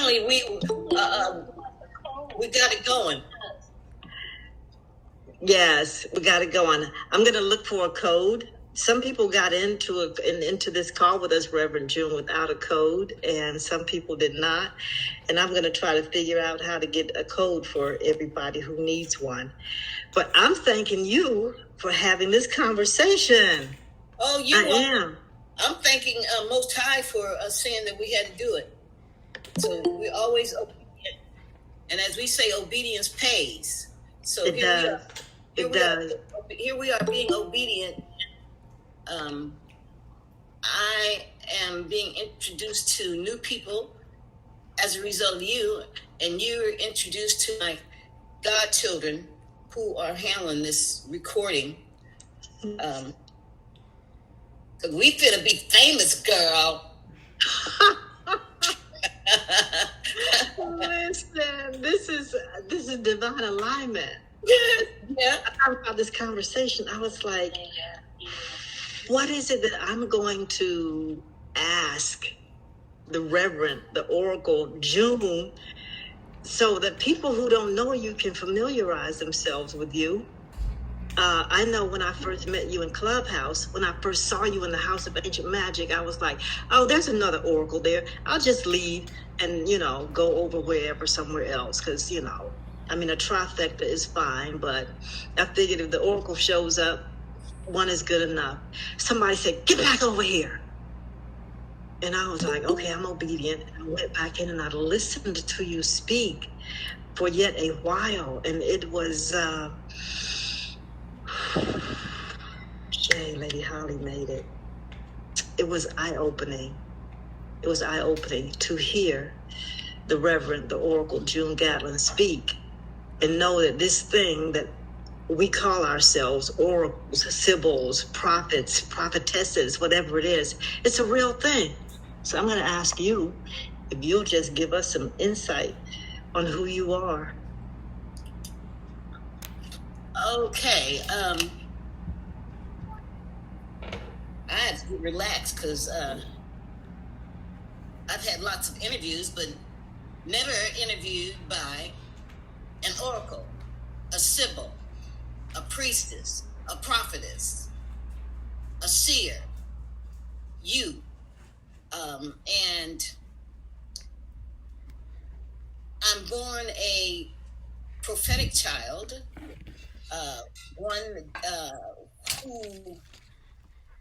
finally we got it going. Yes, we got it going. I'm going to look for a code. Some people got into this call with us, Reverend June, without a code, and some people did not. And I'm going to try to figure out how to get a code for everybody who needs one. But I'm thanking you for having this conversation. Oh, I am. I'm thanking Most High for us saying that we had to do it. So we're always obedient. And as we say, obedience pays. So it does. Here we are being obedient. I am being introduced to new people as a result of you, and you're introduced to my godchildren who are handling this recording. We finna be famous, girl. Listen, this is divine alignment. Yeah. I thought about this conversation. I was like, what is it that I'm going to ask the Reverend, the Oracle June, so that people who don't know you can familiarize themselves with you? I know when I first met you in Clubhouse, when I first saw you in the House of Ancient Magic, I was like, oh, there's another Oracle there. I'll just leave and, go over wherever, somewhere else. Because, a trifecta is fine. But I figured if the Oracle shows up, one is good enough. Somebody said, get back over here. And I was like, okay, I'm obedient. I went back in and I listened to you speak for yet a while. And it was... Lady Holly made it. It was eye-opening. It was eye-opening to hear the Reverend, the Oracle June Gatlin speak and know that this thing that we call ourselves oracles, Sybils, prophets, prophetesses, whatever it is, it's a real thing. So I'm going to ask you if you'll just give us some insight on who you are. Okay. I had to relax because I've had lots of interviews, but never interviewed by an oracle, a Sybil, a priestess, a prophetess, a seer, you. And I'm born a prophetic child, one who...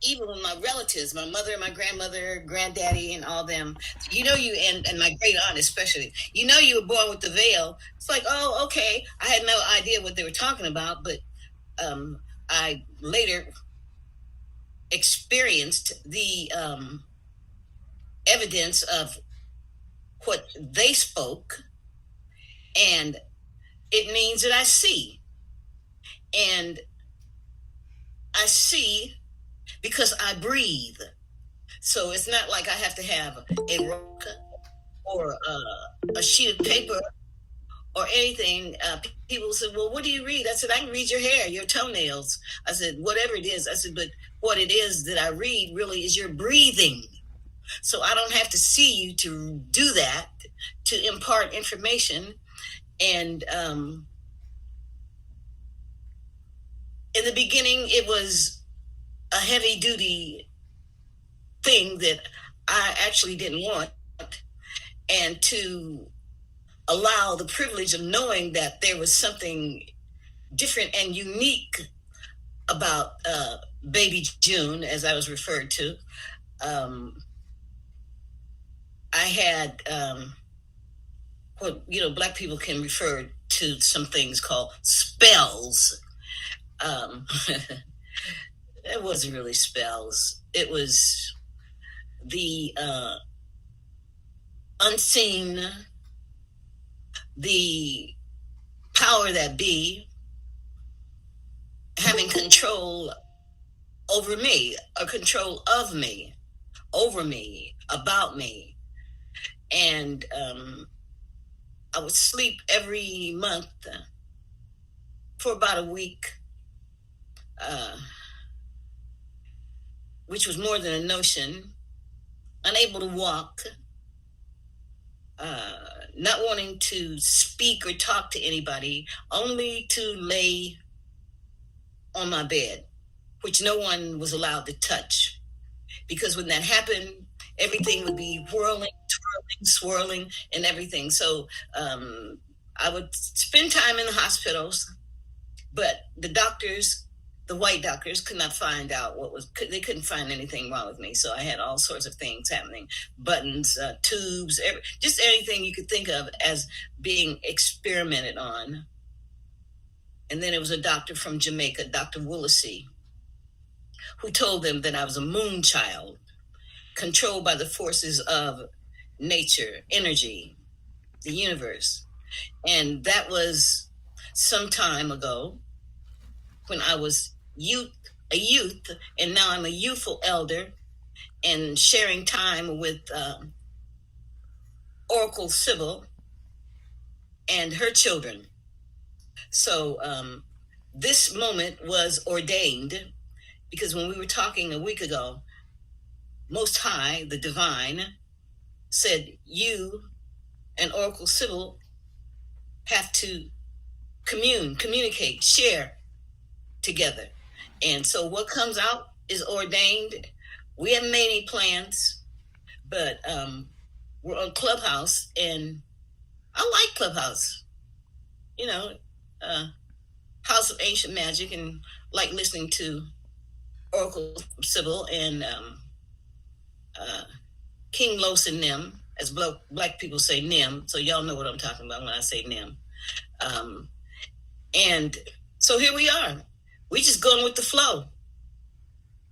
Even with my relatives, my mother, my grandmother, granddaddy, and all them, and my great aunt especially, you were born with the veil. It's like, oh, okay. I had no idea what they were talking about, but I later experienced the evidence of what they spoke, and it means that I see. And I see because I breathe. So it's not like I have to have a rock or a sheet of paper or anything. People said, well, what do you read? I said, I can read your hair, your toenails. I said, whatever it is. I said, but what it is that I read really is your breathing. So I don't have to see you to do that, to impart information. And in the beginning, it was a heavy duty thing that I actually didn't want, and to allow the privilege of knowing that there was something different and unique about baby June, as I was referred to. I had what Black people can refer to some things called spells. It wasn't really spells. It was the unseen, the power that be having control over me, or control of me, over me, about me. And I would sleep every month for about a week, which was more than a notion, unable to walk, not wanting to speak or talk to anybody, only to lay on my bed, which no one was allowed to touch. Because when that happened, everything would be whirling, twirling, swirling, and everything. So I would spend time in the hospitals, but the doctors, the white doctors, could not find out they couldn't find anything wrong with me. So I had all sorts of things happening, buttons, tubes, just anything you could think of as being experimented on. And then it was a doctor from Jamaica, Dr. Willisey, who told them that I was a moon child, controlled by the forces of nature, energy, the universe. And that was some time ago when I was a youth, and now I'm a youthful elder and sharing time with Oracle Sybil and her children. So this moment was ordained because when we were talking a week ago, Most High, the Divine, said you and Oracle Sybil have to communicate, share together. And so what comes out is ordained. We haven't made any plans, but we're on Clubhouse, and I like Clubhouse. You know, House of Ancient Magic, and like listening to Oracle Sybil and King Los and Nim, as black people say Nim, so y'all know what I'm talking about when I say Nim. And so here we are. We just going with the flow,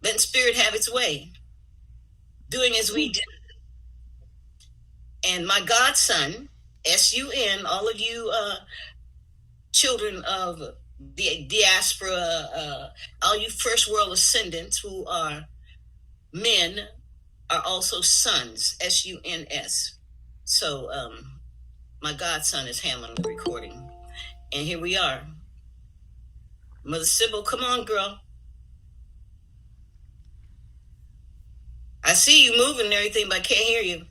letting spirit have its way, doing as we do. And my godson, S-U-N, all of you children of the diaspora, all you first world ascendants who are men, are also sons, S-U-N-S. So my godson is handling the recording. And here we are. Mother Sybil, come on, girl. I see you moving and everything, but I can't hear you.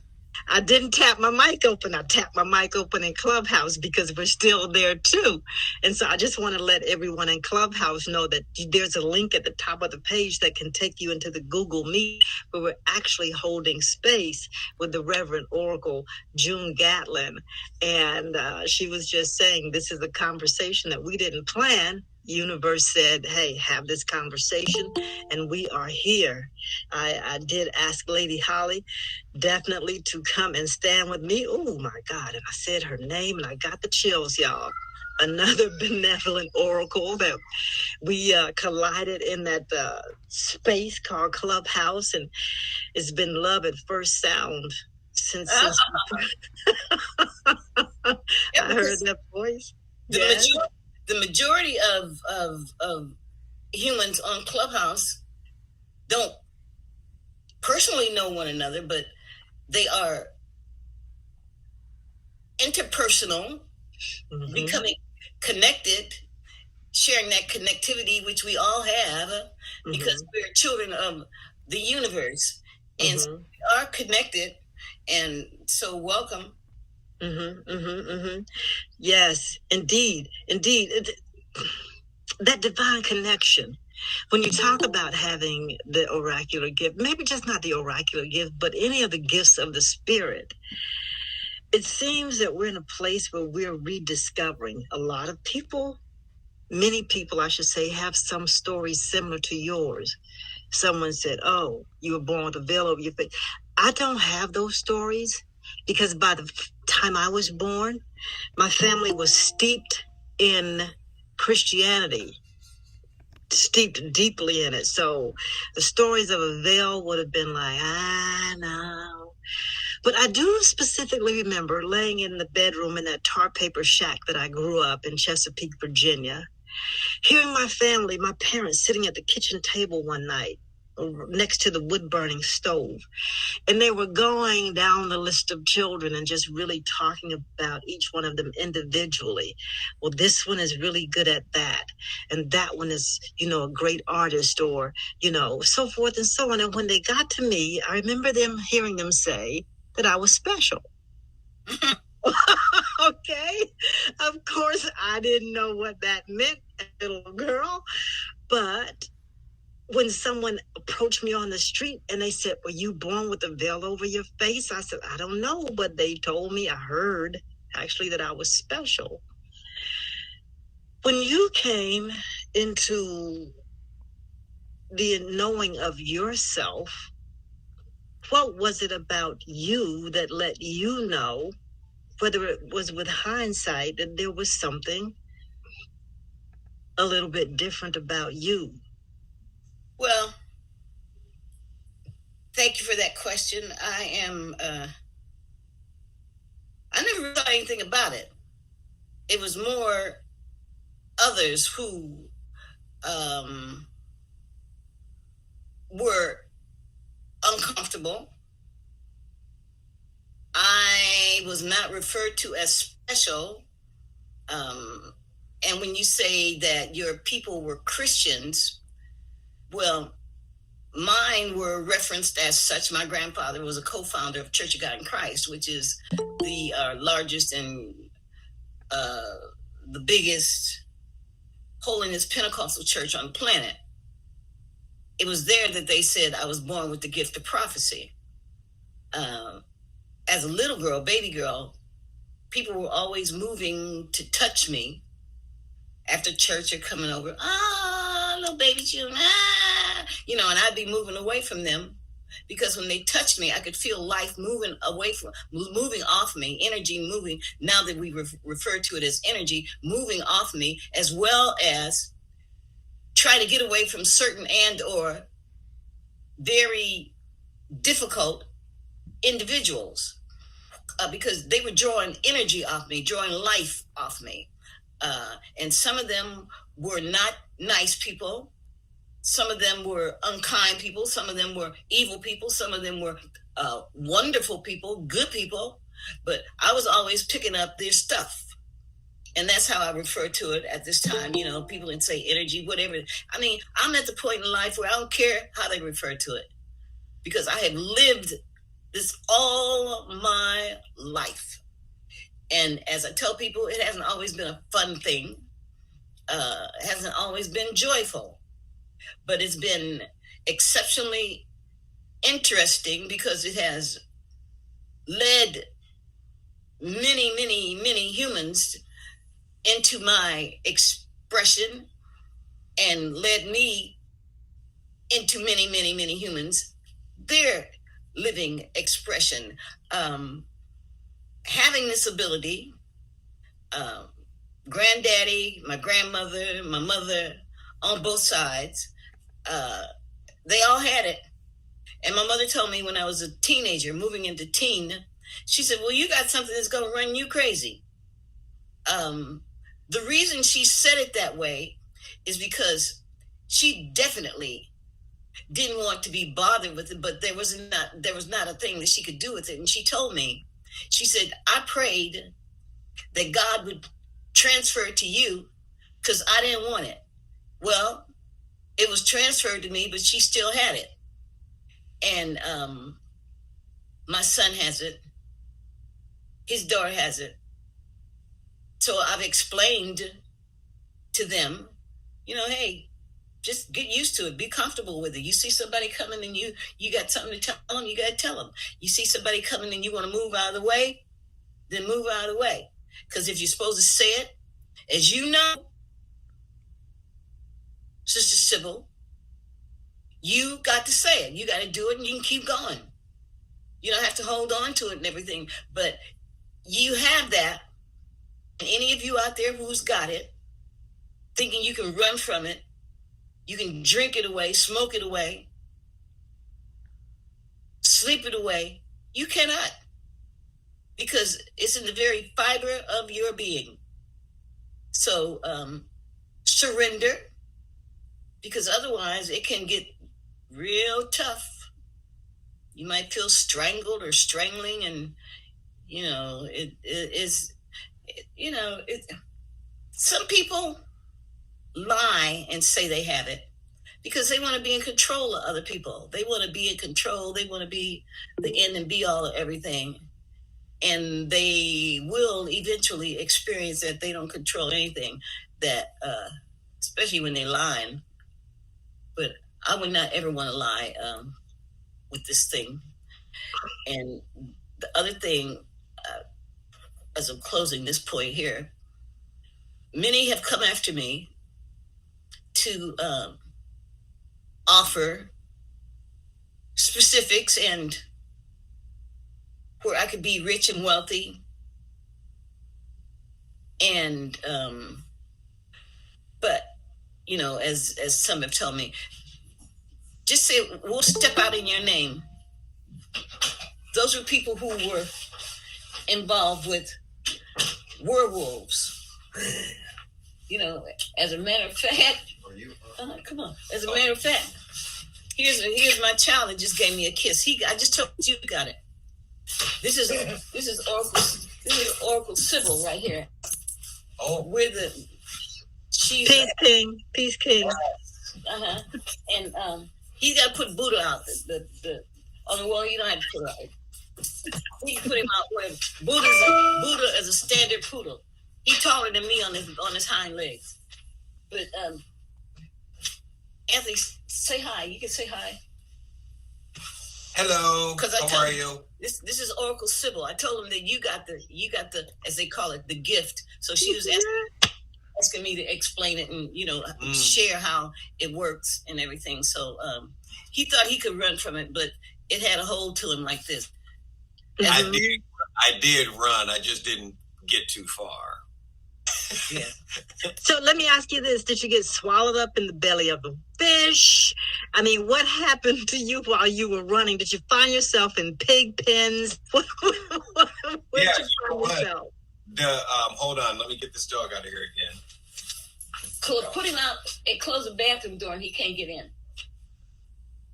I didn't tap my mic open. I tapped my mic open in Clubhouse because we're still there too. And so I just want to let everyone in Clubhouse know that there's a link at the top of the page that can take you into the Google Meet, where we're actually holding space with the Reverend Oracle June Gatlin. And she was just saying, this is a conversation that we didn't plan. Universe said, hey, have this conversation, and we are here. I did ask Lady Holly definitely to come and stand with me. Oh my God. And I said her name and I got the chills, y'all. Another benevolent oracle that we collided in that space called Clubhouse, and it's been love at first sound since I heard that voice. The majority of humans on Clubhouse don't personally know one another, but they are interpersonal, becoming connected, sharing that connectivity, which we all have, because we're children of the universe. And so we are connected. And so welcome. Yes, indeed. That divine connection. When you talk about having the oracular gift, maybe just not the oracular gift, but any of the gifts of the spirit, it seems that we're in a place where we're rediscovering. A lot of people, many people, I should say, have some stories similar to yours. Someone said, oh, you were born with a veil over your face. I don't have those stories, because by the time I was born, my family was steeped in Christianity, steeped deeply in it. So the stories of a veil would have been like, I know. But I do specifically remember laying in the bedroom in that tar paper shack that I grew up in Chesapeake, Virginia, hearing my family, my parents sitting at the kitchen table one night next to the wood-burning stove. And they were going down the list of children and just really talking about each one of them individually. Well, this one is really good at that. And that one is, a great artist, or, so forth and so on. And when they got to me, I remember hearing them say that I was special. Okay. Of course, I didn't know what that meant, little girl. But when someone approached me on the street and they said, "Were you born with a veil over your face?" I said, "I don't know, but they told me, I heard actually, that I was special." When you came into the knowing of yourself, what was it about you that let you know, whether it was with hindsight, that there was something a little bit different about you? Well, thank you for that question. I never thought anything about it. It was more others who were uncomfortable. I was not referred to as special. And when you say that your people were Christians, well, mine were referenced as such. My grandfather was a co-founder of Church of God in Christ, which is the largest and the biggest holiness Pentecostal church on the planet. It was there that they said I was born with the gift of prophecy. As a little girl, baby girl, people were always moving to touch me after church or coming over. Ah, little baby June, ah, and I'd be moving away from them because when they touched me, I could feel life moving off me, energy moving. Now that we refer to it as energy, moving off me, as well as try to get away from certain and or very difficult individuals because they were drawing energy off me, drawing life off me. And some of them were not nice people. Some of them were unkind people. Some of them were evil people. Some of them were wonderful people, good people. But I was always picking up their stuff. And that's how I refer to it at this time. People can say energy, whatever. I mean, I'm at the point in life where I don't care how they refer to it because I have lived this all my life. And as I tell people, it hasn't always been a fun thing. It hasn't always been joyful, but it's been exceptionally interesting because it has led many, many, many humans into my expression and led me into many, many, many humans, their living expression. Having this ability, granddaddy, my grandmother, my mother, on both sides, they all had it. And my mother told me when I was a teenager, moving into teen, she said, "Well, you got something that's going to run you crazy." The reason she said it that way is because she definitely didn't want to be bothered with it, but there was not a thing that she could do with it. And she told me, she said, "I prayed that God would transfer it to you because I didn't want it." Well, it was transferred to me, but she still had it. And my son has it. His daughter has it. So I've explained to them, hey, just get used to it. Be comfortable with it. You see somebody coming and you got something to tell them, you got to tell them. You see somebody coming and you want to move out of the way, then move out of the way. Because if you're supposed to say it, as you know, Sister Sybil, you got to say it. You got to do it and you can keep going. You don't have to hold on to it and everything. But you have that. And any of you out there who's got it, thinking you can run from it, you can drink it away, smoke it away, sleep it away, you cannot. Because it's in the very fiber of your being. So surrender, because otherwise it can get real tough. You might feel strangled or strangling, and some people lie and say they have it because they want to be in control of other people. They want to be in control. They want to be the end and be all of everything. and they will eventually experience that they don't control anything, that especially when they're lying. But I would not ever want to lie with this thing. And the other thing, as I'm closing this point here, many have come after me to offer specifics and where I could be rich and wealthy. And but you know, as some have told me, just say, we'll step out in your name. Those were people who were involved with werewolves. You know, as a matter of fact, come on. As a matter of fact, here's my child that just gave me a kiss. I just told you got it. This is Oracle Sybil right here. Oh, she's Peace King. And he's got to put Buddha out. The on the wall, you don't have to put it out. You can put him out where Buddha is a standard poodle. He's taller than me on his hind legs. But Anthony, say hi. You can say hi. Hello. How are you? This is Oracle Sybil. I told him that you got the as they call it, the gift. So she was asking me to explain it and share how it works and everything. So he thought he could run from it, but it had a hold to him like this. I did run. I just didn't get too far. Yeah. So let me ask you this. Did you get swallowed up in the belly of a fish? I mean, what happened to you while you were running? Did you find yourself in pig pens? Where did you find yourself? Hold on. Let me get this dog out of here again. Put him out and close the bathroom door and he can't get in.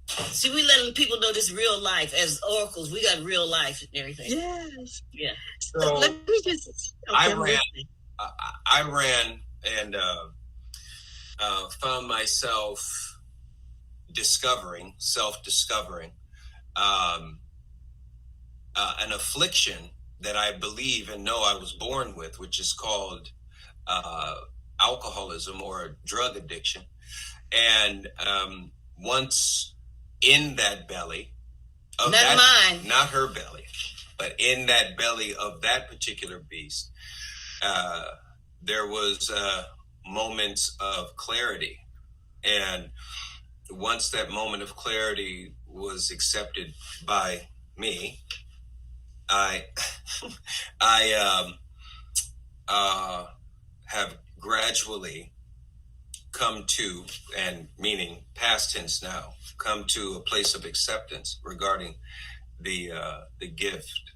See, we letting people know this real life. As oracles, we got real life and everything. Yes. Yeah. So let me just... Okay, I ran and found myself self-discovering an affliction that I believe and know I was born with, which is called alcoholism or drug addiction. And once in that belly, not her belly, but in that belly of that particular beast, there was moments of clarity. And once that moment of clarity was accepted by me, I have gradually come to, and meaning past tense now, come to a place of acceptance regarding the gift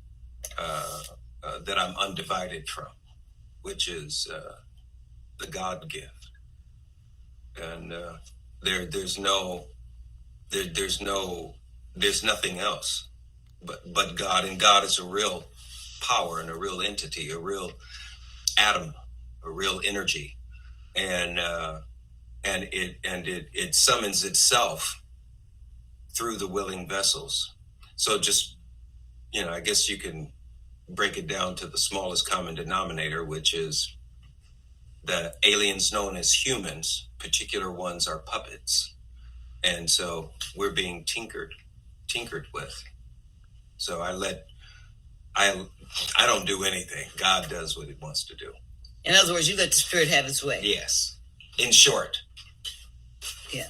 that I'm undivided from, which is the God gift. And there's nothing else but God, and God is a real power and a real entity, a real atom, a real energy, and it summons itself through the willing vessels. So just, I guess you can break it down to the smallest common denominator, which is the aliens known as humans. Particular ones are puppets, and so we're being tinkered with. So I don't do anything. God does what he wants to do. In other words, you let the spirit have its way. Yes. In short. Yeah.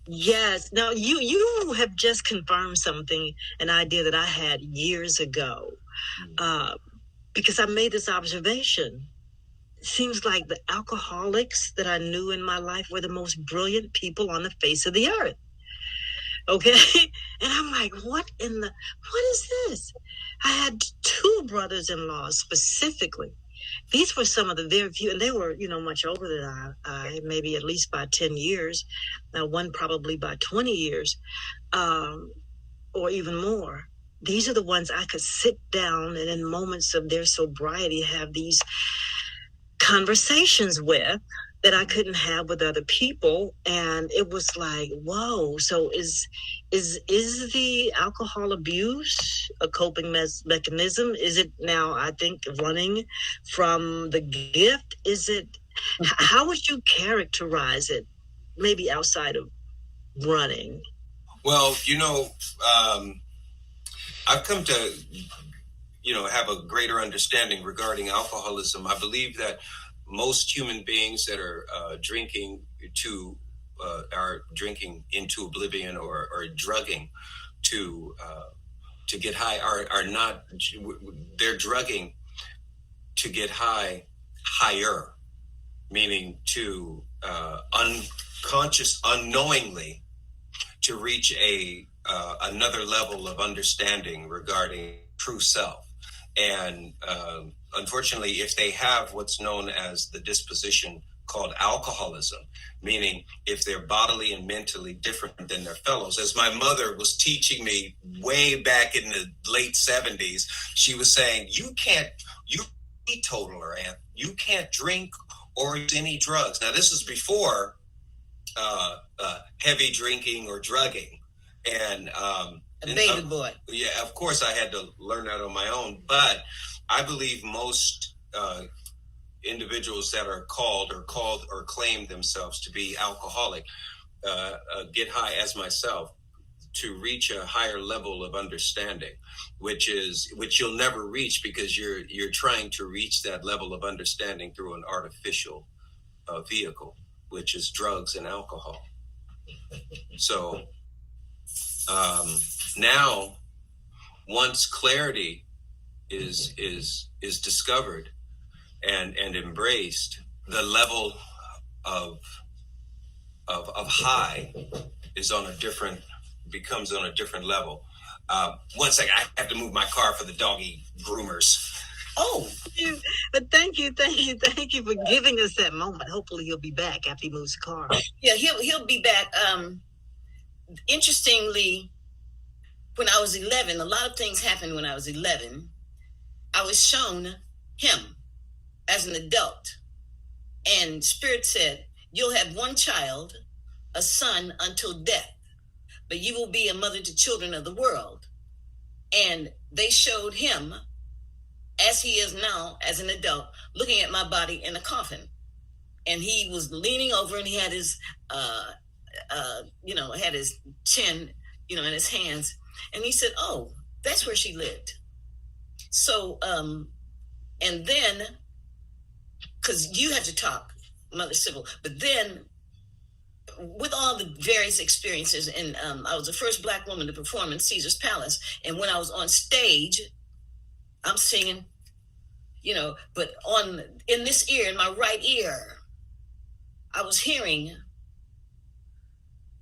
Yes. Now you have just confirmed an idea that I had years ago, because I made this observation. It seems like the alcoholics that I knew in my life were the most brilliant people on the face of the earth. Okay. And I'm like, what is this? I had 2 brothers-in-law specifically. These were some of the very few, and they were, much older than I, maybe at least by 10 years. Now, one probably by 20 years, or even more. These are the ones I could sit down and in moments of their sobriety have these conversations with. that I couldn't have with other people. And it was like, whoa, so is the alcohol abuse a coping mechanism? Is it now, I think, running from the gift? Is it, how would you characterize it, maybe outside of running? Well, I've come to, have a greater understanding regarding alcoholism. I believe that most human beings that are drinking into oblivion or drugging to get high are not. They're drugging to get higher, meaning to unknowingly, to reach another level of understanding regarding true self. And unfortunately, if they have what's known as the disposition called alcoholism, meaning if they're bodily and mentally different than their fellows, as my mother was teaching me way back in the late 70s, she was saying, you teetotaler, and you can't drink or use any drugs. Now, this is before heavy drinking or drugging. And baby boy. Yeah, of course I had to learn that on my own. But I believe most individuals that are called or claim themselves to be alcoholic get high, as myself, to reach a higher level of understanding, which you'll never reach because you're trying to reach that level of understanding through an artificial vehicle, which is drugs and alcohol. So now, once clarity is discovered and embraced, the level of high becomes on a different level. One second, I have to move my car for the doggy groomers. Oh, but thank you for giving us that moment. Hopefully he'll be back after he moves the car. Yeah, he'll be back. Interestingly, when I was 11, a lot of things happened when I was 11. I was shown him as an adult, and Spirit said, you'll have one child, a son until death, but you will be a mother to children of the world. And they showed him as he is now as an adult, looking at my body in a coffin. And he was leaning over and he had his had his chin, in his hands. And he said, oh, that's where she lived. So, and then, because you had to talk, Mother Sybil, but then with all the various experiences, and I was the first Black woman to perform in Caesar's Palace. And when I was on stage, I'm singing, but in this ear, in my right ear, I was hearing,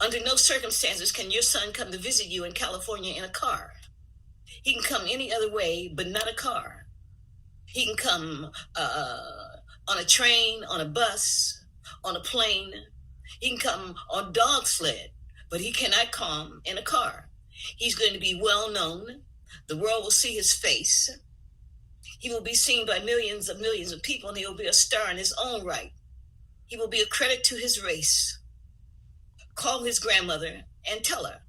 under no circumstances can your son come to visit you in California in a car. He can come any other way, but not a car. He can come on a train, on a bus, on a plane. He can come on dog sled, but he cannot come in a car. He's going to be well known. The world will see his face. He will be seen by millions of people, and he will be a star in his own right. He will be a credit to his race. Call his grandmother and tell her.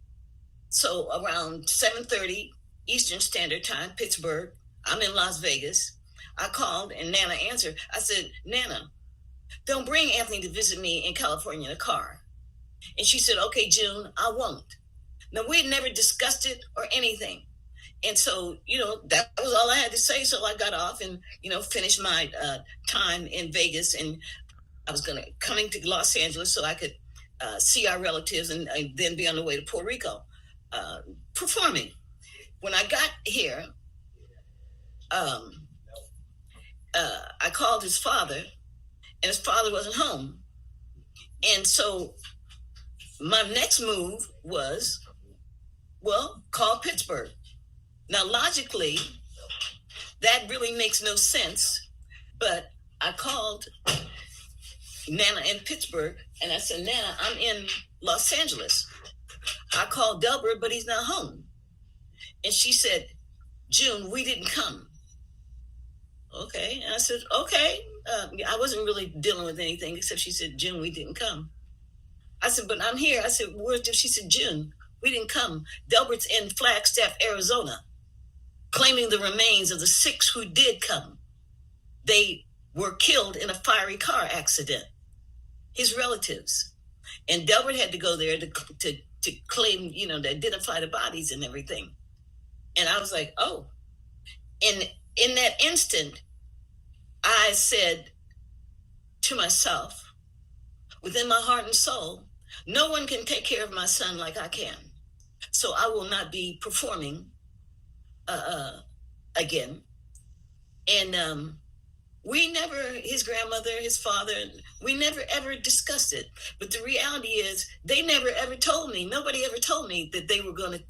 So around 7:30 Eastern Standard Time, Pittsburgh, I'm in Las Vegas. I called and Nana answered. I said, Nana, don't bring Anthony to visit me in California in a car. And she said, okay, June, I won't. Now, we had never discussed it or anything. And so, that was all I had to say. So I got off and, finished my time in Vegas. And I was coming to Los Angeles so I could see our relatives and then be on the way to Puerto Rico performing. When I got here, I called his father, and his father wasn't home. And so my next move was, call Pittsburgh. Now, logically, that really makes no sense, but I called Nana in Pittsburgh, and I said, Nana, I'm in Los Angeles. I called Delbert, but he's not home. And she said, June, we didn't come. okay. And I said, okay. I wasn't really dealing with anything except she said, June, we didn't come. I said, but I'm here. I said, where's She said, June, we didn't come. Delbert's in Flagstaff, Arizona, claiming the remains of the 6 who did come. They were killed in a fiery car accident. His relatives. And Delbert had to go there to claim, to identify the bodies and everything. And I was like, oh. And in that instant, I said to myself, within my heart and soul, no one can take care of my son like I can. So I will not be performing again. And we never, his grandmother, his father, we never ever discussed it. But the reality is, they never ever told me, nobody ever told me that they were going to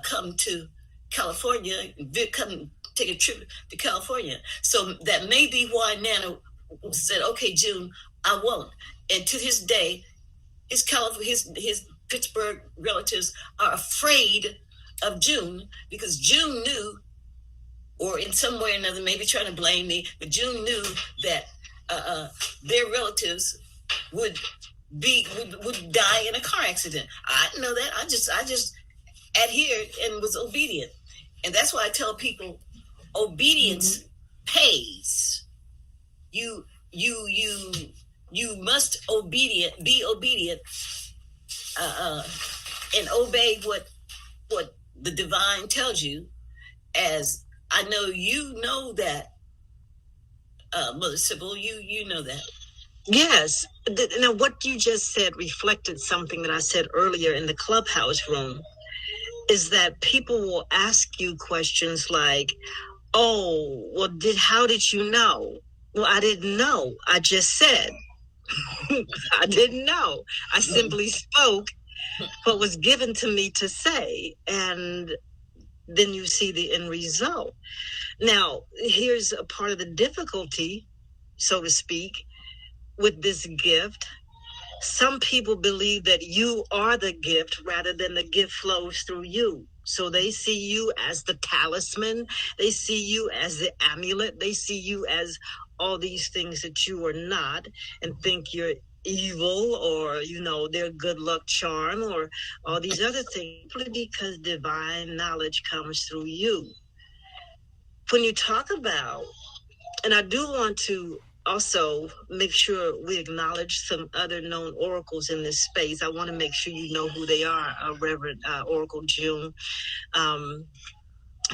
come to California, come take a trip to California. So that may be why Nana said, okay, June, I won't. And to this day, his Pittsburgh relatives are afraid of June, because June knew, or in some way or another, maybe trying to blame me, but June knew that their relatives would die in a car accident. I didn't know that. I just adhered and was obedient. And that's why I tell people, obedience pays. You must be obedient, and obey what the divine tells you. As I know you know that, Mother Sybil, you know that. Yes. Now, what you just said reflected something that I said earlier in the clubhouse room, is that people will ask you questions like, oh, well, how did you know? Well, I didn't know. I just said. I didn't know. I simply spoke what was given to me to say. And then you see the end result. Now, here's a part of the difficulty, so to speak, with this gift. Some people believe that you are the gift rather than the gift flows through you. So they see you as the talisman. They see you as the amulet. They see you as all these things that you are not, and think you're evil, or, their good luck charm, or all these other things, simply because divine knowledge comes through you. When you talk about, and I do want to also make sure we acknowledge some other known oracles in this space. I want to make sure you know who they are, Reverend Oracle June,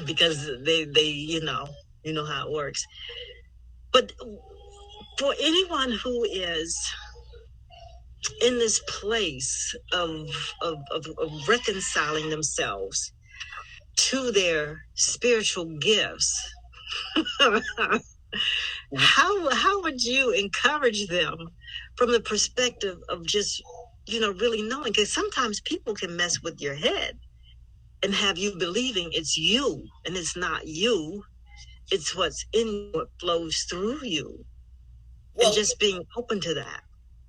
because they you know how it works. But for anyone who is in this place of reconciling themselves to their spiritual gifts, how would you encourage them from the perspective of just, really knowing? Because sometimes people can mess with your head and have you believing it's you, and it's not you. It's what's in what flows through you. Well, and just being open to that.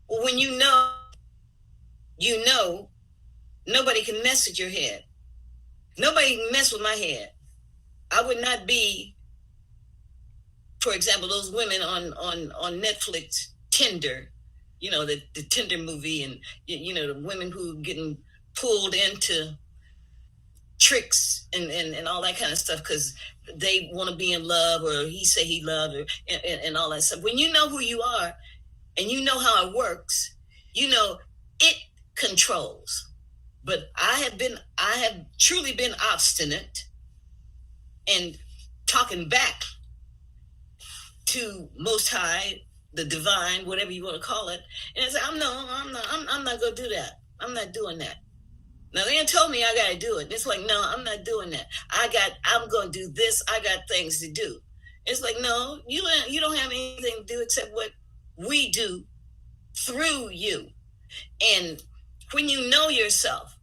Well, when you know, nobody can mess with your head. Nobody can mess with my head. I would not be, for example, those women on Netflix, Tinder, the Tinder movie, and, the women who getting pulled into tricks and all that kind of stuff because they want to be in love, or he say he loved her, and all that stuff. When you know who you are and you know how it works, it controls. But I have truly been obstinate and talking back to Most High, the divine, whatever you want to call it. And I said, I'm not going to do that. I'm not doing that. Now, they told me I got to do it. It's like, no, I'm not doing that. I'm going to do this. I got things to do. It's like, no, you don't have anything to do except what we do through you. And when you know yourself,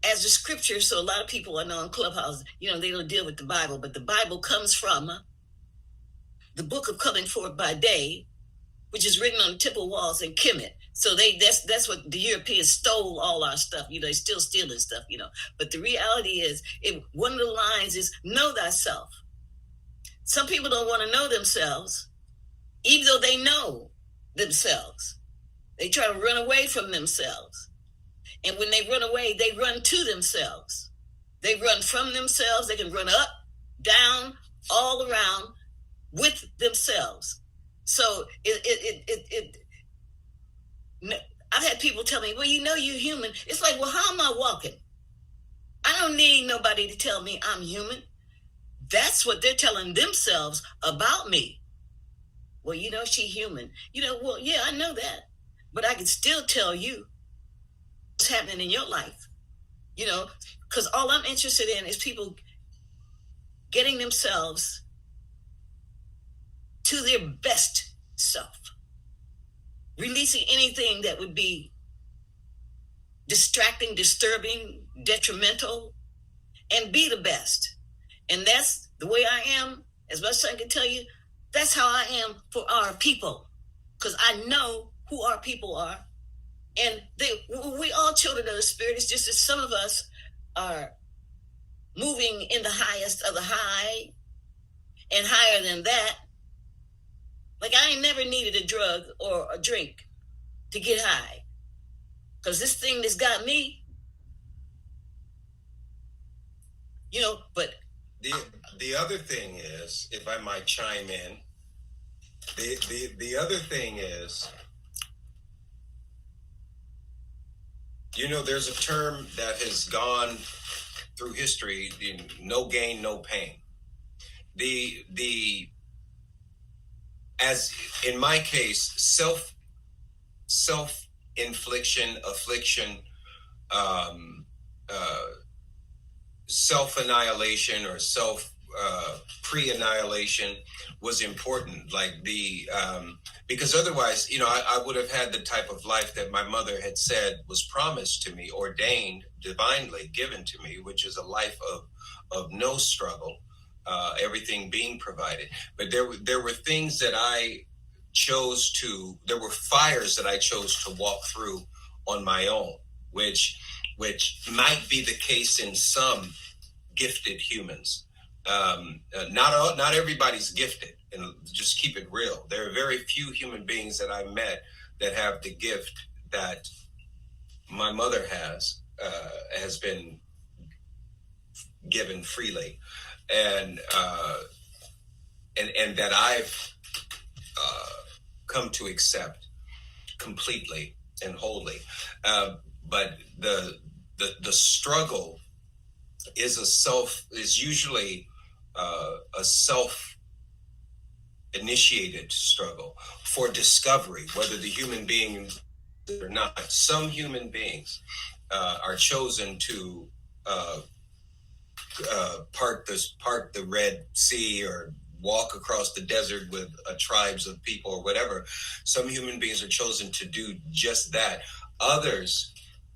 as the scripture, so a lot of people I know in Clubhouse, they don't deal with the Bible, but the Bible comes from the book of Coming Forth by Day, which is written on the temple walls in Kemet. So that's what the Europeans stole all our stuff. They're still stealing stuff, But the reality is, one of the lines is, know thyself. Some people don't want to know themselves, even though they know themselves. They try to run away from themselves. And when they run away, they run to themselves. They run from themselves. They can run up, down, all around with themselves. So I've had people tell me, well, you know you're human. It's like, well, how am I walking? I don't need nobody to tell me I'm human. That's what they're telling themselves about me. Well, you know, she's human. You know, well, yeah, I know that. But I can still tell you what's happening in your life. You know, because all I'm interested in is people getting themselves to their best self. Releasing anything that would be distracting, disturbing, detrimental, and be the best. And that's the way I am, as my son can tell you, that's how I am for our people. Because I know who our people are. And we all children of the Spirit. It's just that some of us are moving in the highest of the high and higher than that. Like I ain't never needed a drug or a drink to get high. Because this thing that's got me, you know, but... The other thing is, if I might chime in, the other thing is, you know, there's a term that has gone through history, no gain, no pain. As in my case, self-infliction, affliction, self-annihilation or pre-annihilation was important. Like because otherwise, you know, I would have had the type of life that my mother had said was promised to me, ordained, divinely given to me, which is a life of no struggle, everything being provided. But there were things that there were fires that I chose to walk through on my own, which might be the case in some gifted humans. Not everybody's gifted, and just keep it real. There are very few human beings that I met that have the gift that my mother has been given freely, and that I've come to accept completely and wholly. But the struggle is usually a self-initiated struggle for discovery, whether the human being or not. Some human beings are chosen to part the Red Sea or walk across the desert with tribes of people or whatever. Some human beings are chosen to do just that. Others,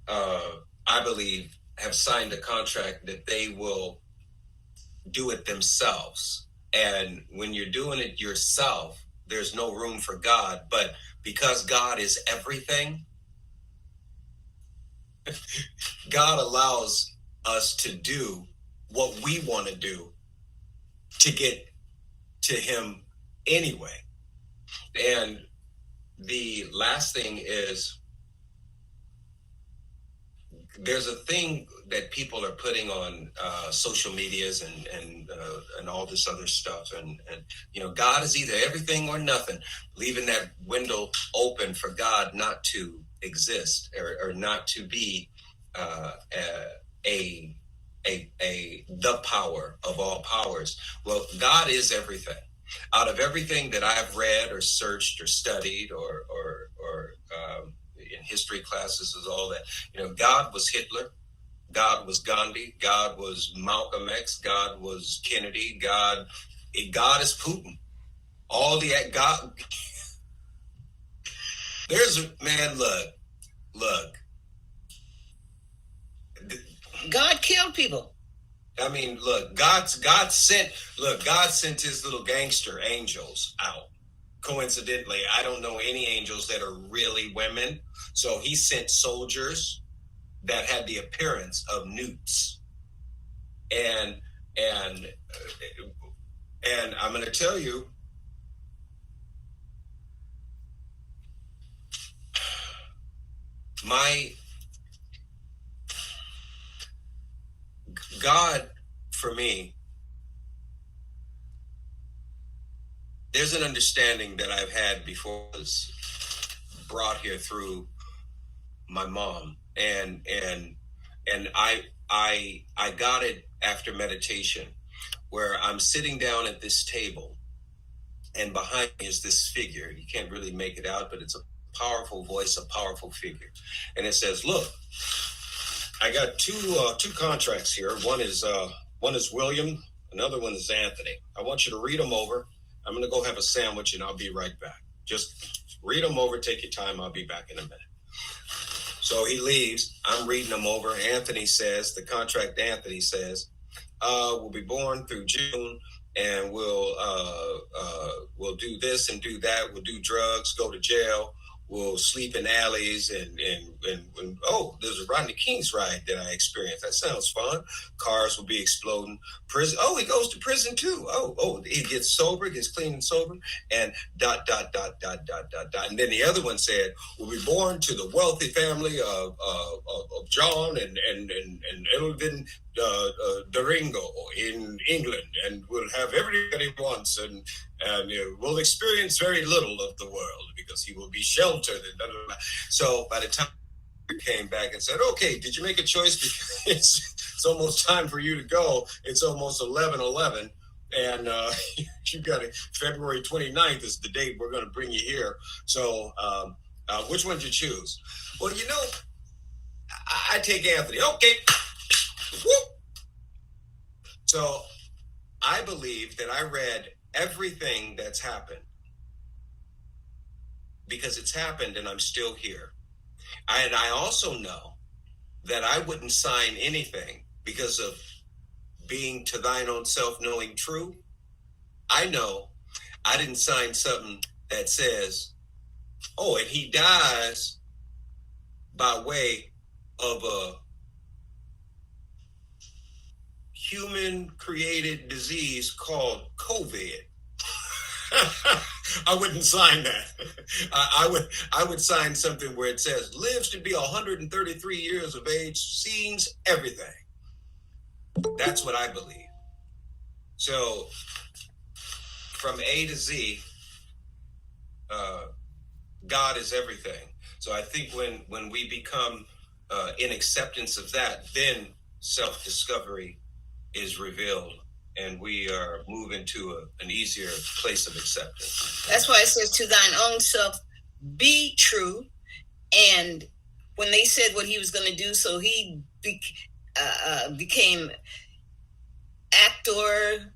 I believe, have signed a contract that they will do it themselves. And when you're doing it yourself, there's no room for God. But because God is everything, God allows us to do what we want to do to get to Him anyway. And the last thing is, there's a thing that people are putting on social medias and all this other stuff, and you know, God is either everything or nothing, leaving that window open for God not to exist or not to be the power of all powers. Well, God is everything. Out of everything that I've read or searched or studied or in history classes, is all that, you know, God was Hitler, God was Gandhi, God was Malcolm X, God was Kennedy, God is Putin. All the God. There's a man. Look. God killed people. I mean, look, God sent His little gangster angels out. Coincidentally, I don't know any angels that are really women. So He sent soldiers that had the appearance of newts. And And I'm going to tell you, my God, for me, there's an understanding that I've had before I was brought here through my mom, and I got it after meditation, where I'm sitting down at this table, and behind me is this figure. You can't really make it out, but it's a powerful voice, a powerful figure, and it says, "Look, I got two contracts here. One is William, another one is Anthony. I want you to read them over. I'm going to go have a sandwich, and I'll be right back. Just read them over. Take your time. I'll be back in a minute." So he leaves. I'm reading them over. Anthony says, the contract Anthony says, we'll be born through June, and we'll do this and do that. We'll do drugs, go to jail. We'll sleep in alleys, and oh, there's a Rodney King's ride that I experienced. That sounds fun. Cars will be exploding. Prison. Oh, he goes to prison too. Oh, he gets sober, gets clean and sober, and ... And then the other one said, "We'll be born to the wealthy family of John and Elvin Doringo in England, and we'll have everything he wants, and we'll experience very little of the world because he will be sheltered." And blah, blah, blah. So by the time he came back and said, "Okay, did you make a choice? Because it's almost time for you to go. It's almost 11:11. And you got it. February 29th is the date we're going to bring you here. So which one did you choose?" Well, I take Anthony. Okay. Woo! So I believe that I read everything that's happened because it's happened and I'm still here. And I also know that I wouldn't sign anything because of being to thine own self knowing true. I know I didn't sign something that says, oh, and he dies by way of a human created disease called COVID. I wouldn't sign that. I would sign something where it says lives to be 133 years of age, sees everything. That's what I believe. So from A to Z, God is everything. So I think when we become in acceptance of that, then self-discovery is revealed, and we are moving to an easier place of acceptance. That's why it says, to thine own self be true. And when they said what he was going to do, so he became actor,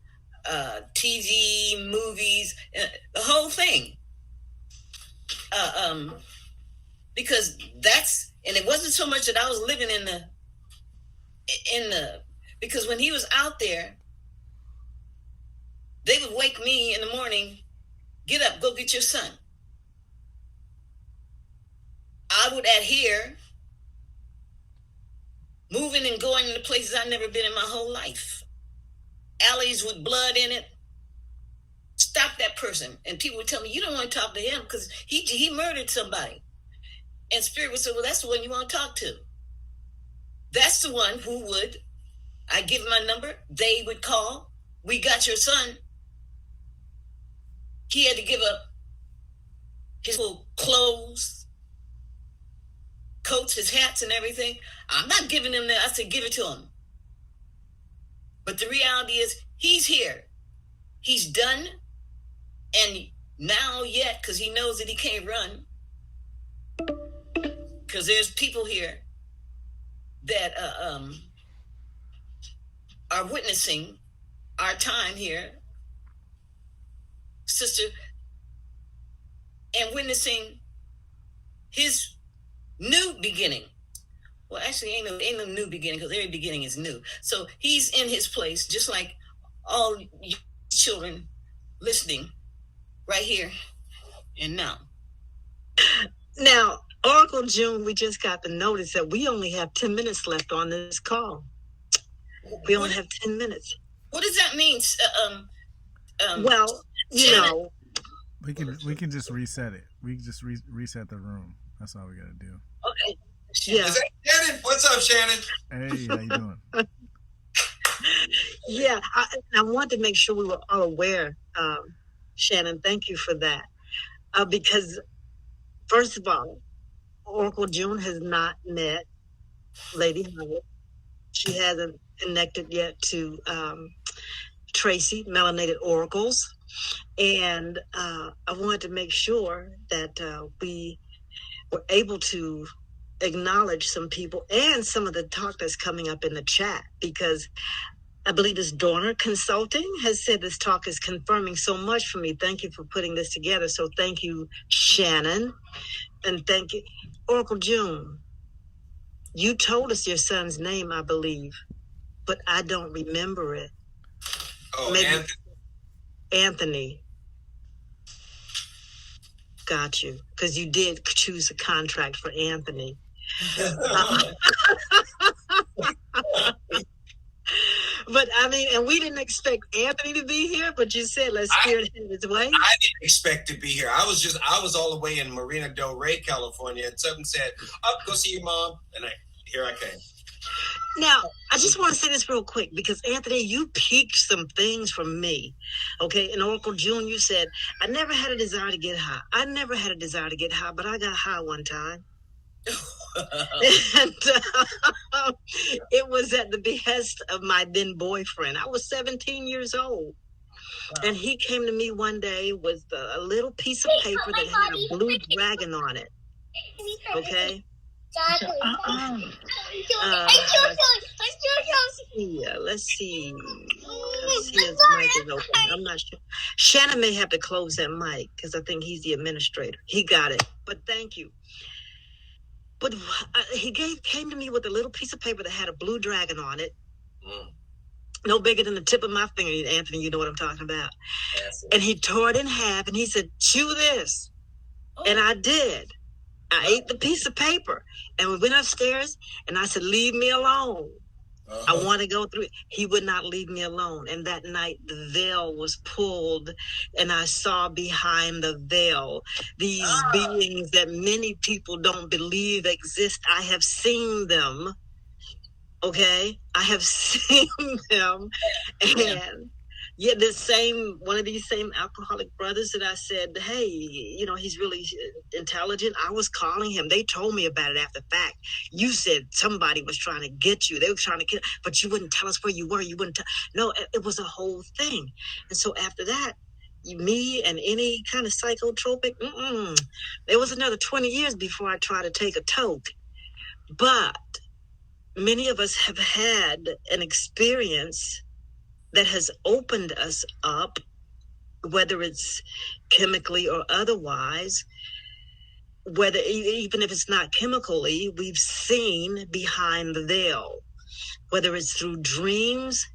TV, movies, the whole thing. Because that's, and it wasn't so much that I was living in the, because when he was out there, they would wake me in the morning, get up, go get your son. I would adhere, moving and going into places I've never been in my whole life. Alleys with blood in it. Stop that person. And people would tell me, you don't want to talk to him because he murdered somebody. And Spirit would say, well, that's the one you want to talk to. That's the one who would, I give my number, they would call, we got your son. He had to give up his little clothes, coats, his hats and everything. I'm not giving him that. I said, give it to him. But the reality is he's here. He's done. And now yet, because he knows that he can't run, because there's people here that are witnessing our time here, sister, and witnessing his new beginning. Well, actually, ain't no new beginning, because every beginning is new. So he's in his place, just like all you children listening right here and now. Now, Oracle June, we just got the notice that we only have 10 minutes left on this call. We only have 10 minutes. What does that mean, Well, you Shannon? know, We can just reset it. We can just reset the room. That's all we gotta do. Okay. yeah, Is that Shannon? What's up, Shannon? Hey, how you doing? yeah. I wanted to make sure we were all aware, Shannon. Thank you for that, because first of all, Oracle June has not met Lady Howard. She hasn't connected yet to Tracy, Melanated Oracles. And I wanted to make sure that we were able to acknowledge some people and some of the talk that's coming up in the chat, because I believe this Dorner Consulting has said this talk is confirming so much for me. Thank you for putting this together. So thank you, Shannon. And thank you, Oracle June. You told us your son's name, I believe, but I don't remember it. Oh, Maybe Anthony. Got you. Because you did choose a contract for Anthony. But I mean, and we didn't expect Anthony to be here, but you said let's spearhead his way. I didn't expect to be here. I was all the way in Marina Del Rey, California, and someone said, "Up, go see your mom," and here I came. Now, I just want to say this real quick, because Anthony, you piqued some things from me. Okay, in Oracle June, you said, I never had a desire to get high. I never had a desire to get high, but I got high one time. And it was at the behest of my then boyfriend. I was 17 years old. Wow. And he came to me one day with a little piece of paper that had a blue dragon on it. Okay? Yeah, let's see. His mic is open. I'm not sure. Shannon may have to close that mic because I think he's the administrator. He got it. But thank you. But he came to me with a little piece of paper that had a blue dragon on it. No bigger than the tip of my finger, Anthony. You know what I'm talking about. Yes. And he tore it in half and he said, chew this. Oh. And I did. I ate the piece of paper and we went upstairs and I said, leave me alone. I want to go through it. He would not leave me alone. And that night the veil was pulled and I saw behind the veil these beings that many people don't believe exist. I have seen them. Okay. I have seen them. And yet one of these same alcoholic brothers that I said, hey, you know, he's really intelligent. I was calling him. They told me about it after the fact. You said somebody was trying to get you. They were trying to kill, but you wouldn't tell us where you were. You wouldn't tell. No, it was a whole thing. And so after that, me and any kind of psychotropic, there was another 20 years before I tried to take a toke. But many of us have had an experience that has opened us up, whether it's chemically or otherwise, whether even if it's not chemically, we've seen behind the veil, whether it's through dreams,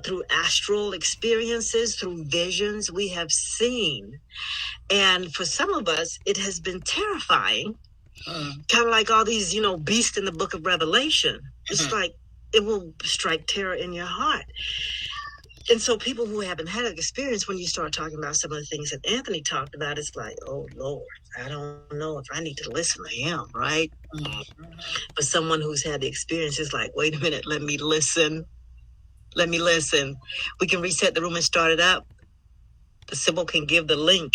through astral experiences, through visions, we have seen. And for some of us, it has been terrifying, kind of like all these, you know, beasts in the book of Revelation. It's like, it will strike terror in your heart. And so people who haven't had an experience, when you start talking about some of the things that Anthony talked about, it's like, oh, Lord, I don't know if I need to listen to him, right? But someone who's had the experience is like, wait a minute, let me listen. Let me listen. We can reset the room and start it up. The Sybil can give the link.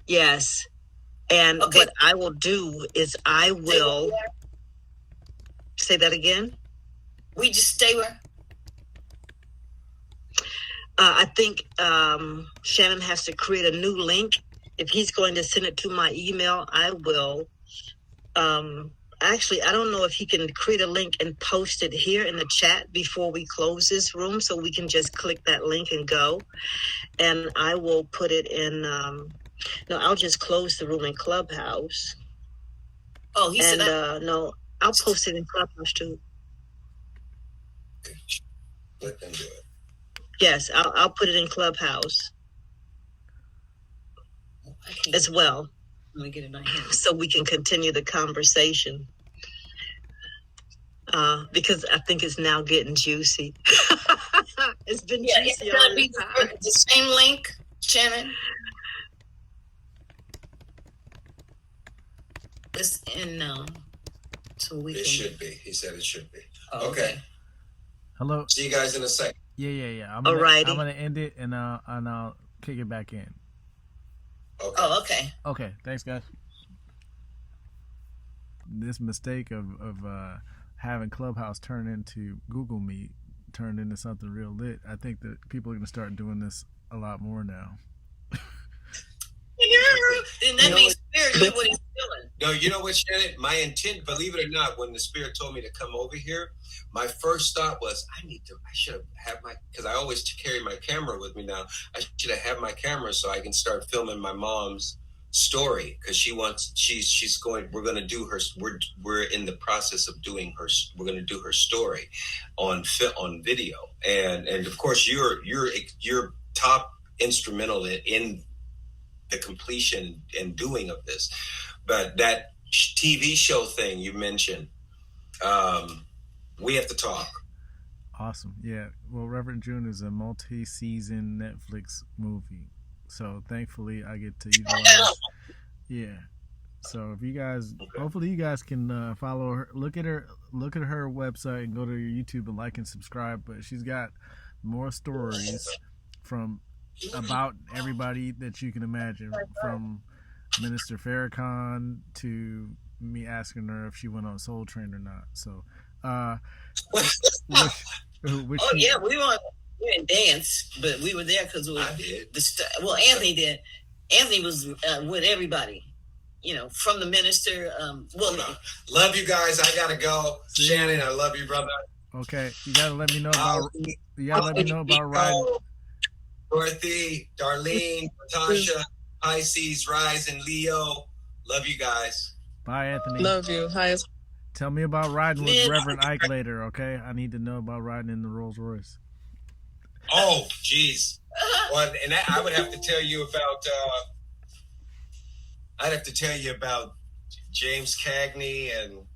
Yes. And what I will do is I will... Say that again? We just stay where? I think Shannon has to create a new link. If he's going to send it to my email, I will. Actually, I don't know if he can create a link and post it here in the chat before we close this room, so we can just click that link and go. And I will put it in. No, I'll just close the room in Clubhouse. Oh, he said that. No, I'll post it in Clubhouse too. Let them do it. Yes, I'll put it in Clubhouse as well. Let me get it on here. So we can continue the conversation. Because I think it's now getting juicy. It's been Yeah, it's juicy gonna all be the time. the same link, Shannon. It's in so we It can. should be. He said it should be. Oh, Okay. Hello. See you guys in a second. Yeah. Alrighty. I'm gonna end it and I'll kick it back in. Okay. Oh, okay. Okay. Thanks, guys. This mistake of having Clubhouse turn into Google Meet turned into something real lit. I think that people are gonna start doing this a lot more now. Then that means Spirit knew what he's doing. No, you know what, Shannon? My intent, believe it or not, when the Spirit told me to come over here, my first thought was, I should have because I always carry my camera with me now. I should have had my camera so I can start filming my mom's story because she's going. We're going to do her. We're in the process of doing her. We're going to do her story on video, and of course you're top instrumental in the completion and doing of this. But that TV show thing you mentioned, we have to talk. Awesome. Yeah. Well, Reverend June is a multi-season Netflix movie, so thankfully I get to utilize. Yeah. So if you guys, hopefully you guys can follow her, look at her website and go to her YouTube and like and subscribe. But she's got more stories from about everybody that you can imagine, from Minister Farrakhan to me asking her if she went on Soul Train or not. So, Yeah, we didn't dance, but we were there because Anthony did. Anthony was with everybody, from the minister. Love you guys. I gotta go. See Shannon, I love you, brother. Okay, you gotta let me know about riding. Dorothy, Darlene, Natasha, Pisces, Rise, and Leo. Love you guys. Bye, Anthony. Love you. Hi. Tell me about riding with Reverend Ike later, okay? I need to know about riding in the Rolls Royce. Oh, geez. Well, and I would have to tell you about. I'd have to tell you about James Cagney and.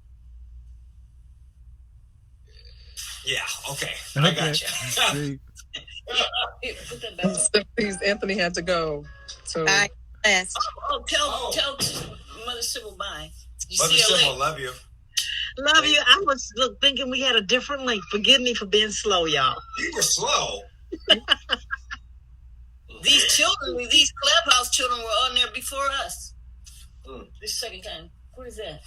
Yeah. Okay. I got you. Please, Anthony had to go. So tell Mother Sybil bye. Mother Sybil, love you. Love you. I was thinking we had a different link. Forgive me for being slow, y'all. You were slow. These children, these Clubhouse children, were on there before us. This second time. What is that?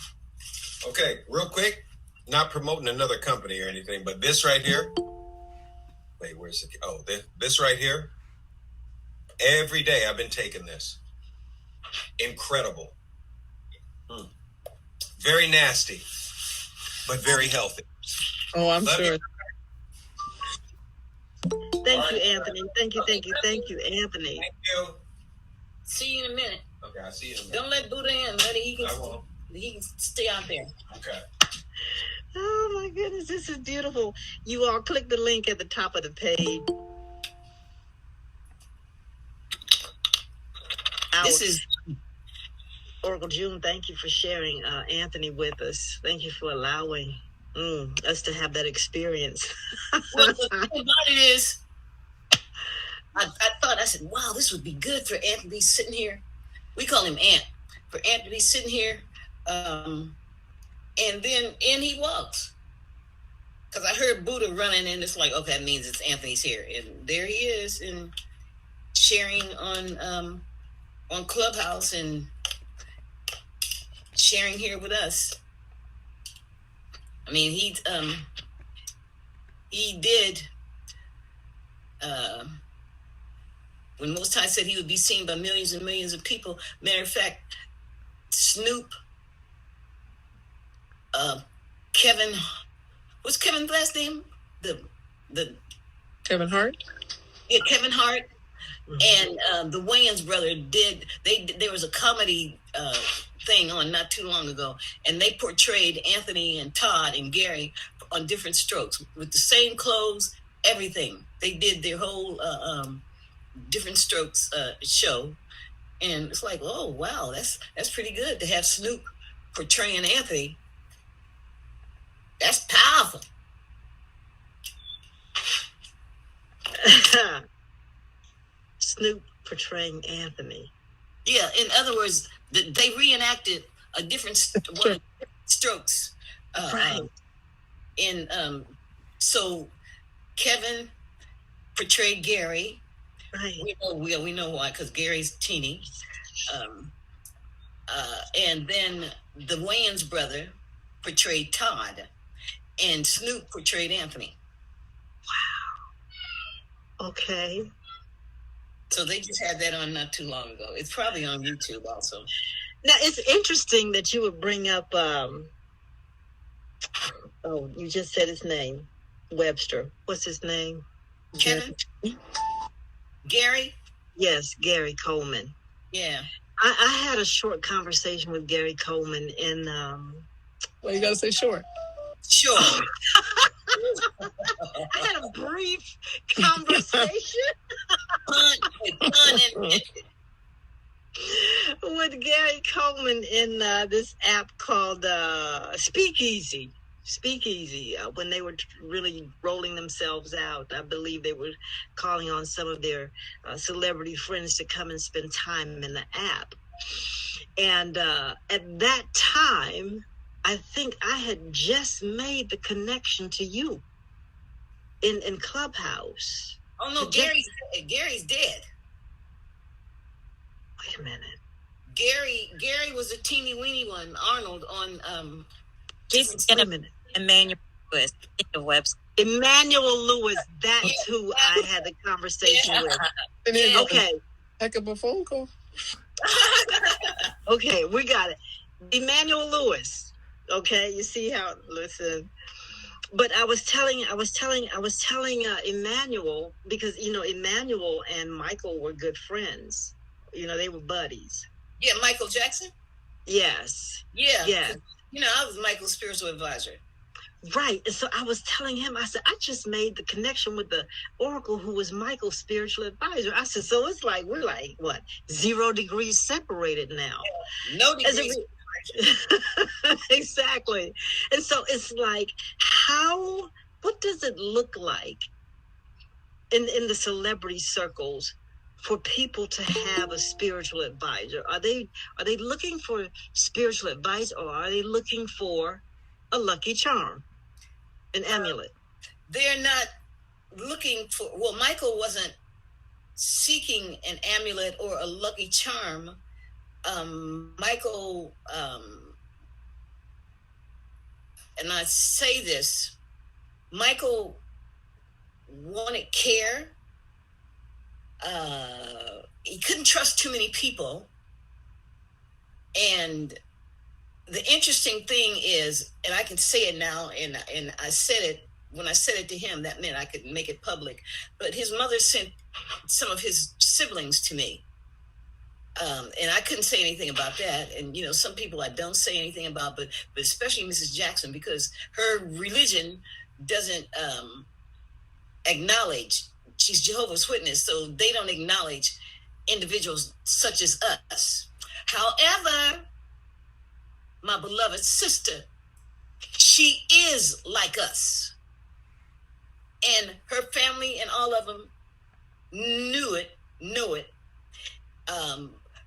Okay, real quick. Not promoting another company or anything, but this right here. Wait, where's it? Oh, this right here. Every day I've been taking this. Incredible. Very nasty, but very healthy. Oh, I'm Love sure. you. Thank you, Anthony. Thank you, Anthony. Thank you. See you in a minute. Okay, I'll see you in a minute. Don't let Buddha in. He can stay out there. Okay. Oh my goodness, this is beautiful. You all click the link at the top of the page. This is Oracle June. Thank you for sharing Anthony with us. Thank you for allowing us to have that experience. Well, the thing about it is, I said, wow, this would be good for Anthony sitting here. We call him Ant. For Anthony sitting here, and then in he walks. Because I heard Buddha running, and it's like, okay, that means it's Anthony's here, and there he is, and sharing on Clubhouse and sharing here with us. I mean, he did. When Most High said he would be seen by millions and millions of people. Matter of fact, Snoop, Kevin, what's Kevin's last name? The Kevin Hart. Yeah, Kevin Hart. And the Wayans brother there was a comedy thing on not too long ago, and they portrayed Anthony and Todd and Gary on different strokes with the same clothes, everything. They did their whole different strokes show, and it's like, oh wow, that's pretty good to have Snoop portraying Anthony. That's powerful. Snoop portraying Anthony. Yeah, in other words, they reenacted a different one of the strokes. Right. So Kevin portrayed Gary. Right. We know why, because Gary's teeny. And then the Wayans brother portrayed Todd, and Snoop portrayed Anthony. Wow. Okay. So they just had that on not too long ago. It's probably on YouTube also. Now, it's interesting that you would bring up, you just said his name, Webster. What's his name? Kevin? Gary? Yes, Gary Coleman. Yeah. I had a short conversation with Gary Coleman in... Well, you got to say short. Sure. I had a brief conversation with Gary Coleman in this app called Speakeasy. When they were really rolling themselves out, I believe they were calling on some of their celebrity friends to come and spend time in the app. And at that time, I think I had just made the connection to you in Clubhouse. Oh no, Gary's dead. Wait a minute. Gary was a teeny weeny one. Arnold on He's in Emmanuel Lewis. Emmanuel Lewis, that's who I had the conversation with. Okay. Heck of a phone call. Okay, we got it. Emmanuel Lewis. Okay, you see how, listen. But I was telling Emmanuel, because, Emmanuel and Michael were good friends. They were buddies. Yeah, Michael Jackson? Yes. Yeah. Yeah. I was Michael's spiritual advisor. Right. And so I was telling him, I said, I just made the connection with the Oracle who was Michael's spiritual advisor. I said, so it's like, we're like, what, 0 degrees separated now. Yeah. No degrees. Exactly. And so it's like, what does it look like in the celebrity circles for people to have a spiritual advisor? Are they looking for spiritual advice, or are they looking for a lucky charm, an amulet? They're not looking for, Michael wasn't seeking an amulet or a lucky charm. Michael, and I say this, Michael wanted care. He couldn't trust too many people. And the interesting thing is, and I can say it now, and I said it, when I said it to him, that meant I could make it public, but his mother sent some of his siblings to me. And I couldn't say anything about that. And, some people I don't say anything about, but especially Mrs. Jackson, because her religion doesn't acknowledge, she's Jehovah's Witness, so they don't acknowledge individuals such as us. However, my beloved sister, she is like us. And her family and all of them knew it.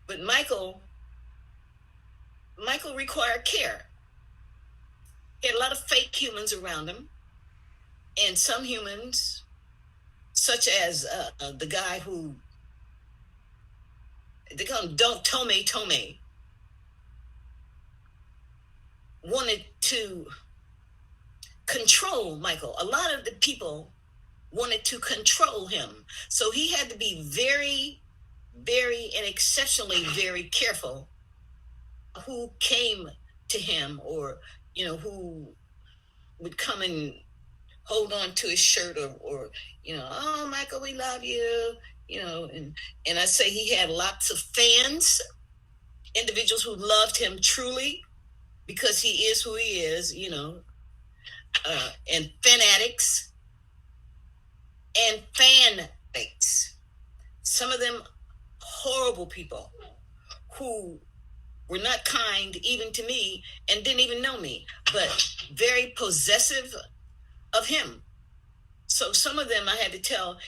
But Michael required care. He had a lot of fake humans around him. And some humans, such as the guy who, they call him Tome, wanted to control Michael. A lot of the people wanted to control him. So he had to be very, very, and exceptionally very careful who came to him, or, who would come and hold on to his shirt, or oh, Michael, we love you, and I say he had lots of fans, individuals who loved him truly because he is who he is, and fanatics and fanatics. Some of them horrible people who were not kind even to me and didn't even know me, but very possessive of him. So some of them I had to tell,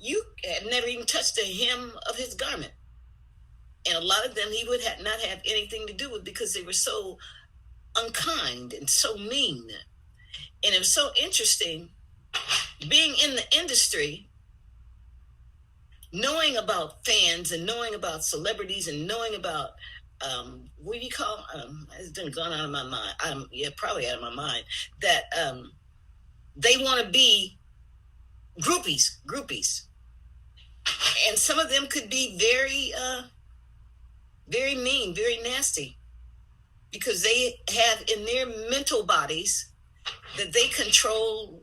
you had never even touched the hem of his garment. And a lot of them he would not have anything to do with because they were so unkind and so mean. And it was so interesting being in the industry, knowing about fans and knowing about celebrities and knowing about what do you call it's been gone out of my mind. Probably out of my mind that they want to be groupies, and some of them could be very, very mean, very nasty, because they have in their mental bodies that they control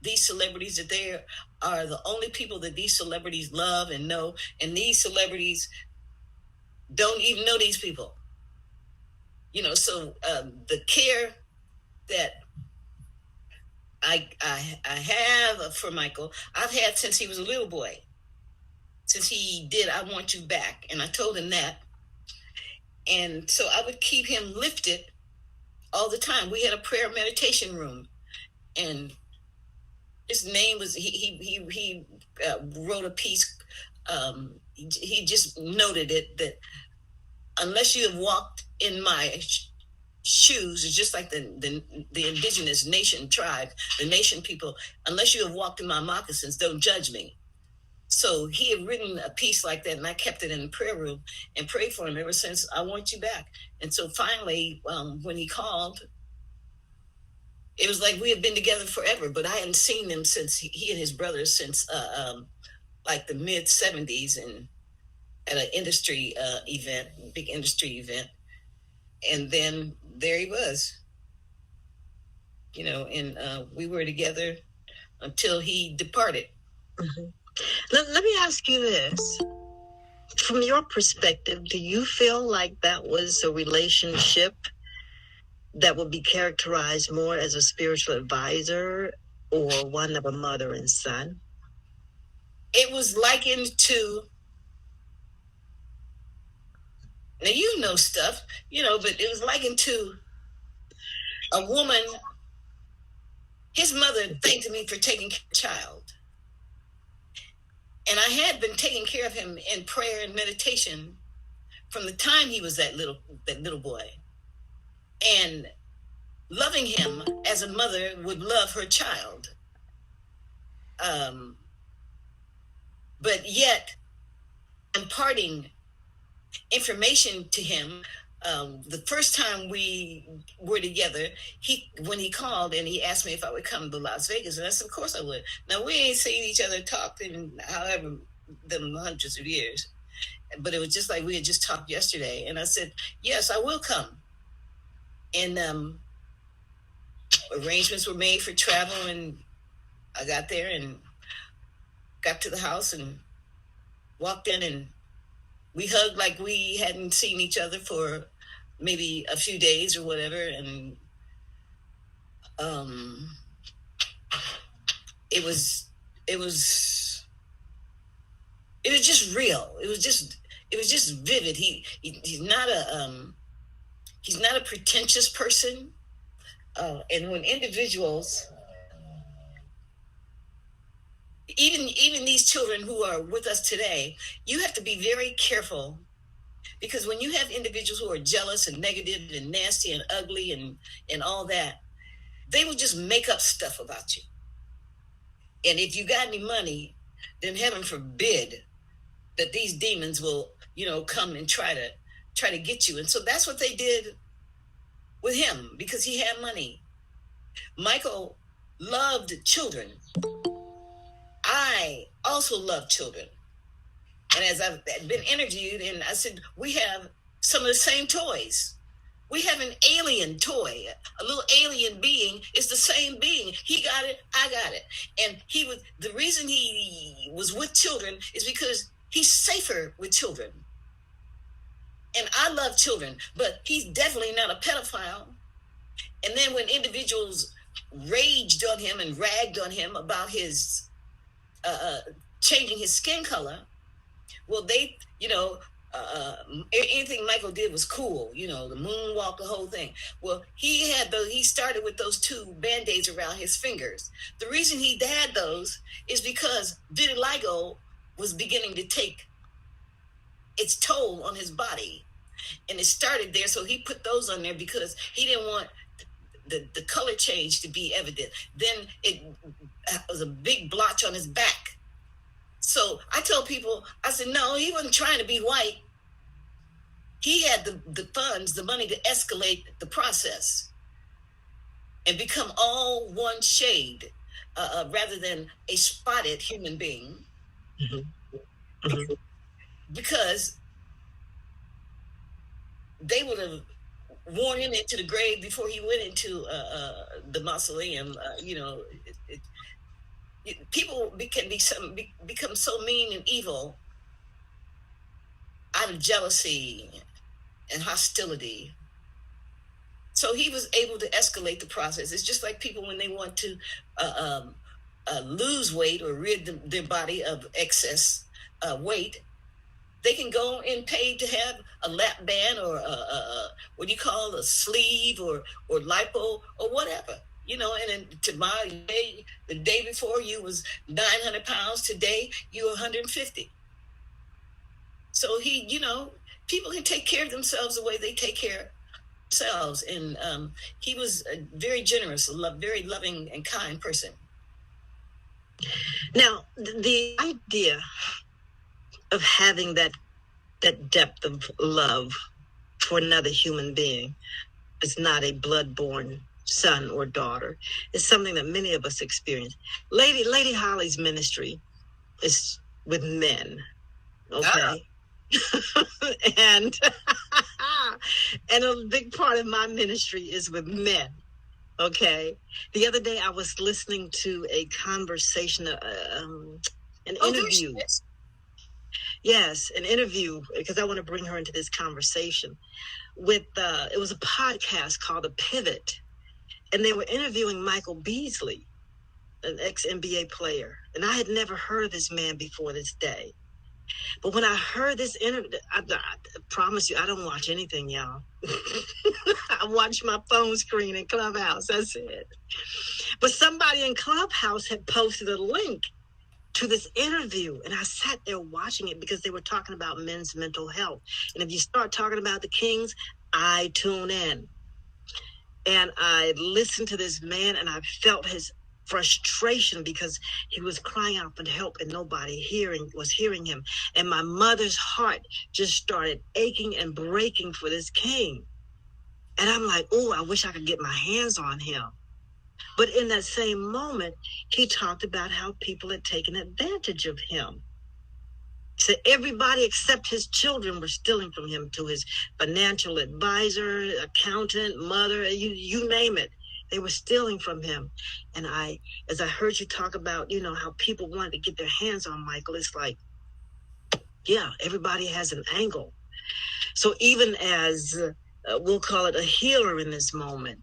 these celebrities, that they are the only people that these celebrities love and know, and these celebrities don't even know these people. So the care that I have for Michael, I've had since he was a little boy, since he did I Want You Back, and I told him that. And so I would keep him lifted all the time. We had a prayer meditation room, and his name was, he wrote a piece. He just noted it, that unless you have walked in my shoes, it's just like the indigenous nation tribe, the nation people, unless you have walked in my moccasins, don't judge me. So he had written a piece like that, and I kept it in the prayer room and prayed for him ever since I Want You Back. And so finally, when he called, it was like we had been together forever, but I hadn't seen him since he and his brothers since like the mid 70s, and at an industry event, big industry event. And then there he was, and we were together until he departed. Mm-hmm. Let me ask you this. From your perspective, do you feel like that was a relationship that would be characterized more as a spiritual advisor or one of a mother and son? It was likened to, now you know stuff, but it was likened to a woman. His mother thanked me for taking care of a child. And I had been taking care of him in prayer and meditation from the time he was that little boy. And loving him as a mother would love her child. But yet, imparting information to him, the first time we were together, when he called and he asked me if I would come to Las Vegas, and I said, of course I would. Now, we ain't seen each other talk in however them hundreds of years, but it was just like we had just talked yesterday. And I said, yes, I will come. And arrangements were made for travel, and I got there and got to the house and walked in, and we hugged like we hadn't seen each other for maybe a few days or whatever. And it was just real. It was just vivid. He's not a pretentious person. And when individuals, even these children who are with us today, you have to be very careful, because when you have individuals who are jealous and negative and nasty and ugly and all that, they will just make up stuff about you. And if you got any money, then heaven forbid that these demons will, come and try to get you. And so that's what they did with him, because he had money. Michael loved children. I also love children. And as I've been interviewed, and I said, we have some of the same toys. We have an alien toy, a little alien being. It's the same being. He got it, I got it. And the reason he was with children is because he's safer with children. And I love children, but he's definitely not a pedophile. And then when individuals raged on him and ragged on him about his changing his skin color, well, they, anything Michael did was cool, the moonwalk, the whole thing. Well, he started with those two Band-Aids around his fingers. The reason he had those is because vitiligo was beginning to take its toll on his body. And it started there, so he put those on there because he didn't want the color change to be evident. Then it was a big blotch on his back. So I told people, I said, no, he wasn't trying to be white. He had the funds, the money to escalate the process and become all one shade rather than a spotted human being. Mm-hmm. Mm-hmm. Because they would have worn him into the grave before he went into the mausoleum. People can become so mean and evil out of jealousy and hostility. So he was able to escalate the process. It's just like people when they want to lose weight or rid their body of excess weight, they can go and pay to have a lap band or a sleeve or lipo or whatever. And then the day before you was 900 pounds. Today you 150. So people can take care of themselves the way they take care of themselves. And he was a very generous, very loving and kind person. Now, the idea of having that depth of love for another human being is not a blood-born son or daughter. It's something that many of us experience. Lady Holly's ministry is with men, okay? and a big part of my ministry is with men, okay? The other day I was listening to a conversation, an interview. Yes, an interview, because I want to bring her into this conversation with, it was a podcast called The Pivot, and they were interviewing Michael Beasley, an ex-NBA player. And I had never heard of this man before this day. But when I heard this interview, I promise you, I don't watch anything, y'all. I watch my phone screen in Clubhouse, that's it. But somebody in Clubhouse had posted a link to this interview, and I sat there watching it because they were talking about men's mental health. And if you start talking about the Kings, I tune in. And I listened to this man, and I felt his frustration because he was crying out for help and nobody was hearing him. And my mother's heart just started aching and breaking for this king. And I'm like, oh, I wish I could get my hands on him. But in that same moment, he talked about how people had taken advantage of him. So everybody except his children were stealing from him, to his financial advisor, accountant, mother, you name it. They were stealing from him. And as I heard you talk about, how people wanted to get their hands on Michael, it's like, yeah, everybody has an angle. So even as, we'll call it a healer in this moment,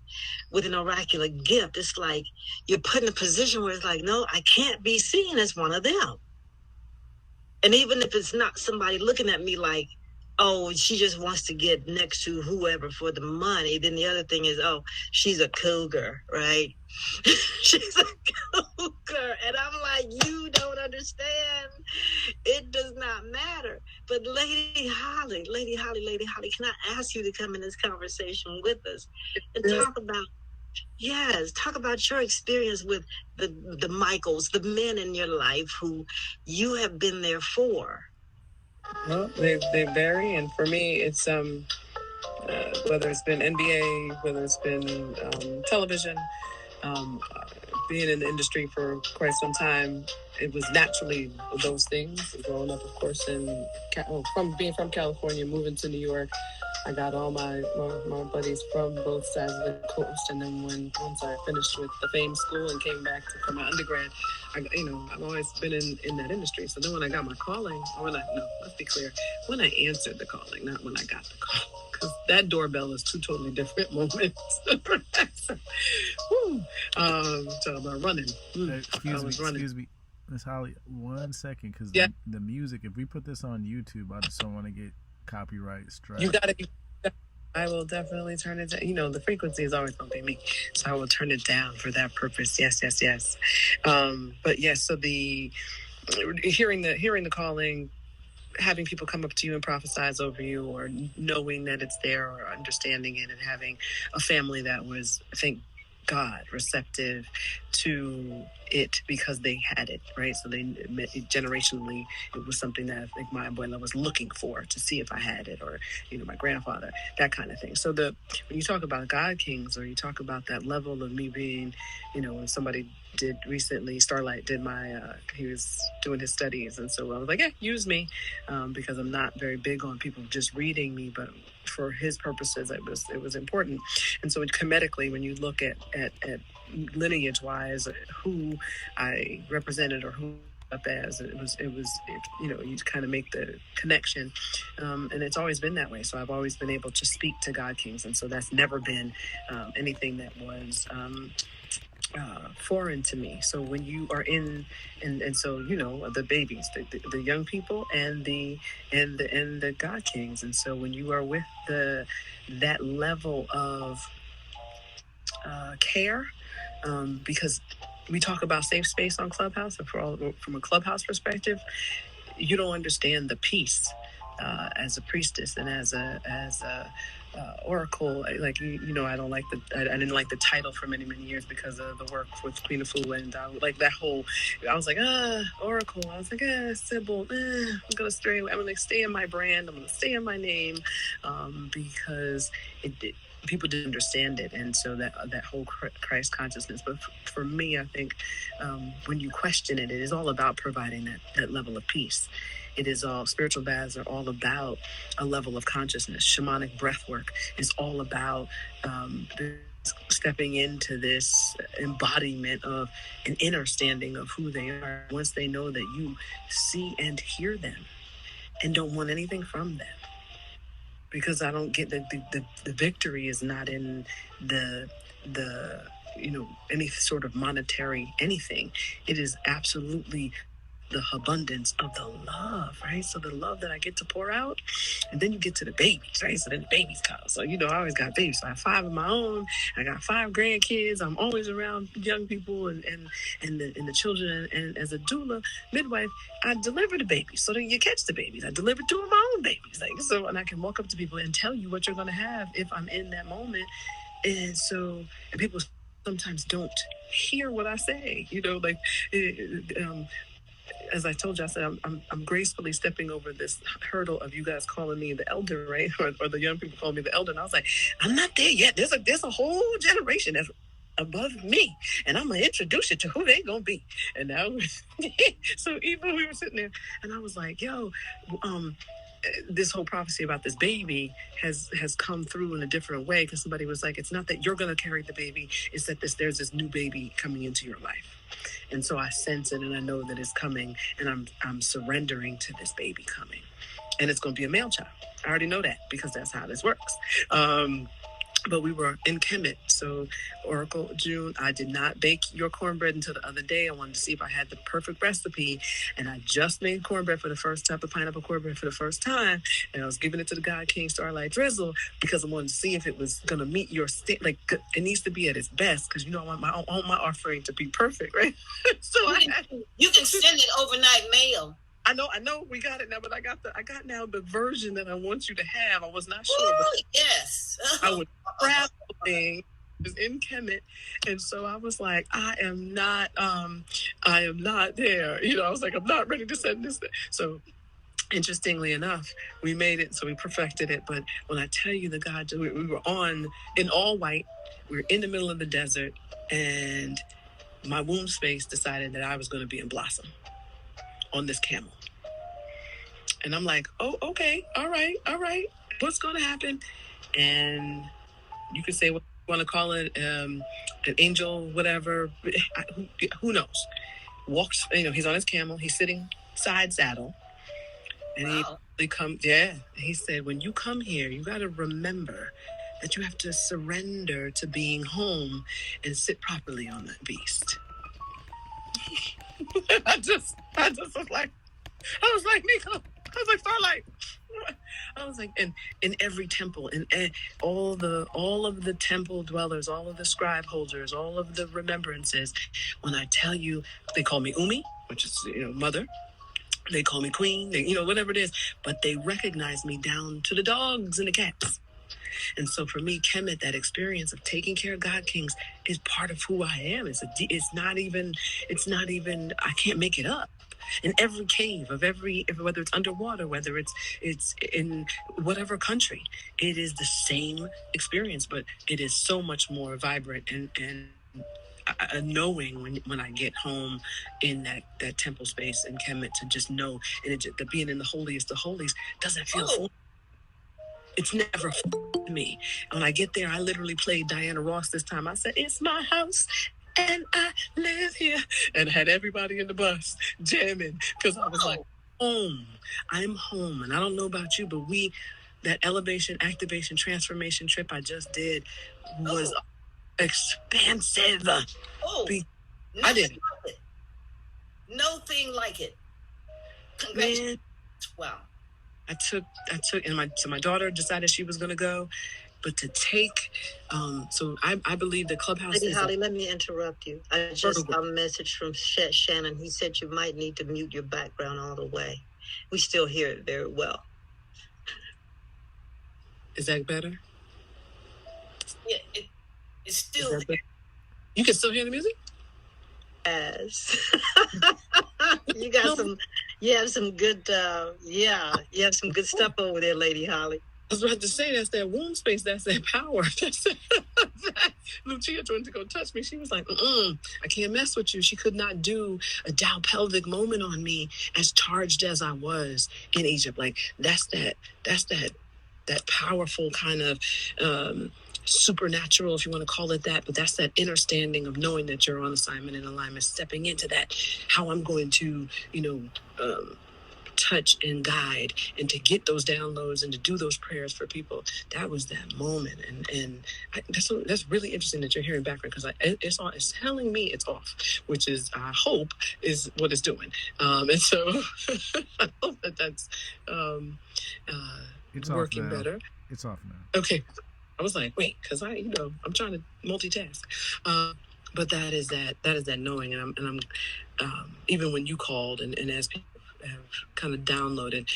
with an oracular gift, it's like you're put in a position where it's like, no, I can't be seen as one of them. And even if it's not somebody looking at me like, oh, she just wants to get next to whoever for the money, then the other thing is, oh, she's a cougar, right? She's a cougar. And I'm like, you don't understand. It does not matter. But Lady Holly, can I ask you to come in this conversation with us and talk about your experience with the Michaels, the men in your life who you have been there for. Well, they vary, and for me, it's whether it's been NBA, whether it's been television, being in the industry for quite some time, it was naturally those things. Growing up, of course, from being from California, moving to New York, I got all my buddies from both sides of the coast. And then once I finished with the FAME school and came back for my undergrad, I've always been in that industry. So then when I got my calling, let's be clear, when I answered the calling, not when I got the call, because that doorbell is two totally different moments. Talking about running. Excuse me, Miss Holly, 1 second, because the music, if we put this on YouTube, I just don't want to get copyright strike. You gotta be. I will definitely turn it down. You know, the frequency is always going to be me, so I will turn it down for that purpose. Yes, yes, yes. But yes, so the hearing the calling, having people come up to you and prophesize over you, or knowing that it's there, or understanding it, and having a family that was, thank God, receptive to it because they had it, right? So they generationally, it was something that I think my abuela was looking for to see if I had it, or my grandfather, that kind of thing. So when you talk about God Kings, or you talk about that level of me being, when somebody did recently, Starlight did he was doing his studies, and so I was like, yeah, use me, because I'm not very big on people just reading me, but for his purposes, it was important. And so comedically, when you look at lineage wise, who I represented or who up as, it was you kind of make the connection, and it's always been that way. So I've always been able to speak to God Kings, and so that's never been anything that was foreign to me. So when you are in, and so the babies, the young people, and the God Kings, and so when you are with that level of care, because we talk about safe space on Clubhouse, and from a Clubhouse perspective, you don't understand the peace as a priestess and as a oracle. Like I don't like I didn't like the title for many years because of the work with Queen of Fu, and like that whole. I was like oracle. I was like Sybil. I'm gonna stay in my brand. I'm gonna stay in my name, because people didn't understand it, and so that whole Christ consciousness. But for me, I think when you question it, it is all about providing that level of peace. It is all, spiritual baths are all about a level of consciousness. Shamanic breath work is all about stepping into this embodiment of an inner standing of who they are. Once they know that you see and hear them and don't want anything from them. Because I don't get the victory is not in the any sort of monetary anything. It is absolutely the abundance of the love, right? So the love that I get to pour out, and then you get to the babies, right? So then the babies come. So I always got babies. So I have 5 of my own. I got 5 grandkids. I'm always around young people and the children. And as a doula midwife, I deliver the babies. So then you catch the babies. I deliver 2 of my own babies, and I can walk up to people and tell you what you're going to have if I'm in that moment. And people sometimes don't hear what I say. As I told you, I said I'm gracefully stepping over this hurdle of you guys calling me the elder, right? Or the young people calling me the elder, and I was like, I'm not there yet. There's a whole generation that's above me, and I'm gonna introduce you to who they gonna be. And now, so even we were sitting there, and I was like, yo, this whole prophecy about this baby has come through in a different way, because somebody was like, it's not that you're going to carry the baby, it's that there's this new baby coming into your life. And so I sense it, and I know that it's coming, and I'm surrendering to this baby coming, and it's going to be a male child. I already know that because that's how this works. But we were in Kemet. So Oracle June, I did not bake your cornbread until the other day. I wanted to see if I had the perfect recipe. And I just made cornbread for the first time, the pineapple cornbread for the first time. And I was giving it to the God King Starlight Drizzle because I wanted to see if it was going to meet your it needs to be at its best, because I want my offering to be perfect, right? So you can send it overnight mail. I know we got it now, but I got now the version that I want you to have. I was not sure. Ooh, yes. I was traveling in Kemet, and so I was like, I am not there. I was like, I'm not ready to send this. So interestingly enough, we made it, so we perfected it. But when I tell you we were in all white, we were in the middle of the desert, and my womb space decided that I was going to be in blossom on this camel. And I'm like, oh, okay, all right. What's going to happen? And you could say what you want to call it, an angel, whatever. Who knows? Walks, he's on his camel. He's sitting side saddle. And wow. He said, when you come here, you got to remember that you have to surrender to being home and sit properly on that beast. I was like, Nico. I was like, Starlight. I was like, and in every temple, and all of the temple dwellers, all of the scribe holders, all of the remembrances. When I tell you, they call me Umi, which is mother. They call me queen, whatever it is, but they recognize me down to the dogs and the cats. And so for me, Kemet, that experience of taking care of God Kings is part of who I am. It's not even, I can't make it up. In every cave of whether it's underwater, whether it's in whatever country, it is the same experience, but it is so much more vibrant and knowing when I get home in that temple space in Kemet, to just know, and the being in the holiest of holies doesn't feel full. It's never full to me. When I get there, I literally played Diana Ross this time. I said, "It's my house and I live here," and had everybody in the bus jamming, because I was like, home. I'm home. And I don't know about you, but that elevation, activation, transformation trip I just did was expansive. I did. No thing like it. Congratulations. Wow. I took, and my daughter decided she was going to go, but to take, so I believe the Clubhouse. Lady Holly, let me interrupt you. I just got a message from Shannon. He said you might need to mute your background all the way. We still hear it very well. Is that better? Yeah, it's still there. You can still hear the music? Yes. You have some good stuff over there, Lady Holly. I was about to say, that's that womb space, that's that power. Lucia tried to go touch me. She was like, I can't mess with you. She could not do a Dow pelvic moment on me, as charged as I was in Egypt. Like, that's that powerful kind of supernatural, if you want to call it that, but that's that inner standing of knowing that you're on assignment and alignment, stepping into that, how I'm going to, touch and guide, and to get those downloads and to do those prayers for people. That was that moment. And that's really interesting that you're hearing background, because it's telling me it's off, which is, I hope, is what it's doing. And so I hope that's it's working better. It's off now. Okay. I was like, wait, because I'm trying to multitask. But that is that knowing, and I'm even when you called and as people have kind of downloaded,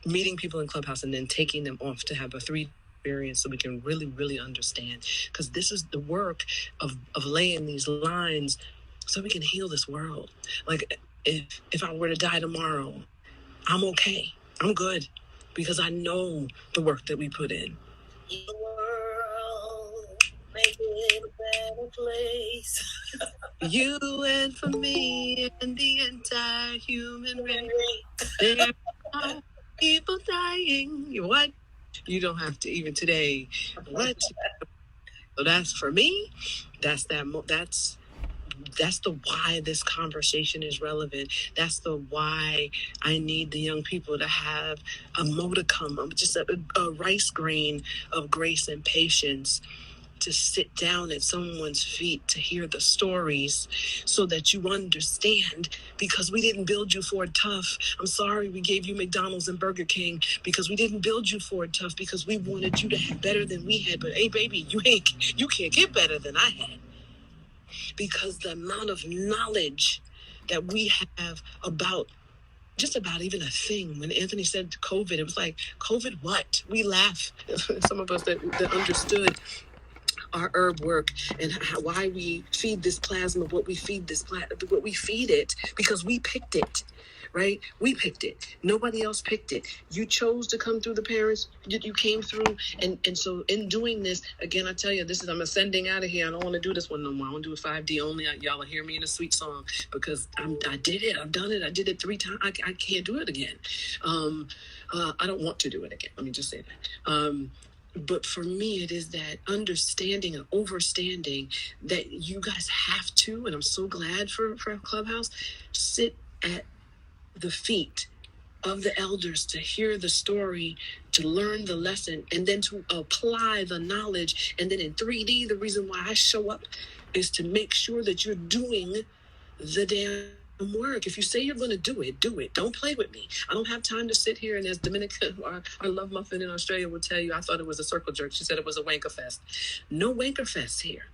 meeting people in Clubhouse and then taking them off to have a 3 experience, so we can really, really understand, because this is the work of laying these lines so we can heal this world. Like, if I were to die tomorrow, I'm okay. I'm good, because I know the work that we put in. The world, make it a better place. You and for me and the entire human race. There are people dying. What? You don't have to even today. What? So that's for me. That's the why this conversation is relevant. That's the why I need the young people to have a modicum of just a rice grain of grace and patience, to sit down at someone's feet, to hear the stories, so that you understand, because we didn't build you for it tough. I'm sorry we gave you McDonald's and Burger King, because we didn't build you for it tough, because we wanted you to have better than we had. But hey, baby, you can't get better than I had. Because the amount of knowledge that we have about just about even a thing. When Anthony said COVID, it was like, COVID what? We laugh. Some of us that understood our herb work and why we feed this plasma, what we feed it, because we picked it, right? We picked it. Nobody else picked it. You chose to come through the parents. You came through, and so in doing this, again, I tell you, I'm ascending out of here. I don't want to do this one no more. I want to do a 5D only. Y'all will hear me in a sweet song, because I did it. I've done it. I did it 3 times. I can't do it again. I don't want to do it again. Let me just say that. But for me, it is that understanding and overstanding that you guys have to, and I'm so glad for Clubhouse, sit at the feet of the elders to hear the story, to learn the lesson, and then to apply the knowledge. And then in 3D, the reason why I show up is to make sure that you're doing the damn work. If you say you're going to do it, do it. Don't play with me. I don't have time to sit here. And as Dominica, our love muffin in Australia will tell you, I thought it was a circle jerk. She said it was a wanker fest. No wanker fest here.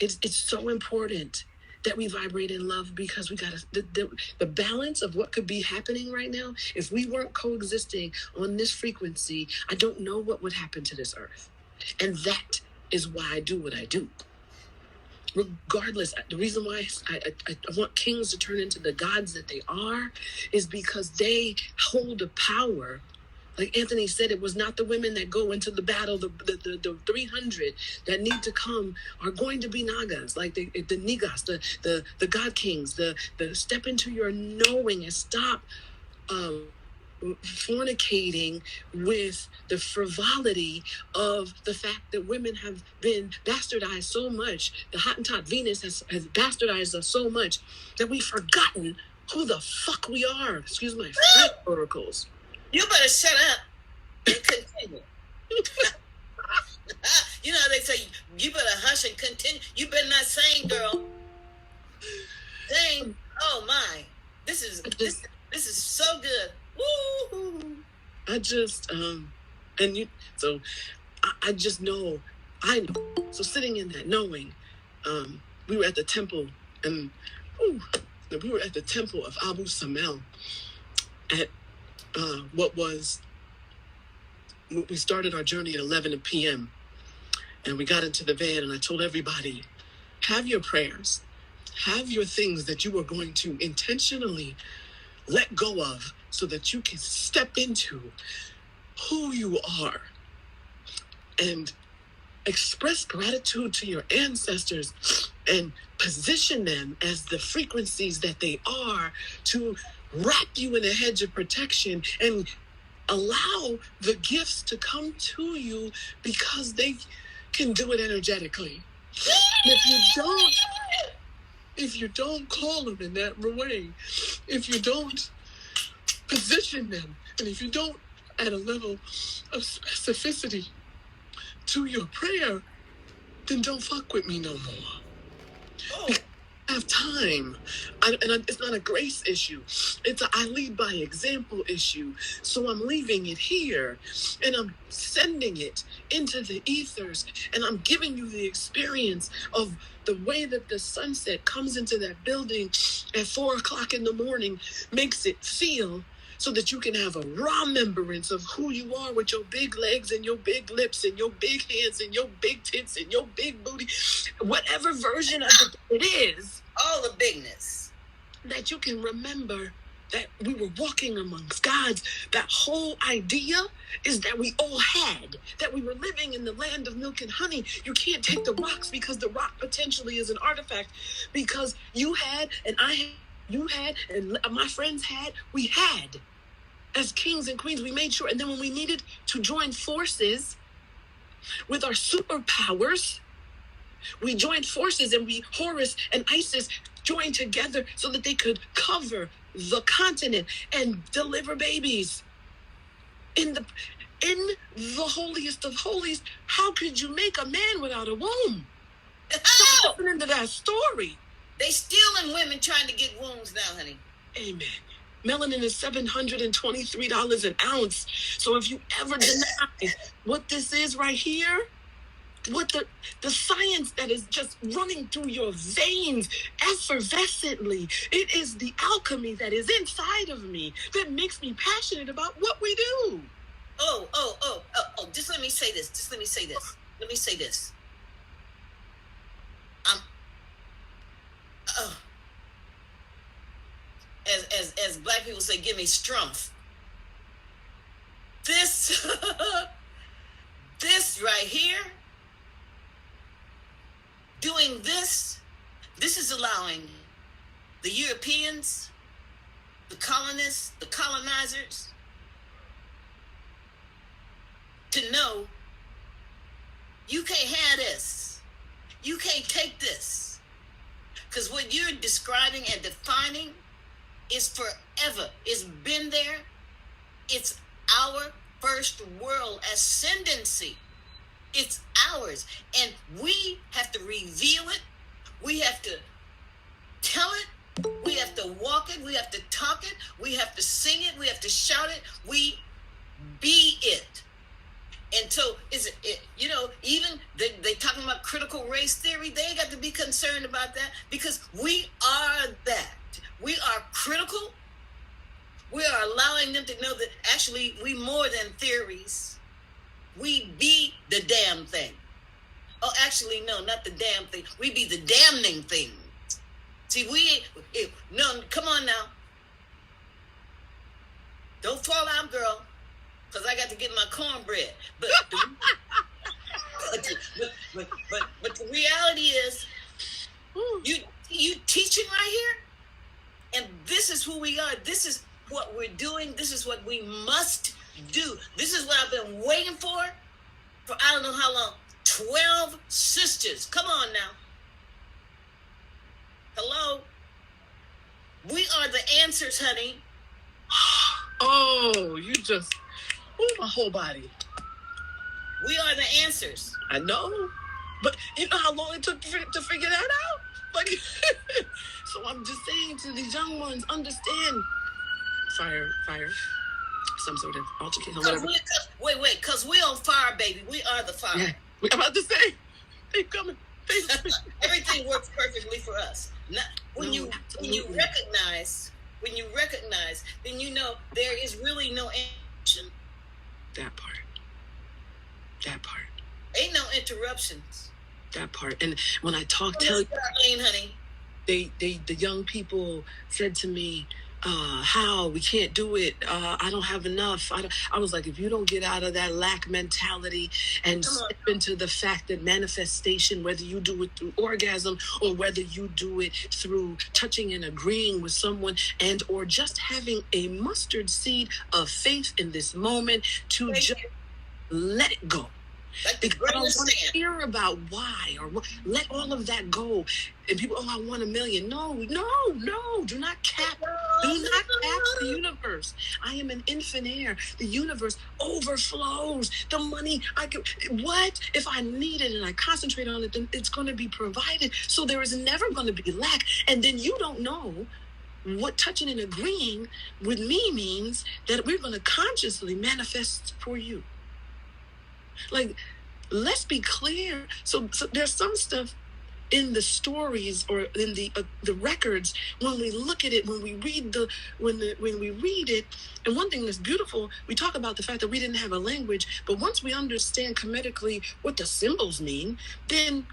It's so important that we vibrate in love, because we got the balance of what could be happening right now. If we weren't coexisting on this frequency, I don't know what would happen to this earth. And that is why I do what I do. Regardless, the reason why I want kings to turn into the gods that they are is because they hold the power. Like Anthony said, it was not the women that go into the battle. The 300 that need to come are going to be Nagas, like the Nigas, the God Kings, the step into your knowing and stop fornicating with the frivolity of the fact that women have been bastardized so much. The Hottentot Venus has bastardized us so much that we've forgotten who the fuck we are. Excuse my French oracles. You better shut up and continue. You know, they say, you better hush and continue. You better not sing, girl. Sing. Oh, my. This is so good. Woo-hoo. I just know. So sitting in that knowing, we were at the temple, and we were at the temple of Abu Samel at we started our journey at 11 p.m. and we got into the van, and I told everybody, have your prayers, have your things that you are going to intentionally let go of so that you can step into who you are and express gratitude to your ancestors and position them as the frequencies that they are, to wrap you in a hedge of protection and allow the gifts to come to you, because they can do it energetically. And if you don't call them in that way, if you don't position them, and if you don't add a level of specificity to your prayer, then don't fuck with me no more. Oh. I have time. It's not a grace issue. It's a I lead by example issue. So I'm leaving it here, and I'm sending it into the ethers, and I'm giving you the experience of the way that the sunset comes into that building at 4:00 in the morning, makes it feel, so that you can have a raw remembrance of who you are, with your big legs and your big lips and your big hands and your big tits and your big booty, whatever version of it is. All the bigness. That you can remember that we were walking amongst gods. That whole idea is that we all had, that we were living in the land of milk and honey. You can't take the rocks, because the rock potentially is an artifact, because you had, and I had, you had, and my friends had, we had. As kings and queens, we made sure. And then when we needed to join forces with our superpowers, we joined forces, and Horus and Isis joined together so that they could cover the continent and deliver babies. In the holiest of holies, how could you make a man without a womb? Stop listening to that story. They stealing women trying to get wombs now, honey. Amen. Melanin is $723 an ounce. So if you ever deny what this is right here, what the science that is just running through your veins effervescently, it is the alchemy that is inside of me that makes me passionate about what we do. Oh, just let me say this. As black people say, give me strength. This right here, doing this is allowing the Europeans, the colonists, the colonizers to know you can't have this. You can't take this. Because what you're describing and defining is forever. It's been there. It's our first world ascendancy. It's ours. And we have to reveal it. We have to tell it. We have to walk it. We have to talk it. We have to sing it. We have to shout it. We be it. And so, even they talking about critical race theory, they ain't got to be concerned about that, because we are that. We are critical. We are allowing them to know that actually we more than theories. We be the damn thing. Oh, actually, no, not the damn thing. We be the damning thing. See, no, come on now. Don't fall out, girl, because I got to get my cornbread. But the reality is, you teaching right here, and this is who we are. This is what we're doing. This is what we must do. This is what I've been waiting for I don't know how long. 12 sisters. Come on now. Hello. We are the answers, honey. Oh, you just, my whole body. We are the answers. I know, but you know how long it took to figure that out? Like, so I'm just saying to these young ones, understand. Fire. Some sort of altercation. Wait, because we're on fire, baby. We are the fire. Yeah. I'm about to say, they coming. Everything works perfectly for us. When you recognize, then you know there is really no action. That part. Ain't no interruptions. That part. And when I tell you, honey, the young people said to me, how we can't do it. I don't have enough. I was like, if you don't get out of that lack mentality and step into the fact that manifestation, whether you do it through orgasm or whether you do it through touching and agreeing with someone and or just having a mustard seed of faith in this moment to just let it go. Because I don't want to hear about why or what. Let all of that go. And people, I want $1 million. No, do not cap. Do not cap the universe. I am an infant heir. The universe overflows. The money what? If I need it and I concentrate on it, then it's going to be provided. So there is never going to be lack. And then you don't know what touching and agreeing with me means, that we're going to consciously manifest for you. Like, let's be clear. So there's some stuff in the stories or in the records, when we look at it, when we read it. And one thing that's beautiful, we talk about the fact that we didn't have a language, but once we understand comedically what the symbols mean, then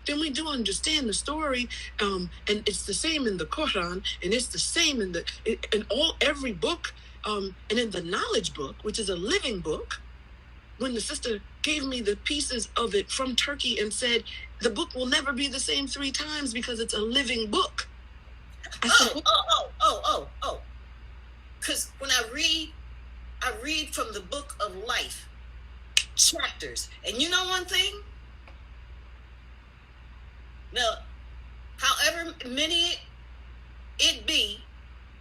then we do understand the story. And it's the same in the Quran, and it's the same in every book, and in the knowledge book, which is a living book. When the sister gave me the pieces of it from Turkey and said, the book will never be the same 3 times because it's a living book. I said, because when I read from the book of life, chapters. And you know one thing? Now, however many it be,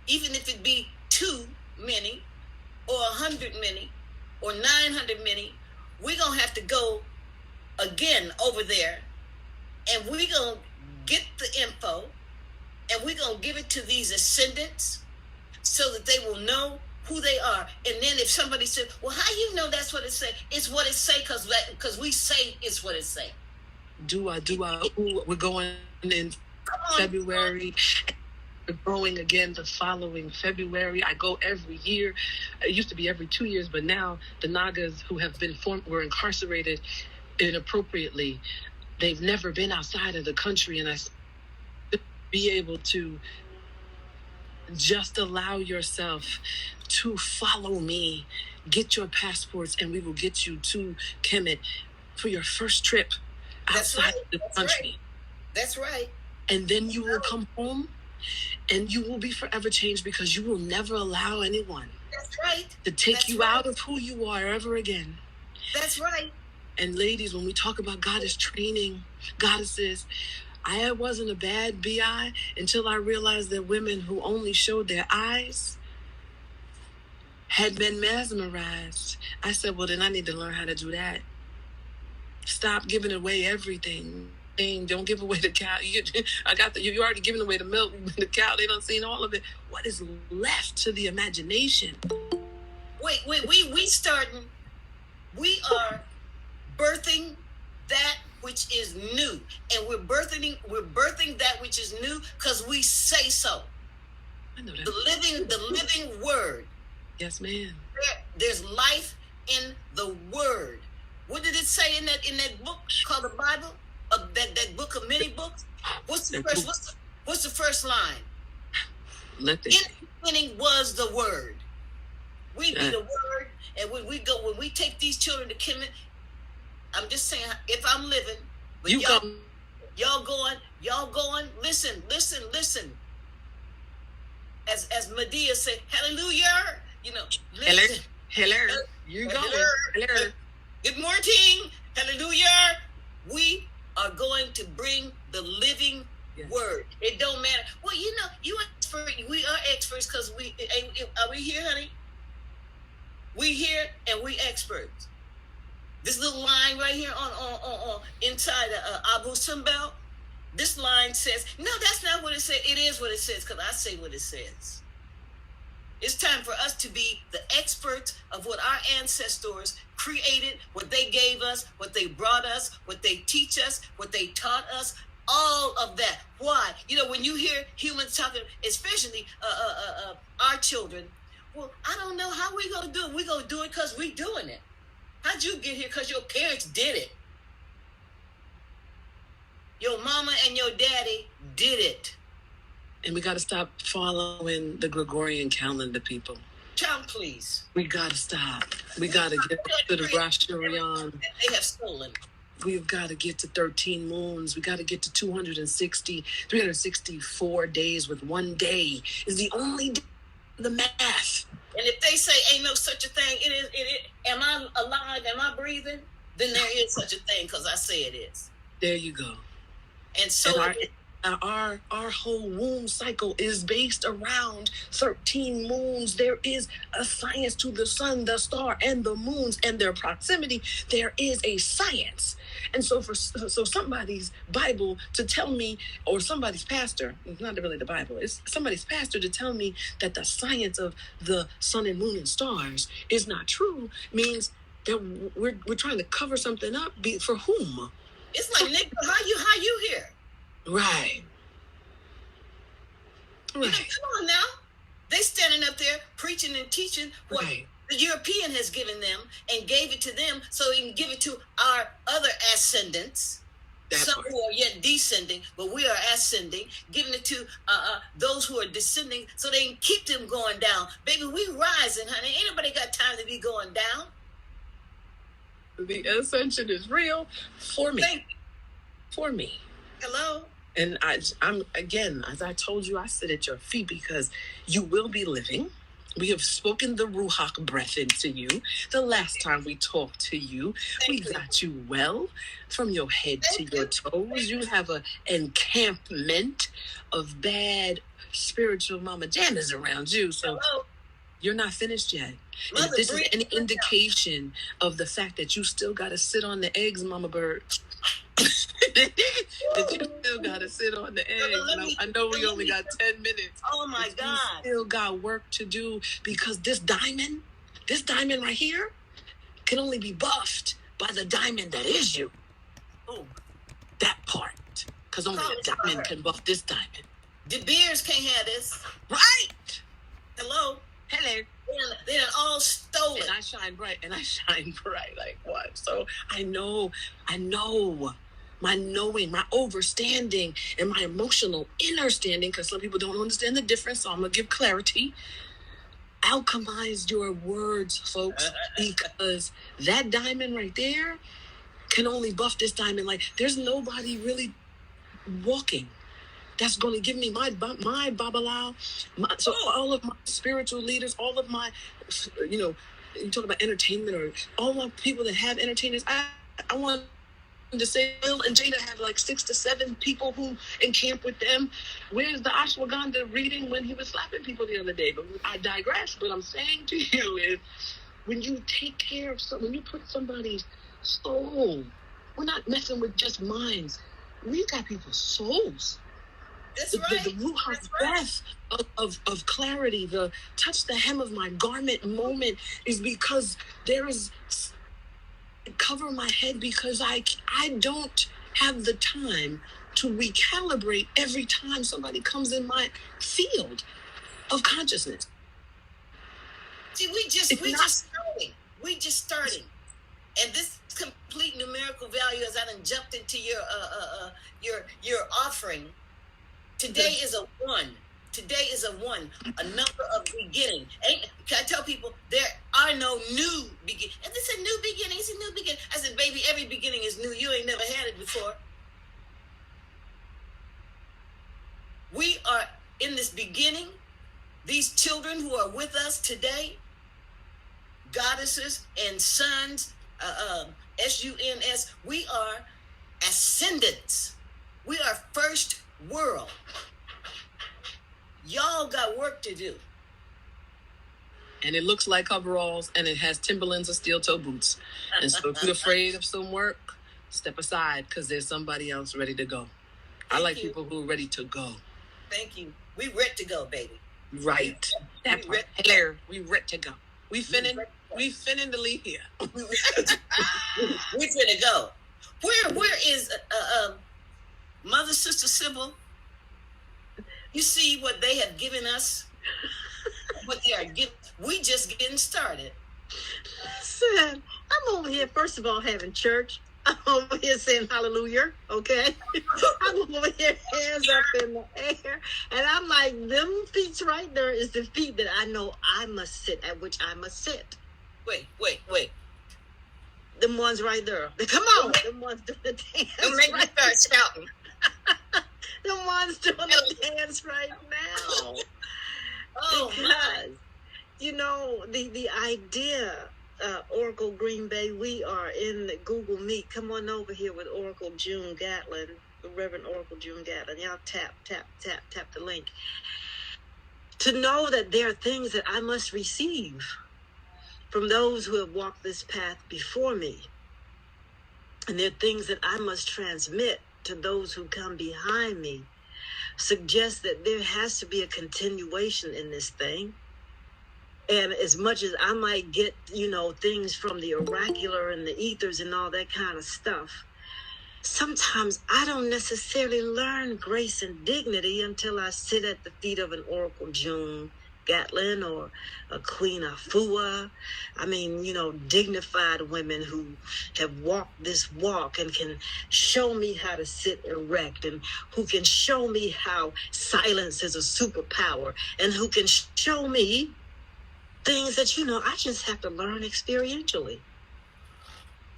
even if it be too many or 100 many, or 900 many, we're going to have to go again over there, and we're going to get the info, and we're going to give it to these ascendants so that they will know who they are. And then if somebody says, well, how you know that's what it say? It's what it say because we say it's what it say. We're going in February. Going again the following February. I go every year. It used to be every 2 years, but now the Nagas who have been were incarcerated inappropriately. They've never been outside of the country, and I be able to just allow yourself to follow me. Get your passports, and we will get you to Kemet for your first trip outside of the country. That's right. And then you will come home. And you will be forever changed, because you will never allow anyone to take you out of who you are ever again. That's right. And ladies, when we talk about goddess training, goddesses, I wasn't a bad BI until I realized that women who only showed their eyes had been mesmerized. I said, well, then I need to learn how to do that. Stop giving away everything. Don't give away the cow. You already given away the milk. The cow, they don't seen all of it. What is left to the imagination? Wait, we are birthing that which is new. And we're birthing that which is new because we say so. I know that. The living word. Yes, ma'am. There's life in the word. What did it say in that book called the Bible? That book of many books? What's the first line? In the beginning was the word. We be the word, and when we take these children to kindergarten, I'm just saying, if I'm living, but y'all going, listen. As Medea said, hallelujah, listen. Hello. You going? Hello. Good morning, hallelujah. We are going to bring the living word. It don't matter. Well, you expert. We are experts because are we here, honey? We here and we experts. This little line right here on inside Abu Simbel, this line says, no, that's not what it says. It is what it says because I say what it says. It's time for us to be the experts of what our ancestors created, what they gave us, what they brought us, what they teach us, what they taught us, all of that. Why? When you hear humans talking, especially our children, well, I don't know how we're going to do it. We're going to do it because we're doing it. How'd you get here? Because your parents did it. Your mama and your daddy did it. And we got to stop following the Gregorian calendar, people. Child, please. We got to stop. We got to get to the Rosh Hashanah. They have stolen. We've got to get to 13 moons. We got to get to 364 days with one day is the only day of the math. And if they say ain't no such a thing, it is. Am I alive? Am I breathing? Then there is such a thing because I say it is. There you go. And so our whole moon cycle is based around 13 moons. There is a science to the sun, the star, and the moons and their proximity. There is a science. And so so somebody's Bible to tell me, or somebody's pastor, it's not really the Bible, it's somebody's pastor to tell me that the science of the sun and moon and stars is not true means that we're trying to cover something up for whom? It's like, nigga, how you here? Right. Come on now. They standing up there preaching and teaching what the European has given them and gave it to them so he can give it to our other ascendants. Some who are yet descending, but we are ascending, giving it to those who are descending so they can keep them going down. Baby, we rising, honey. Ain't nobody got time to be going down. The ascension is real for me. For me. Hello? And I'm again, as I told you, I sit at your feet because you will be living. We have spoken the Ruach breath into you. The last time we talked to you, we got you well from your head to your toes. You have an encampment of bad spiritual mama jammas around you. So you're not finished yet. And if this is any indication of the fact that you still got to sit on the eggs, mama bird, that you still got to sit on the eggs. I know we only got 10 minutes. Oh, my God. You still got work to do because this diamond right here can only be buffed by the diamond that is you. Oh. That part. Because only the diamond can buff this diamond. The beers can't have this. Right. Hello. They're all stolen. And I shine bright. Like what? So I know my knowing, my overstanding, and my emotional understanding, because some people don't understand the difference, so I'm going to give clarity. Alchemize your words, folks, because that diamond right there can only buff this diamond. Like, there's nobody really walking that's going to give me my babalao. So all of my spiritual leaders, all of my, you talk about entertainment, or all my people that have entertainers, I want to say Bill and Jada have like 6 to 7 people who encamp with them. Where's the ashwagandha reading when he was slapping people the other day? But I digress. What I'm saying to you is, when you take care of when you put somebody's soul, we're not messing with just minds. we got people's souls. That's The right. Ruach breath of clarity, the touch the hem of my garment moment is because there is cover my head because I don't have the time to recalibrate every time somebody comes in my field of consciousness. See, we just starting. We just starting. And this complete numerical value, as I done jumped into your offering, today is a 1. Today is a 1, a number of beginning. Can I tell people there are no new beginning? And this is a new beginning. It's a new beginning. I said, baby, every beginning is new. You ain't never had it before. We are in this beginning. These children who are with us today, goddesses and sons, SUNS, we are ascendants. We are first world. Y'all got work to do. And it looks like coveralls, and it has Timberlands or steel toe boots. And so if you're afraid of some work, step aside because there's somebody else ready to go. I like people who are ready to go. Thank you. We ready to go, baby. Right. That part. Hello. We ready to go. We finna to leave here. We finna go. Where is Mother Sister Sybil? You see what they have given us? What they are giving? We just getting started. Listen, I'm over here, first of all, having church. I'm over here saying hallelujah, okay? I'm over here, hands up in the air. And I'm like, them feet right there is the feet that I know I must sit, at which I must sit. Wait. Them ones right there. Come on. Them ones doing the dance. Don't make me start shouting. Them ones doing the dance right now. Oh, because, my. you know, the idea, Oracle Green Bay, we are in the Google Meet. Come on over here with Oracle June Gatlin, the Reverend Oracle June Gatlin. Y'all tap the link. To know that there are things that I must receive from those who have walked this path before me. And there are things that I must transmit to those who come behind me, suggests that there has to be a continuation in this thing. And as much as I might get, things from the oracular and the ethers and all that kind of stuff, sometimes I don't necessarily learn grace and dignity until I sit at the feet of an Oracle June Gatlin or a Queen Afua. I mean, dignified women who have walked this walk and can show me how to sit erect, and who can show me how silence is a superpower, and who can show me things that, I just have to learn experientially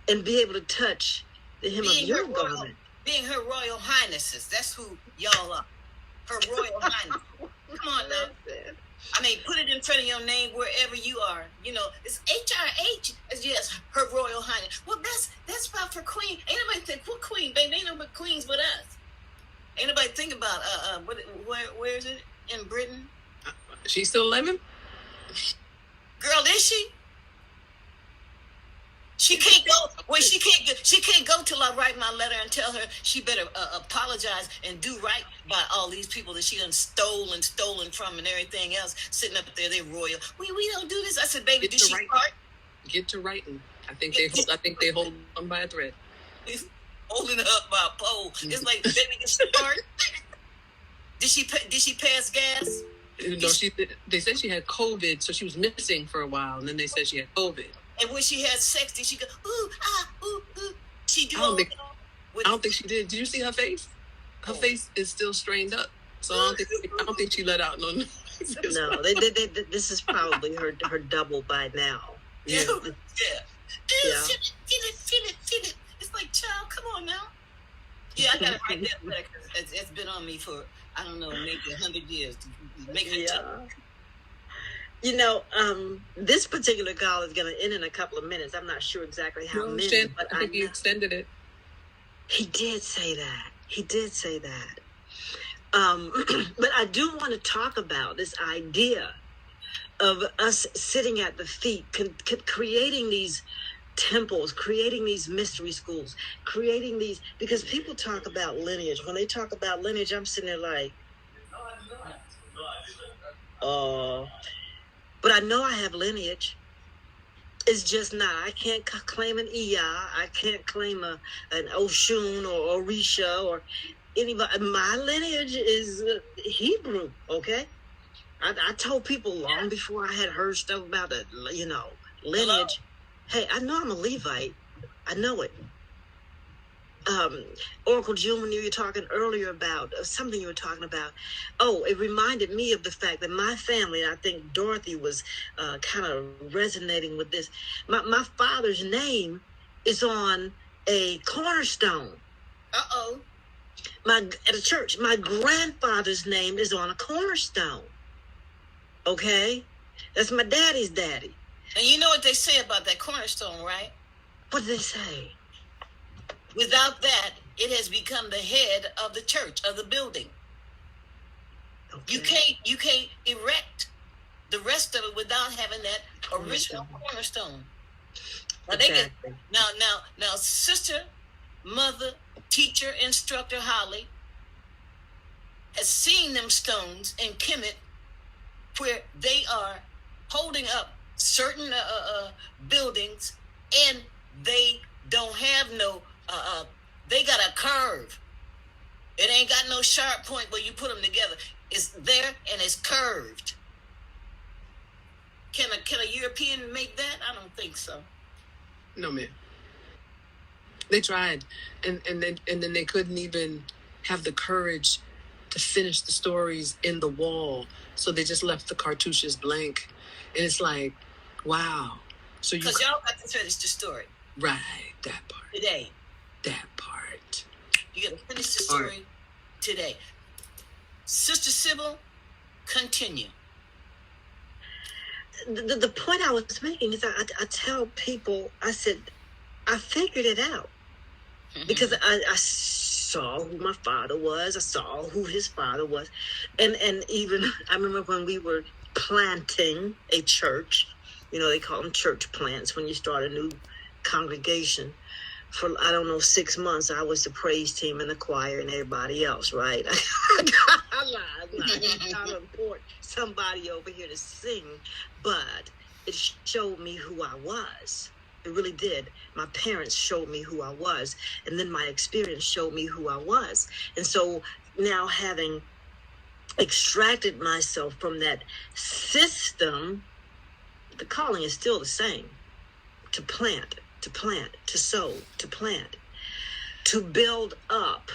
and be able to touch the hem of your garment. Being her Royal Highnesses. That's who y'all are. Her Royal Highness. Come on now. I mean, put it in front of your name wherever you are. It's HRH. Yes, Her Royal Highness. Well, that's about for Queen. Ain't nobody think, what Queen, baby? Ain't nobody queens but us. Ain't nobody think about where is it in Britain? She's still living? Girl, is she? She can't go. Well, she can't go till I write my letter and tell her she better apologize and do right by all these people that she done stolen from and everything else sitting up there. They're royal. We don't do this. I said, baby, did she start? Get to writing. I think they hold on by a thread. He's holding her up by a pole. It's like, baby, did she start? Did she pass gas? No, they said she had COVID, so she was missing for a while, and then they said she had COVID. And when she had sex, did she go, ooh, ah, ooh, ooh? She do I don't think she did. Did you see her face? Her face is still strained up. So I don't think she let out no noise. No, this is probably her double by now. Yeah. Yeah. Feel it. It's like, child, come on now. Yeah, I got to write that letter because it's been on me for, I don't know, maybe 100 years. This particular call is going to end in a couple of minutes. I'm not sure exactly how many, but I think he extended it. He did say that. But I do want to talk about this idea of us sitting at the feet, creating these temples, creating these mystery schools, creating these, because people talk about lineage. When they talk about lineage, I'm sitting there like, but I know I have lineage. It's just not. I can't claim an Iya. I can't claim an Oshun or Orisha or anybody. My lineage is Hebrew, okay? I told people long before I had heard stuff about it, lineage. Hey, I know I'm a Levite. I know it. Oracle June, when you were talking earlier about something you were talking about, it reminded me of the fact that my family, and I think Dorothy was kind of resonating with this. My father's name is on a cornerstone. At a church. My grandfather's name is on a cornerstone. Okay? That's my daddy's daddy. And you know what they say about that cornerstone, right? What did they say? Without that, it has become the head of the church, of the building. Okay. You can't erect the rest of it without having that original cornerstone. Now exactly. Now, sister, mother, teacher, instructor Holly has seen them stones in Kemet where they are holding up certain buildings, and they don't have no. They got a curve. It ain't got no sharp point where you put them together. It's there and it's curved. Can a European make that? I don't think so. No, ma'am. They tried, and then they couldn't even have the courage to finish the stories in the wall, so they just left the cartouches blank. And it's like, wow. So because y'all got to finish the story. Right, that part. Today. That part. You got to finish the story today. Sister Sybil, continue. The point I was making is I tell people, I said, I figured it out. Because I saw who my father was. I saw who his father was. And even, I remember when we were planting a church, they call them church plants when you start a new congregation. For, 6 months, I was the praise team and the choir and everybody else, right? I lied. I'm trying to import somebody over here to sing, but it showed me who I was. It really did. My parents showed me who I was, and then my experience showed me who I was. And so now, having extracted myself from that system, the calling is still the same. To plant, to sow, to plant, to build up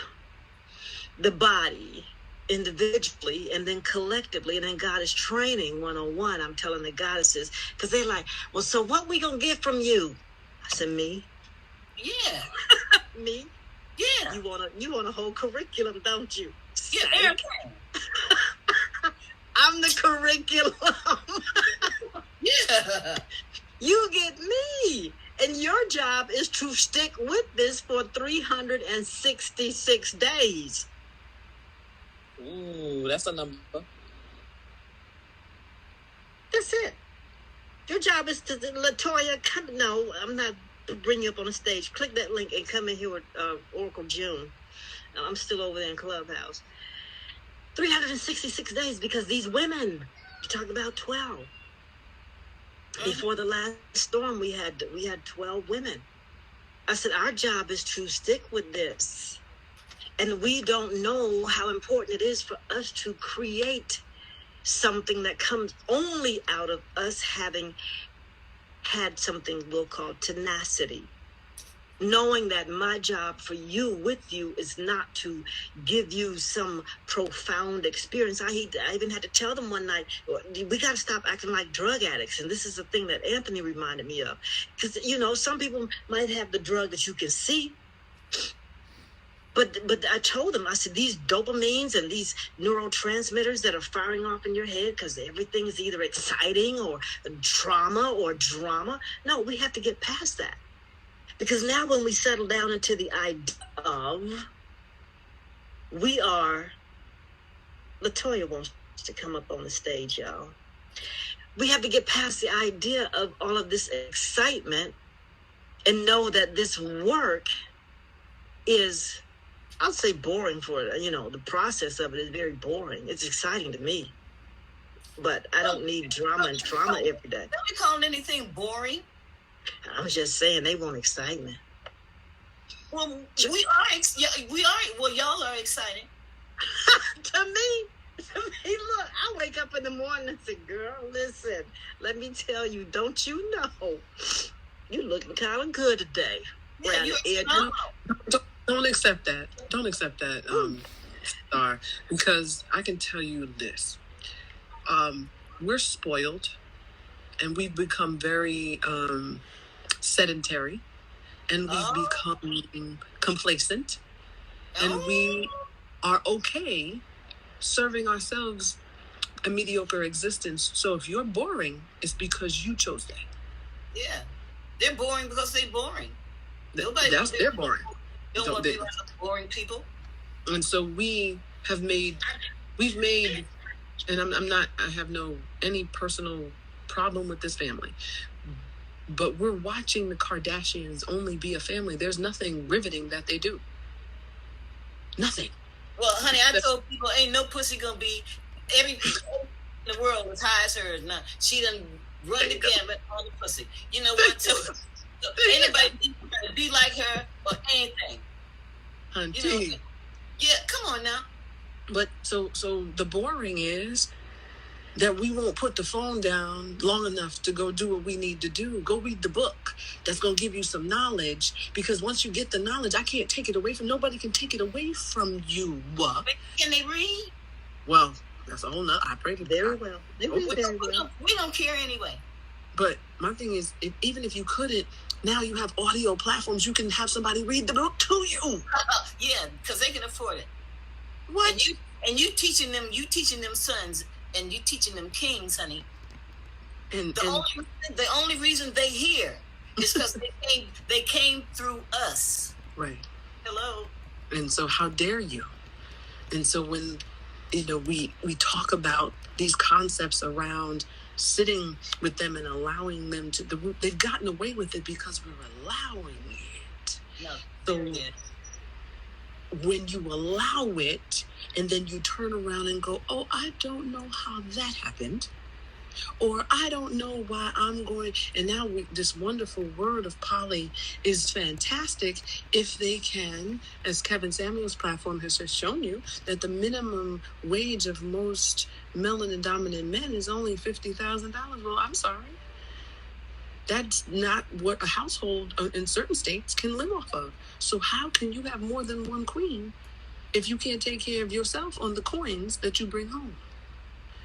the body individually and then collectively. And then God is training 101. I'm telling the goddesses, because they're like, well, so what we gonna get from you? I said, me. Yeah. Me. Yeah. You want a whole curriculum, don't you? Yeah. I'm the curriculum. Yeah. You get me. And your job is to stick with this for 366 days. Ooh, that's a number. That's it. Your job is to, Latoya, no, I'm not bringing you up on the stage. Click that link and come in here with Oracle June. I'm still over there in Clubhouse. 366 days, because these women, you talked about 12. Before the last storm, we had 12 women. I said, our job is to stick with this. And we don't know how important it is for us to create something that comes only out of us having had something we'll call tenacity. Knowing that my job for you, with you, is not to give you some profound experience. I even had to tell them one night, we got to stop acting like drug addicts. And this is the thing that Anthony reminded me of. Because, some people might have the drug that you can see. But I told them, I said, these dopamines and these neurotransmitters that are firing off in your head because everything is either exciting or trauma or drama. No, we have to get past that. Because now when we settle down into the idea of, we are, Latoya wants to come up on the stage, y'all. We have to get past the idea of all of this excitement and know that this work is, I'll say boring for it. You know, the process of it is very boring. It's exciting to me, but I don't need drama and trauma every day. Don't be calling anything boring. I'm just saying they want excitement. Well, we are. Well, y'all are exciting. To me, look, I wake up in the morning and say, girl, listen, let me tell you, don't you know, you looking kind of good today. Yeah, Don't accept that. Don't accept that, Star, because I can tell you this. We're spoiled, and we've become very sedentary, and we've become complacent, and we are okay serving ourselves a mediocre existence. So if you're boring, it's because you chose that. Yeah, they're boring because they're boring. They're boring. Don't want to be like boring people. And so we've made, and I have any personal problem with this family, but we're watching the Kardashians only be a family. There's nothing riveting that they do. Nothing. Well, honey, I told people ain't no pussy gonna be everything in the world as high as hers. Now she done run the gamut on the pussy. You know what? So anybody be like her or anything. Auntie. You know, yeah, come on now. But so the boring is that we won't put the phone down long enough to go do what we need to do. Go read the book that's going to give you some knowledge, because once you get the knowledge, I can't take it away from, nobody can take it away from you. Can they read? Well, that's a whole nother, I pray for very well. They read very well. We don't care anyway. But my thing is, even if you couldn't, now you have audio platforms. You can have somebody read the book to you. Yeah, because they can afford it. What? And you teaching them sons, and you teaching them kings, honey. And the only reason they here is because they came through us. Right. Hello. And so how dare you? And so when we talk about these concepts around sitting with them and allowing them to, they've gotten away with it because we're allowing it. No. So when you allow it and then you turn around and go, oh, I don't know how that happened, or I don't know why I'm going, and now this wonderful word of poly is fantastic if they can, as Kevin Samuel's platform has just shown you, that the minimum wage of most melanin dominant men is only $50,000. Well, I'm sorry. That's not what a household in certain states can live off of. So how can you have more than one queen if you can't take care of yourself on the coins that you bring home?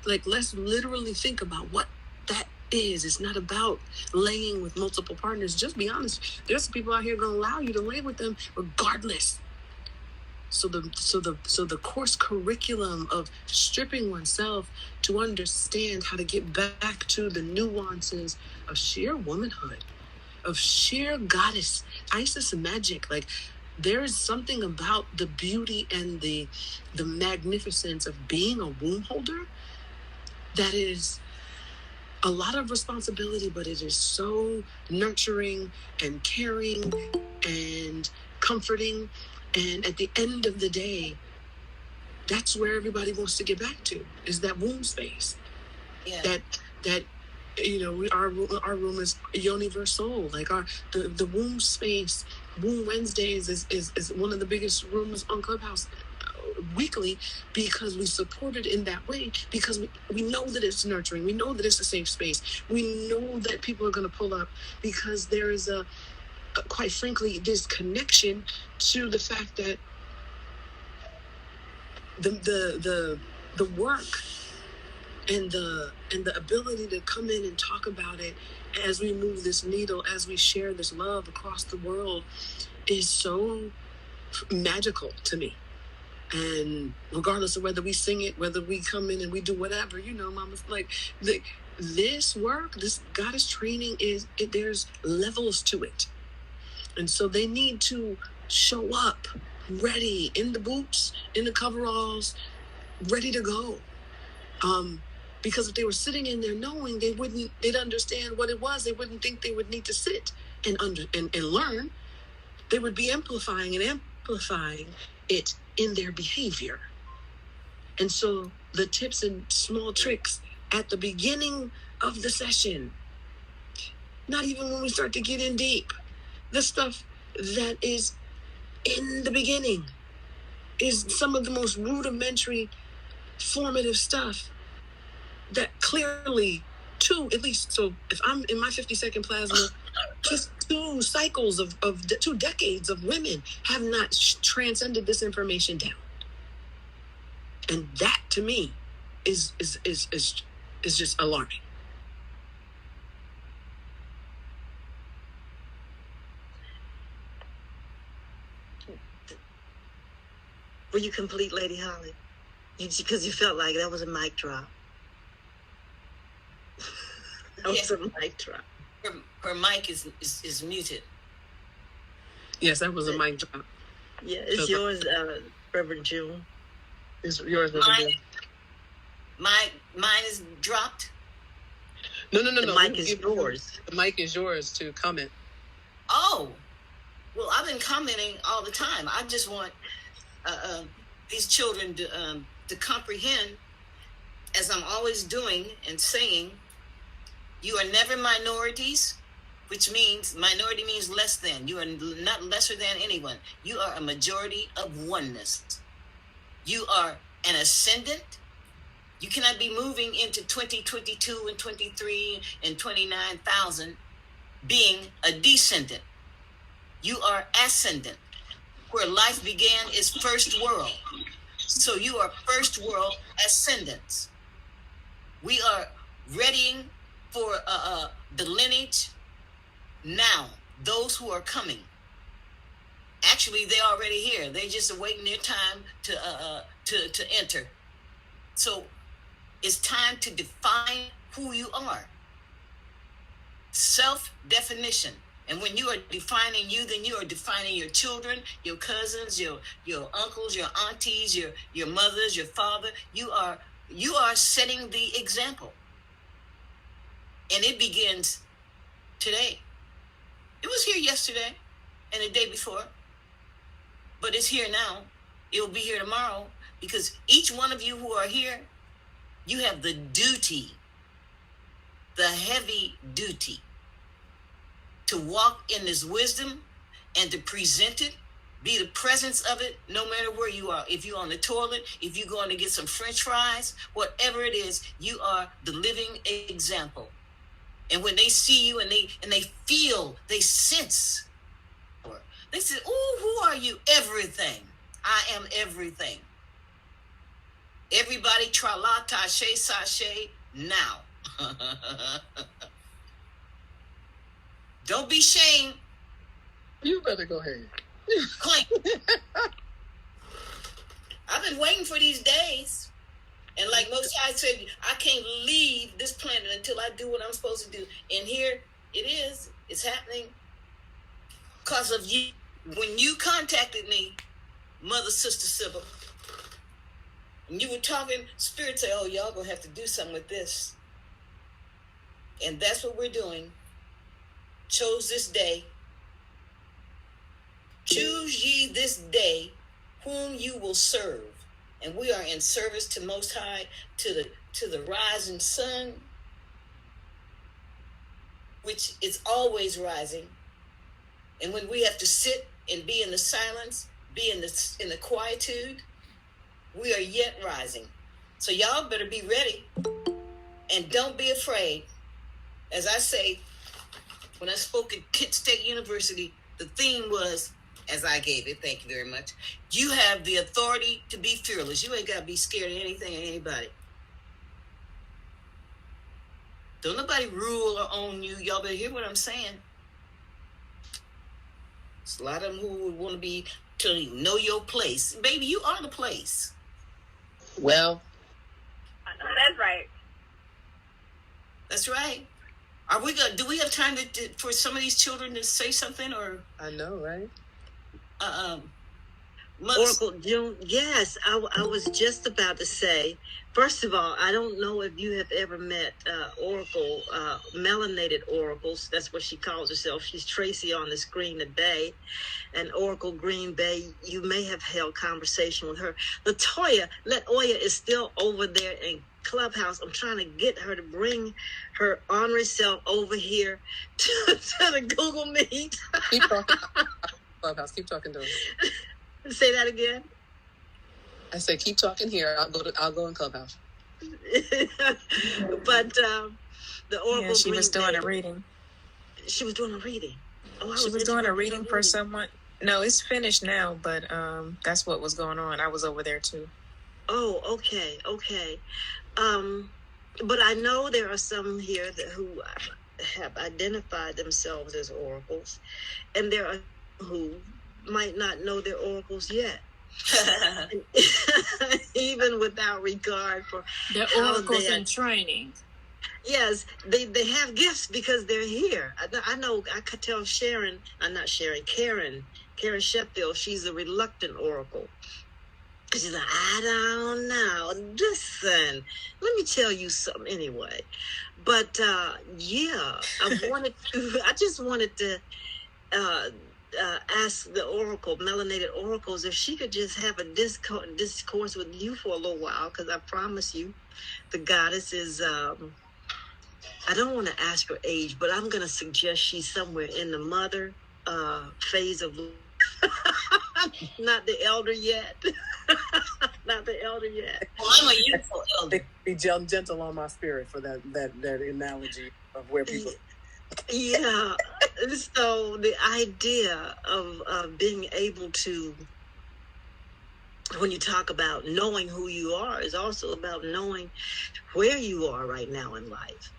Like, let's literally think about what that is. It's not about laying with multiple partners. Just be honest. There's some people out here going to allow you to lay with them regardless. So the course curriculum of stripping oneself to understand how to get back to the nuances of sheer womanhood, of sheer goddess, Isis magic. Like, there is something about the beauty and the magnificence of being a womb holder that is a lot of responsibility, but it is so nurturing and caring and comforting. And at the end of the day, that's where everybody wants to get back to, is that womb space. Yeah. That our room is Yoniverse Soul. Like the womb space, Womb Wednesdays is one of the biggest rooms on Clubhouse weekly, because we support it in that way, because we know that it's nurturing, we know that it's a safe space, we know that people are going to pull up, because there is quite frankly, this connection to the fact that the work and the ability to come in and talk about it as we move this needle, as we share this love across the world, is so magical to me. And regardless of whether we sing it, whether we come in and we do whatever, mama's like, this work, this goddess training there's levels to it. And so they need to show up ready, in the boots, in the coveralls, ready to go. Because if they were sitting in there knowing, they'd understand what it was. They wouldn't think they would need to sit and learn, they would be amplifying it in their behavior. And so the tips and small tricks at the beginning of the session, not even when we start to get in deep, the stuff that is in the beginning is some of the most rudimentary, formative stuff that clearly at least, so if I'm in my 50-second plasma, just 2 cycles of 2 decades of women have not transcended this information down. And that to me is just alarming. Were you complete, Lady Holly? Because you felt like that was a mic drop. That was a mic drop. Her mic is muted. Yes, that was a mic drop. Yeah, it's yours, Reverend June. It's yours, Reverend June. Mine is dropped. No. The mic is yours. The mic is yours to comment. Oh, well, I've been commenting all the time. I just want these children to comprehend, as I'm always doing and saying, you are never minorities, which means minority means less than. You are not lesser than anyone. You are a majority of oneness. You are an ascendant. You cannot be moving into 2022 and 23 and 29,000 being a descendant. You are ascendant. Where life began is first world. So you are first world ascendants. We are readying for the lineage now. Those who are coming. Actually, they're already here. They're just awaiting their time to enter. So it's time to define who you are. Self-definition. And when you are defining you, then you are defining your children, your cousins, your uncles, your aunties, your mothers, your father. You are setting the example. And it begins today. It was here yesterday and the day before. But it's here now. It will be here tomorrow, because each one of you who are here, you have the duty, the heavy duty, to walk in this wisdom and to present it, be the presence of it, no matter where you are. If you're on the toilet, if you're going to get some French fries, whatever it is, you are the living example. And when they see you and they feel, they sense, they say, "Oh, who are you?" Everything. I am everything. Everybody, tra-la, tashe, sashe, now. Don't be shamed. You better go ahead. Clank. I've been waiting for these days. And like most guys said, I can't leave this planet until I do what I'm supposed to do. And here it is. It's happening because of you. When you contacted me, Mother, Sister Sybil, and you were talking, Spirit said, "Oh, y'all gonna have to do something with this." And that's what we're doing. Chose this day. Choose ye this day whom you will serve. And we are in service to Most High, to the rising sun, which is always rising. And when we have to sit and be in the silence, be in the quietude, we are yet rising. So y'all better be ready and don't be afraid. As I say, when I spoke at Kent State University, the theme was, as I gave it, thank you very much, you have the authority to be fearless. You ain't got to be scared of anything or anybody. Don't nobody rule or own you. Y'all better hear what I'm saying. There's a lot of them who would want to be telling you, know your place. Baby, you are the place. Well, That's right. That's right. Do we have time for some of these children to say something, or? I know, right? Oracle June, yes, I was just about to say, first of all, I don't know if you have ever met Oracle, melanated oracles. That's what she calls herself. She's Tracy on the screen today. And Oracle Green Bay, you may have held conversation with her. Latoya is still over there in Clubhouse. I'm trying to get her to bring her ornery self over here to the Google Meet. Keep talking. Clubhouse. Keep talking to us. Say that again. I said, keep talking here. I'll go in Clubhouse. But the Oracle. Yeah, she Green was doing Bay, a reading. She was doing a reading. Oh, She was doing a reading for someone. No, it's finished now, but that's what was going on. I was over there too. Oh, okay. But I know there are some here who have identified themselves as oracles, and there are who might not know they're oracles yet. Even without regard for they're oracles in training. Yes, they have gifts because they're here. I know. I could tell Karen Sheffield. She's a reluctant oracle. She's like, I don't know. Listen, let me tell you something anyway. But yeah, I just wanted to ask the oracle, melanated oracles, if she could just have a discourse with you for a little while, because I promise you, the goddess is. I don't want to ask her age, but I'm going to suggest she's somewhere in the mother phase of. Not the elder yet. Not the elder yet. Well, I'm a youthful elder. Be gentle on my spirit for that analogy of where people. Yeah. So the idea of being able to, when you talk about knowing who you are, is also about knowing where you are right now in life.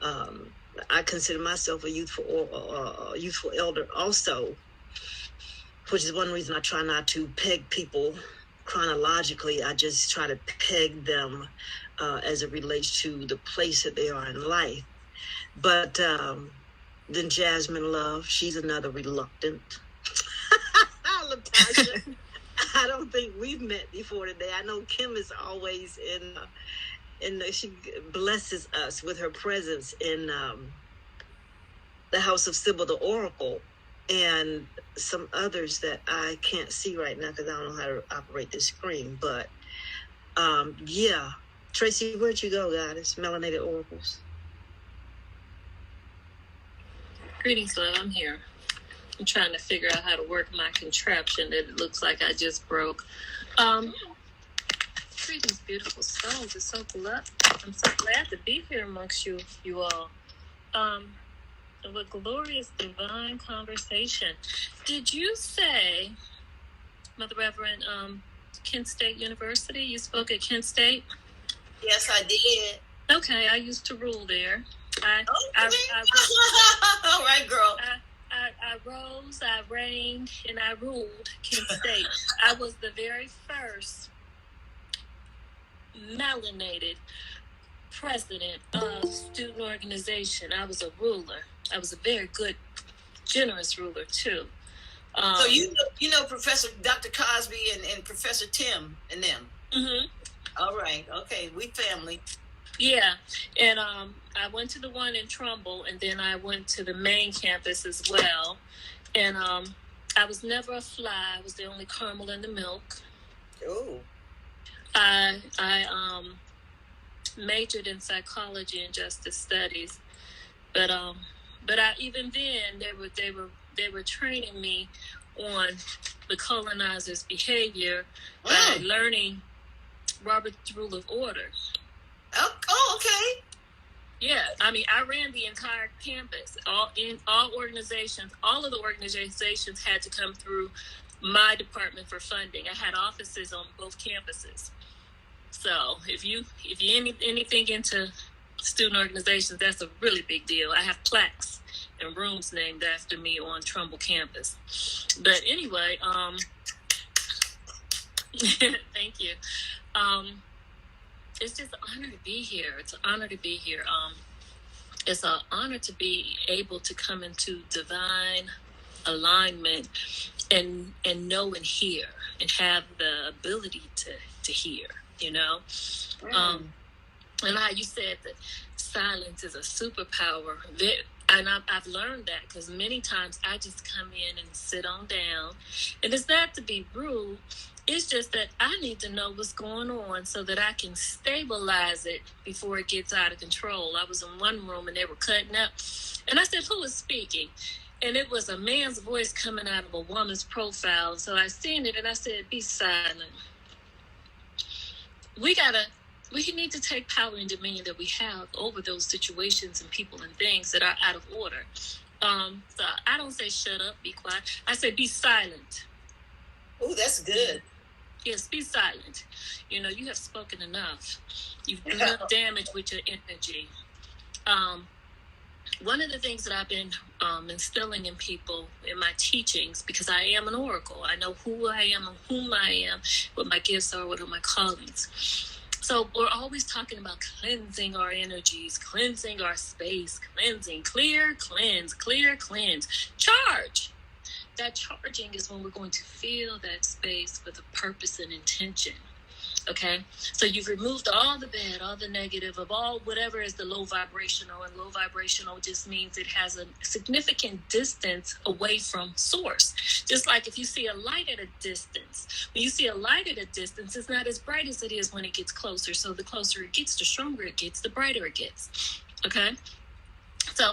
I consider myself a youthful elder also, which is one reason I try not to peg people chronologically. I just try to peg them as it relates to the place that they are in life. But then Jasmine Love, she's another reluctant. Latasha, I don't think we've met before today. I know Kim is always she blesses us with her presence in the house of Sybil the Oracle, and some others that I can't see right now because I don't know how to operate this screen. But yeah, Tracy, where'd you go, goddess? Melanated oracles. Greetings, love. I'm here. I'm trying to figure out how to work my contraption that it looks like I just broke. Greetings, beautiful souls. It's so glad. I'm so glad to be here amongst you all. What glorious divine conversation. Did you say, Mother Reverend, Kent State University? You spoke at Kent State? Yes, I did. Okay, I used to rule there. All right, girl. I rose, I reigned, and I ruled Kent State. I was the very first melanated president of student organization. I was a ruler. I was a very good, generous ruler too. So you know Professor Dr. Cosby and Professor Tim and them. Mm-hmm. All right. Okay. We family. Yeah. And I went to the one in Trumbull, and then I went to the main campus as well. And I was never a fly. I was the only caramel in the milk. Oh. I majored in psychology and justice studies, but I, even then they were training me on the colonizer's behavior by learning Robert's Rule of Order. Oh, okay. Yeah, I mean, I ran the entire campus. All organizations, all of the organizations had to come through my department for funding. I had offices on both campuses. So if you anything into student organizations, that's a really big deal. I have plaques and rooms named after me on Trumbull campus. But anyway, thank you. It's just an honor to be here. It's an honor to be here. It's an honor to be able to come into divine alignment and know and hear. and have the ability to hear, you know. And how you said that silence is a superpower. And I've learned that because many times I just come in and sit on down. And it's not to be rude. It's just that I need to know what's going on so that I can stabilize it before it gets out of control. I was in one room and they were cutting up. And I said, who is speaking? And it was a man's voice coming out of a woman's profile. So I seen it and I said, be silent. We need to take power and dominion that we have over those situations and people and things that are out of order. So I don't say shut up, be quiet. I say be silent. Oh, that's good. Yes, be silent. You know, you have spoken enough. You've done damage with your energy. One of the things that I've been instilling in people in my teachings, because I am an oracle, I know who I am and whom I am, what my gifts are, what are my callings. So we're always talking about cleansing our energies, cleansing our space, cleansing, clear, cleanse, charge. That charging is when we're going to fill that space with a purpose and intention. Okay, so you've removed all the bad, all the negative of all whatever is the low vibrational, and low vibrational just means it has a significant distance away from source. Just like if you see a light at a distance, when you see a light at a distance, it's not as bright as it is when it gets closer. So the closer it gets, the stronger it gets, the brighter it gets. Okay, so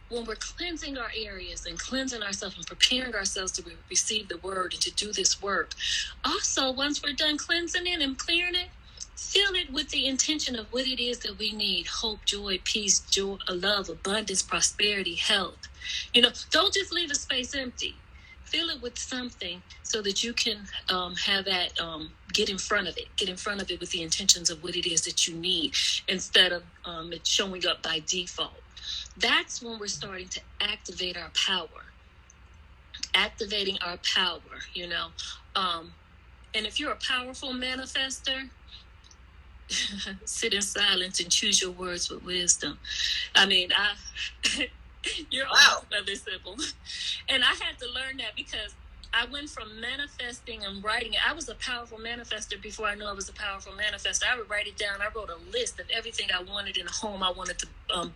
when we're cleansing our areas and cleansing ourselves and preparing ourselves to receive the word and to do this work, also, once we're done cleansing it and clearing it, fill it with the intention of what it is that we need: hope, joy, peace, joy, love, abundance, prosperity, health. You know, don't just leave a space empty. Fill it with something so that you can have that, get in front of it with the intentions of what it is that you need, instead of it showing up by default. That's when we're starting to activate our power. Activating our power, you know. And if you're a powerful manifester, sit in silence and choose your words with wisdom. I mean, you're wow. Another Sybil. And I had to learn that because I went from manifesting and writing. I was a powerful manifester before I knew I was a powerful manifester. I would write it down. I wrote a list of everything I wanted in a home I wanted to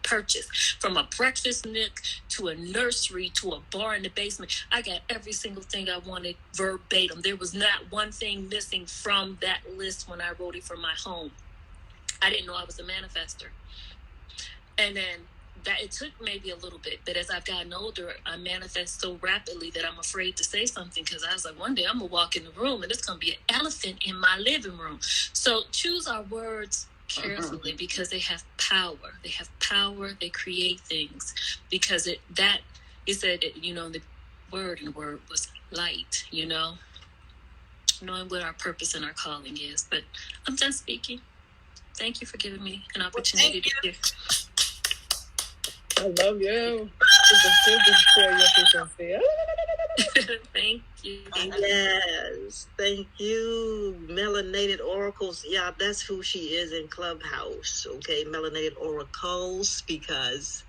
purchase, from a breakfast nook to a nursery to a bar in the basement. I got every single thing I wanted verbatim. There was not one thing missing from that list when I wrote it for my home. I didn't know I was a manifester. And then that it took maybe a little bit, but as I've gotten older, I manifest so rapidly that I'm afraid to say something, because I was like, one day I'm gonna walk in the room and it's gonna be an elephant in my living room. So choose our words carefully, because they have power. They have power. They create things, because it said, you know, the word was light, you know, knowing what our purpose and our calling is. But I'm done speaking. Thank you for giving me an opportunity to hear. I love you. Thank you. Yes, thank you. Melanated Oracles. Yeah, that's who she is in Clubhouse. Okay, Melanated Oracles, because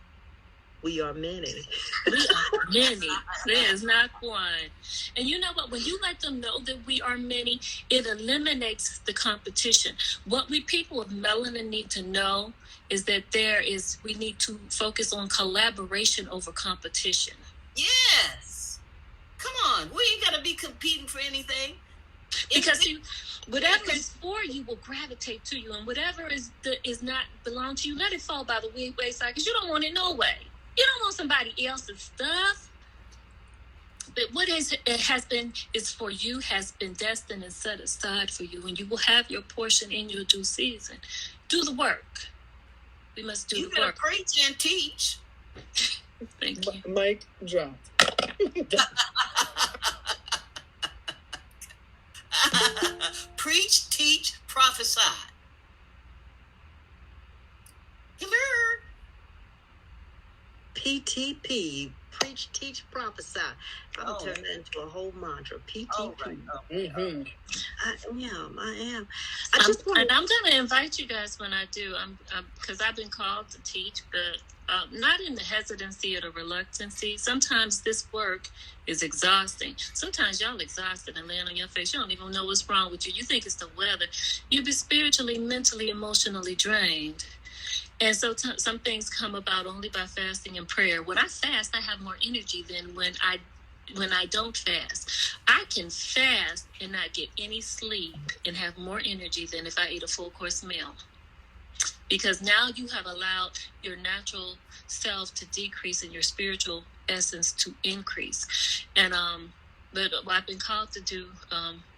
we are many. We are many. There's not one. And you know what? When you let them know that we are many, it eliminates the competition. What we people of melanin need to know is that we need to focus on collaboration over competition. Yes. Come on. We ain't got to be competing for anything. Because whatever is for you will gravitate to you, and whatever is not belong to you, let it fall by the wayside, because you don't want it no way. You don't want somebody else's stuff. But what is for you has been destined and set aside for you, and you will have your portion in your due season. Do the work. We must do the work. You gotta preach and teach. Thank you. Mic drop. Preach, teach, prophesy. Hello. PTP, preach, teach, prophesy. I'm going to turn that into a whole mantra. PTP. Oh, right. Mm-hmm. I am. And I'm going to invite you guys when I do. Because I've been called to teach, but not in the hesitancy or the reluctancy. Sometimes this work is exhausting. Sometimes y'all exhausted and laying on your face. You don't even know what's wrong with you. You think it's the weather. You'll be spiritually, mentally, emotionally drained. And so some things come about only by fasting and prayer. When I fast, I have more energy than when I don't fast. I can fast and not get any sleep and have more energy than if I ate a full course meal. Because now you have allowed your natural self to decrease and your spiritual essence to increase. And but I've been called to do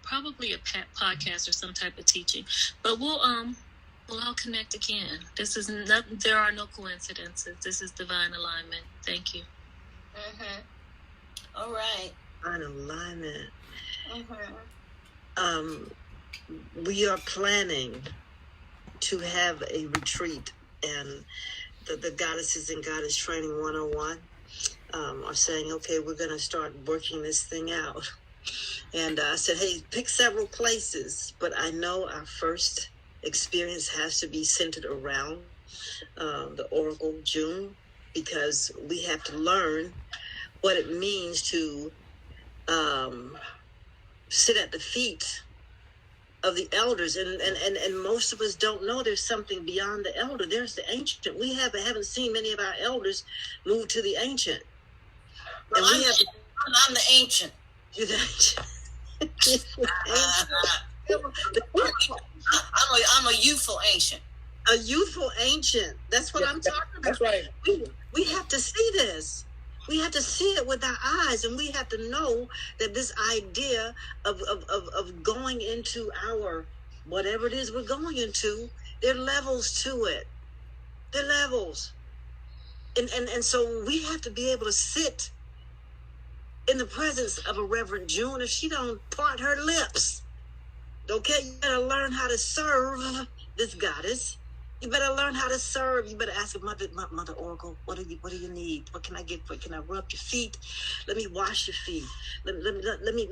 probably a podcast or some type of teaching. But we'll all connect again. There are no coincidences. This is divine alignment. Thank you. Mm-hmm. All right. Divine alignment. Mm-hmm. We are planning to have a retreat, and the Goddesses and Goddess Training 101 are saying, okay, we're going to start working this thing out. And I said, hey, pick several places, but I know our first experience has to be centered around the Oracle June, because we have to learn what it means to sit at the feet of the elders, and most of us don't know there's something beyond the elder. There's the ancient. We haven't seen many of our elders move to the ancient. Well, and I'm the ancient. You're the ancient. I'm a youthful ancient. A youthful ancient. That's what I'm talking about. That's right. We have to see this. We have to see it with our eyes, and we have to know that this idea of going into our, whatever it is we're going into, there are levels to it. There are levels. And so we have to be able to sit in the presence of a Reverend June if she don't part her lips. Okay, you better learn how to serve this goddess. You better learn how to serve. You better ask Mother Oracle, what do you need? What can I get for you? Can I rub your feet? Let me wash your feet. Let me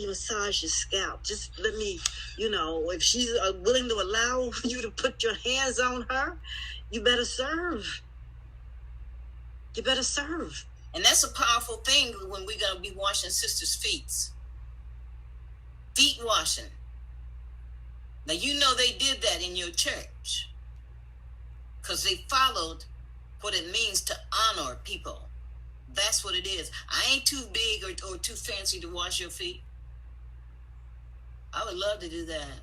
massage your scalp. Just let me, if she's willing to allow you to put your hands on her, you better serve. You better serve. And that's a powerful thing when we're going to be washing sisters' feet. Feet washing. Now, they did that in your church, because they followed what it means to honor people. That's what it is. I ain't too big or too fancy to wash your feet. I would love to do that.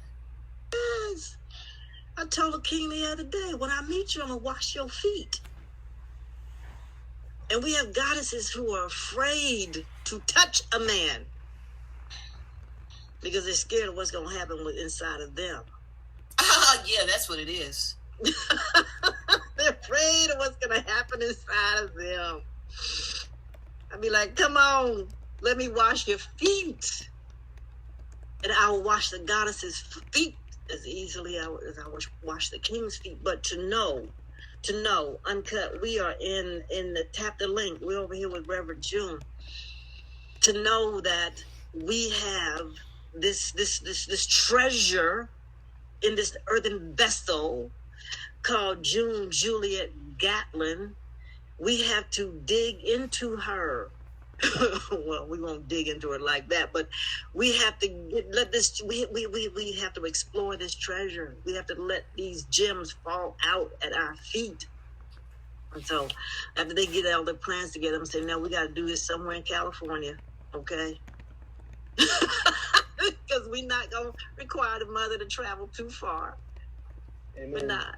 Yes. I told a king the other day, when I meet you, I'm going to wash your feet. And we have goddesses who are afraid to touch a man because they're scared of what's going to happen inside of them. Yeah, that's what it is. They're afraid of what's going to happen inside of them. I'd be like, come on, let me wash your feet. And I will wash the goddess's feet as easily as I wash the king's feet. But to know, Uncut, we are in the Tap the Link. We're over here with Reverend June. To know that we have this treasure in this earthen vessel called June Juliet Gatlin. We have to dig into her. Well, we won't dig into it like that, but we have to we have to explore this treasure. We have to let these gems fall out at our feet. And so after they get all their plans together, I'm saying, no, we got to do this somewhere in California, okay? Because we're not going to require the mother to travel too far. Amen. We're not.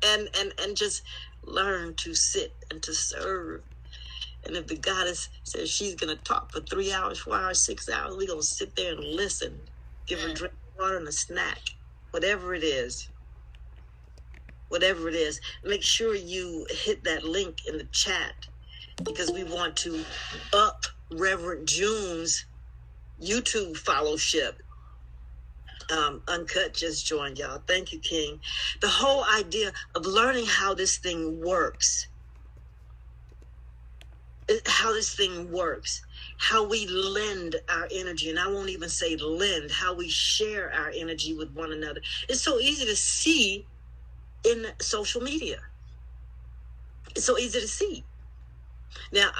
and just learn to sit and to serve. And if the goddess says she's going to talk for 3 hours, 4 hours, 6 hours, we're going to sit there and listen. Give her a drink of water and a snack. Whatever it is. Whatever it is. Make sure you hit that link in the chat, because we want to up Reverend June's YouTube fellowship. Uncut just joined, y'all. Thank you, King. The whole idea of learning how this thing works. how this thing works, how we lend our energy, and I won't even say lend, how we share our energy with one another. It's so easy to see in social media. It's so easy to see. Now,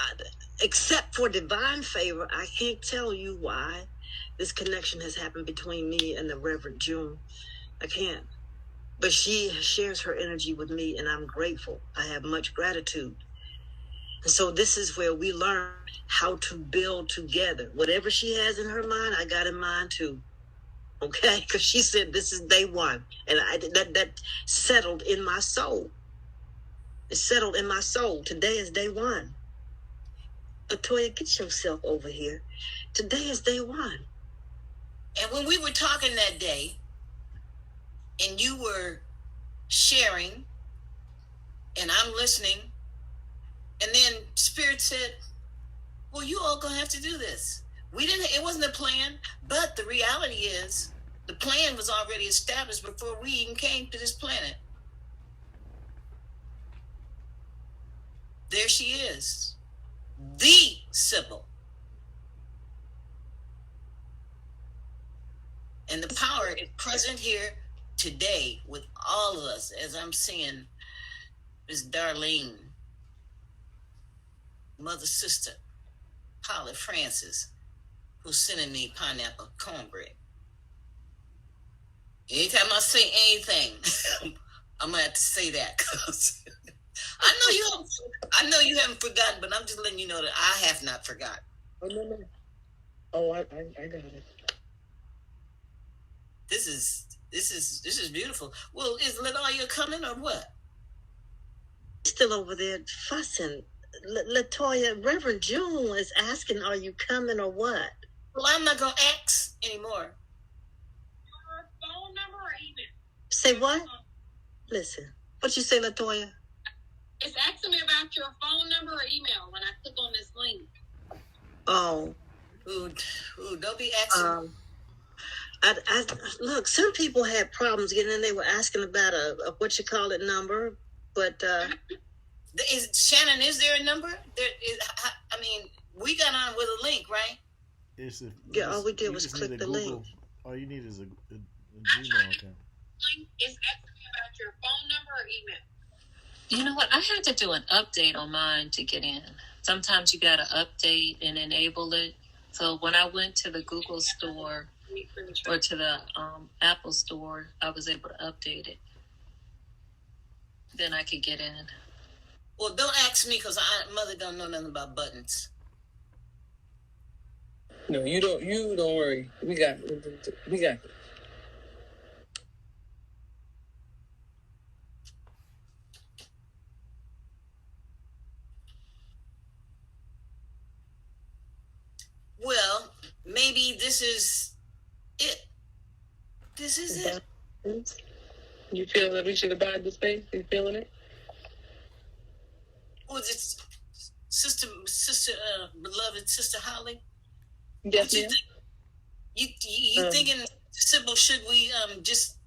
except for divine favor, I can't tell you why this connection has happened between me and the Reverend June. I can't. But she shares her energy with me, and I'm grateful. I have much gratitude. And so this is where we learn how to build together. Whatever she has in her mind, I got in mind too. Okay? Because she said this is day one. And that settled in my soul. It settled in my soul. Today is day one. Latoya, get yourself over here. Today is day one. And when we were talking that day, and you were sharing, and I'm listening, and then Spirit said, well, you all gonna have to do this. It wasn't a plan, but the reality is the plan was already established before we even came to this planet. There she is, the Sybil. And the power is present here today with all of us, as I'm seeing Miss Darlene, Mother Sister, Holly Francis, who's sending me pineapple cornbread. Anytime I say anything, I'm gonna have to say that because I know you haven't forgotten, but I'm just letting you know that I have not forgotten. Oh no. Oh, I got it. This is beautiful. Well, is Latoya coming or what? Still over there fussing. Latoya, Reverend June is asking, are you coming or what? Well, I'm not going to ask anymore. Your phone number or email? Say what? Listen. What you say, Latoya? It's asking me about your phone number or email when I click on this link. Oh. Ooh, don't be asking. I look, some people had problems getting in. They were asking about a what you call it number, but Shannon, is there a number? We got on with a link, right? All we did was click the link. All you need is a Gmail account. It's asking me about your phone number or email. You know what? I had to do an update on mine to get in. Sometimes you got to update and enable it. So when I went to the Google store or to the Apple store, I was able to update it. Then I could get in. Well, don't ask me because Mother don't know nothing about buttons. No, you don't. You don't worry. We got it. Well, maybe this is it. This is it. You feel that we should abide the space? You feeling it? Was it sister, beloved Sister Holly? Yes, ma'am. You thinking, Sybil, should we just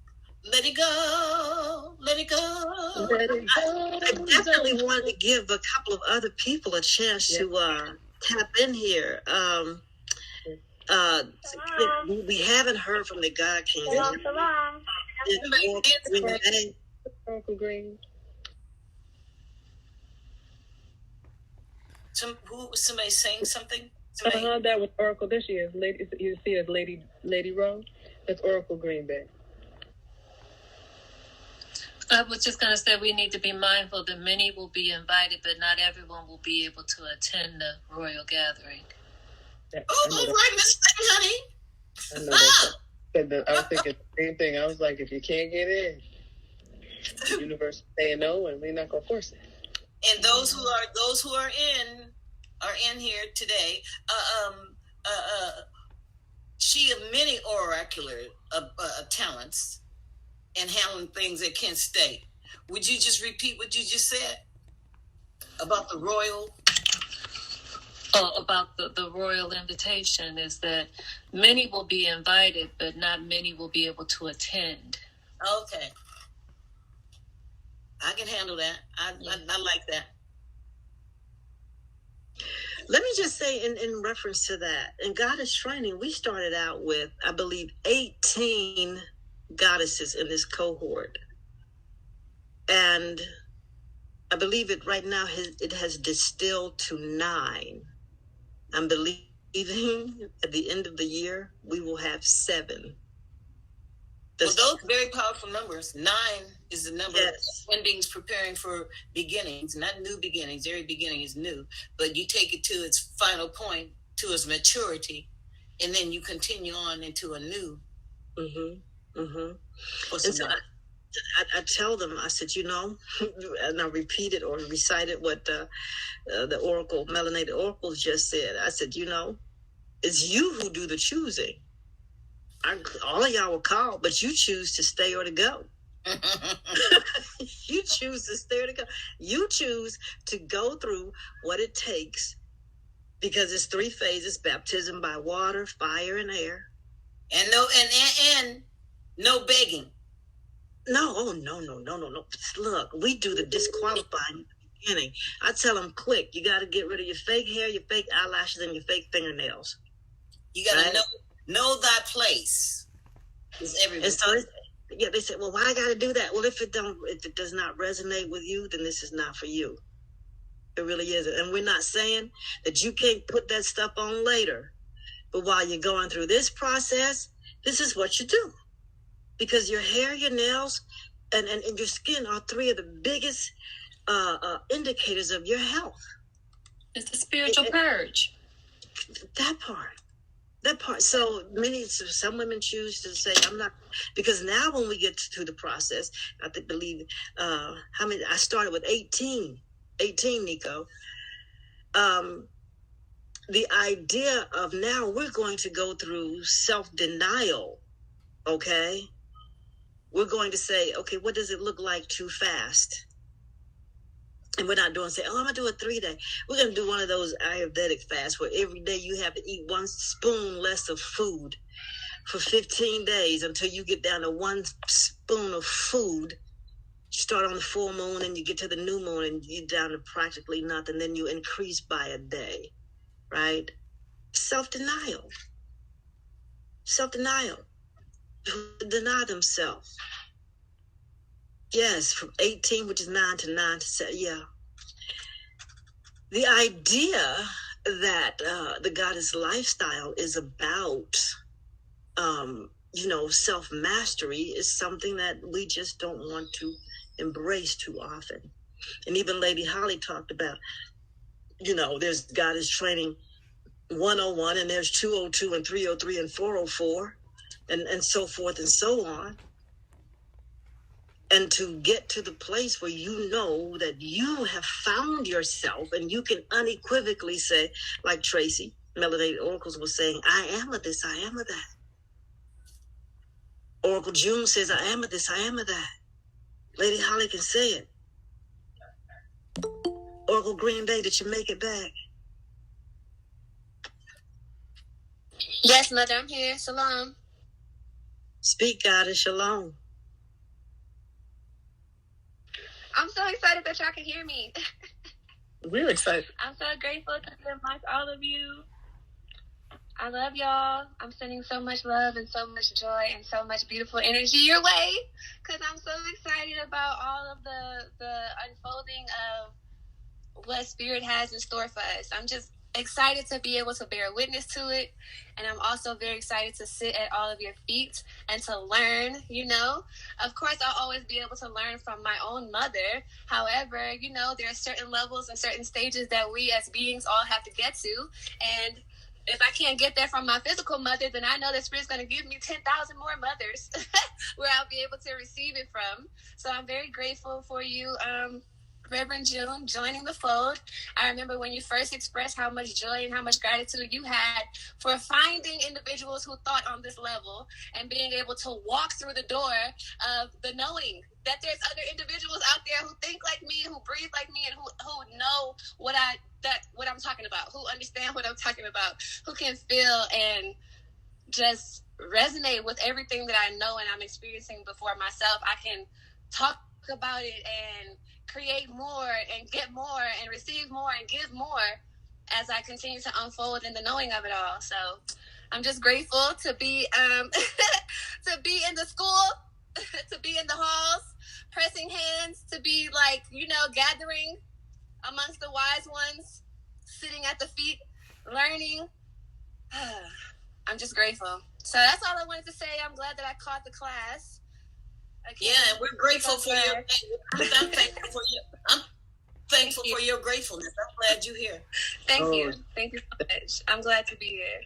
let it go? Let it go. I definitely wanted to give a couple of other people a chance to tap in here. We haven't heard from the God King. Uncle Green. Somebody saying something? That was Oracle. There she is. Lady, you see it as Lady Rose? That's Oracle Green Bay. I was just going to say we need to be mindful that many will be invited, but not everyone will be able to attend the royal gathering. All right, Miss Honey. I know that. I was thinking the same thing. I was like, if you can't get in, the universe is saying no, and we're not going to force it. And those who are in here today. She of many oracular talents and handling things that can't stay. Would you just repeat what you just said about the royal? About the royal invitation is that many will be invited, but not many will be able to attend. Okay. I can handle that. I like that. Let me just say in reference to that, in Goddess Training, we started out with, I believe, 18 goddesses in this cohort. And I believe it right now, it has distilled to 9. I'm believing at the end of the year, we will have 7. Well, those are very powerful numbers. 9 is the number Yes. of endings preparing for beginnings, not new beginnings. Every beginning is new, but you take it to its final point, to its maturity, and then you continue on into a new. Mm-hmm. Mm-hmm. And so I tell them, I said, and I repeated or recited what the oracle, melanated oracles just said. I said, it's you who do the choosing. All of y'all were called, but you choose to stay or to go. You choose to stay or to go. You choose to go through what it takes, because it's 3 phases: baptism by water, fire, and air. And no begging. No. Look, we do the disqualifying at the beginning. I tell them, quick, you got to get rid of your fake hair, your fake eyelashes, and your fake fingernails. You got to know thy place. Is everywhere. And so they said, well, why I got to do that? Well, if it does not resonate with you, then this is not for you. It really isn't. And we're not saying that you can't put that stuff on later. But while you're going through this process, this is what you do. Because your hair, your nails, and your skin are 3 of the biggest indicators of your health. It's the spiritual purge. That part. So some women choose to say, I'm not, because now when we get to the process, I believe, I started with 18, Nico. The idea of now we're going to go through self-denial, okay? We're going to say, okay, what does it look like to fast? And we're not say, I'm going to do a 3-day. We're going to do one of those Ayurvedic fasts where every day you have to eat 1 spoon less of food for 15 days until you get down to 1 spoon of food. You start on the full moon and you get to the new moon and you're down to practically nothing. Then you increase by a day, right? Self-denial. Deny themselves. Yes, from 18, which is 9 to 9 to 7. Yeah. The idea that the goddess lifestyle is about, self-mastery is something that we just don't want to embrace too often. And even Lady Holly talked about, there's goddess training 101 and there's 202 and 303 and 404 and so forth and so on. And to get to the place where you know that you have found yourself and you can unequivocally say, like Tracy, Melanated Oracles was saying, I am of this, I am of that. Oracle June says, I am of this, I am of that. Lady Holly can say it. Oracle Green Bay, did you make it back? Yes, Mother, I'm here. Shalom. Speak, Goddess. Shalom. I'm so excited that y'all can hear me. We're excited. I'm so grateful to be amongst all of you. I love y'all. I'm sending so much love and so much joy and so much beautiful energy your way, because I'm so excited about all of the unfolding of what Spirit has in store for us. I'm just excited to be able to bear witness to it, and I'm also very excited to sit at all of your feet and to learn. Of course I'll always be able to learn from my own mother. However, there are certain levels and certain stages that we as beings all have to get to, and if I can't get there from my physical mother, then I know that Spirit's going to give me 10,000 more mothers where I'll be able to receive it from. So I'm very grateful for you, Reverend June, joining the fold. I remember when you first expressed how much joy and how much gratitude you had for finding individuals who thought on this level and being able to walk through the door of the knowing that there's other individuals out there who think like me, who breathe like me, and who know what I'm talking about, who understand what I'm talking about, who can feel and just resonate with everything that I know and I'm experiencing before myself. I can talk about it and create more and get more and receive more and give more as I continue to unfold in the knowing of it all. So I'm just grateful to be to be in the school, to be in the halls, pressing hands, to be like, gathering amongst the wise ones, sitting at the feet, learning. I'm just grateful. So that's all I wanted to say. I'm glad that I caught the class. Yeah, we're grateful for your. I'm thankful for you. I'm thankful for your gratefulness. I'm glad you're here. Thank you so much. I'm glad to be here.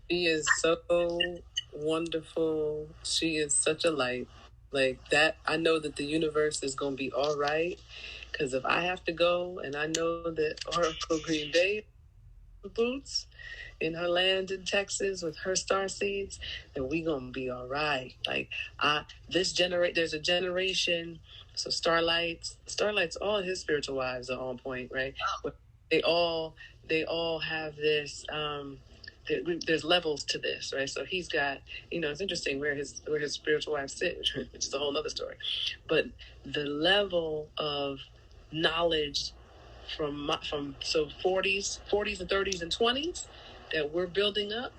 She is so wonderful. She is such a light. Like that, I know that the universe is going to be all right. Because if I have to go, and I know that Oracle Green Bay boots in her land in Texas with her star seeds, then we gonna be all right. Like there's a generation. So Starlight's all his spiritual wives are on point, right? But they all have this. There's levels to this, right? So he's got, it's interesting where his spiritual wives sit, which is a whole other story. But the level of knowledge from 40s and 30s and 20s that we're building up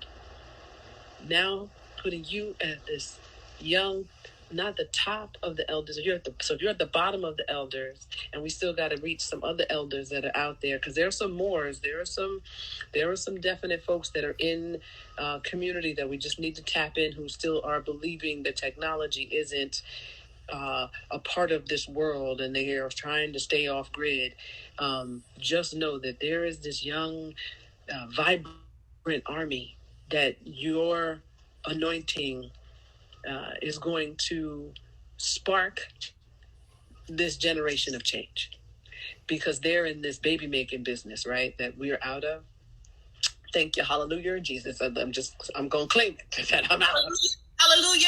now, putting you at this young, not the top of the elders. You're at the bottom of the elders, and we still got to reach some other elders that are out there, because there are some Moors. There are some definite folks that are in community that we just need to tap in, who still are believing that technology isn't a part of this world, and they are trying to stay off grid. Just know that there is this young, vibrant army that your anointing is going to spark this generation of change, because they're in this baby making business, right? That we're out of. Thank you, hallelujah, Jesus. I'm going to claim it that I'm out. Hallelujah.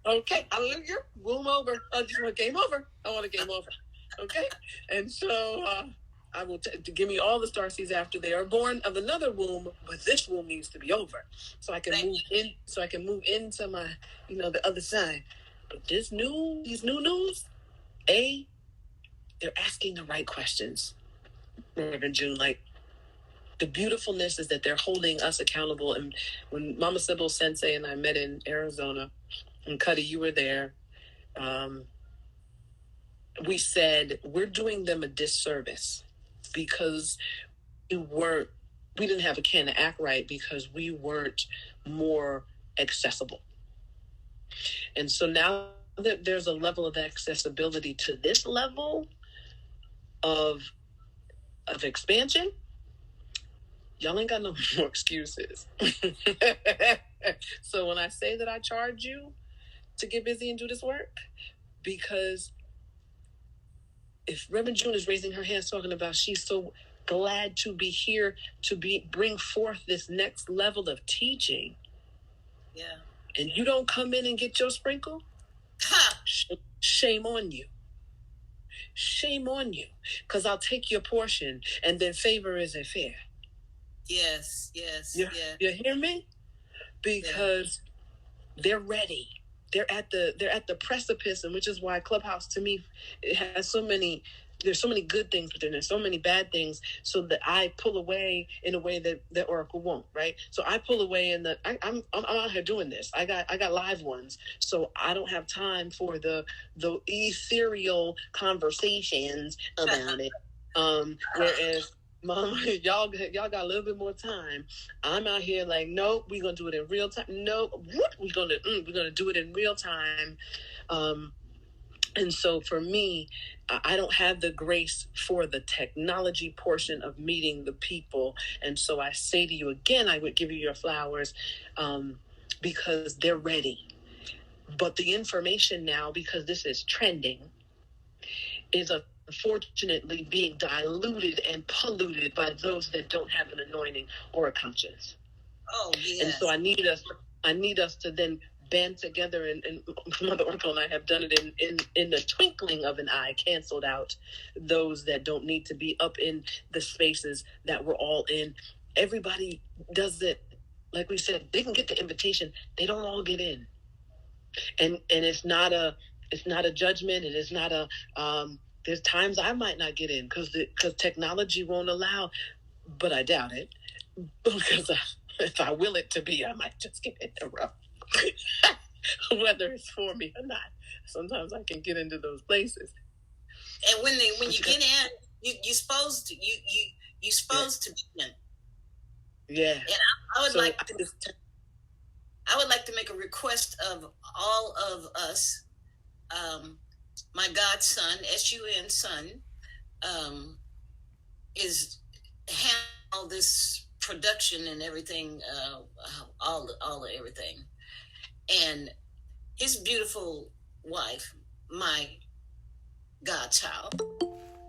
Okay, hallelujah. Womb over. I just want game over. I want a game over. Okay, and so I will give me all the starseeds after they are born of another womb, but this womb needs to be over, so I can move into my, the other side. But these new news, they're asking the right questions, Reverend June. Like, the beautifulness is that they're holding us accountable. And when Mama Sybil Sensei and I met in Arizona, and Cuddy, you were there, we said we're doing them a disservice because we didn't have a can to act right, because we weren't more accessible. And so now that there's a level of accessibility to this level of expansion, y'all ain't got no more excuses. So when I say that I charge you to get busy and do this work, because if Reverend June is raising her hands talking about she's so glad to be here to bring forth this next level of teaching, and you don't come in and get your sprinkle, shame on you. Shame on you, because I'll take your portion, and then favor isn't fair. Yes. You hear me? Because they're ready. They're at the precipice, and which is why Clubhouse, to me, it has there's so many good things, but then there's so many bad things, so that I pull away in a way that Oracle won't, right? So I pull away in I'm out here doing this. I got live ones, so I don't have time for the ethereal conversations about it. Whereas Mama, y'all got a little bit more time. I'm out here like, nope, we're gonna do it in real time. Nope, we're gonna do it in real time. And so for me, I don't have the grace for the technology portion of meeting the people. And so I say to you again, I would give you your flowers, because they're ready. But the information now, because this is trending, is unfortunately being diluted and polluted by those that don't have an anointing or a conscience. Oh, yes. And so I need us to then band together, and Mother Oracle and I have done it in the twinkling of an eye, canceled out those that don't need to be up in the spaces that we're all in. Everybody does it. Like we said, they can get the invitation. They don't all get in. And it's not a judgment, and it's not there's times I might not get in because technology won't allow. but I doubt it because if I will it to be, I might just get in a row, whether it's for me or not. Sometimes I can get into those places. And when you get in, you supposed to you supposed to be in. Yeah. And I would like to make a request of all of us. My godson, SUN son, is handling all this production and everything, all of everything, and his beautiful wife, my godchild,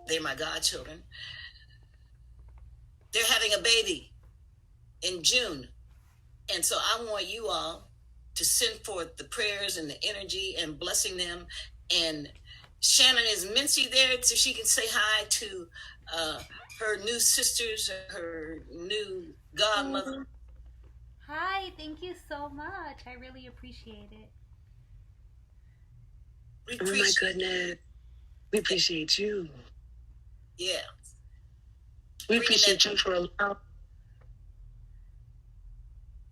they're my godchildren. They're having a baby in June, and so I want you all to send forth the prayers and the energy and blessing them. And Shannon, is Mincy there so she can say hi to her new sisters, her new godmother? Hi, thank you so much. I really appreciate it. Oh my goodness. We appreciate you. Yeah. We appreciate you for allowing.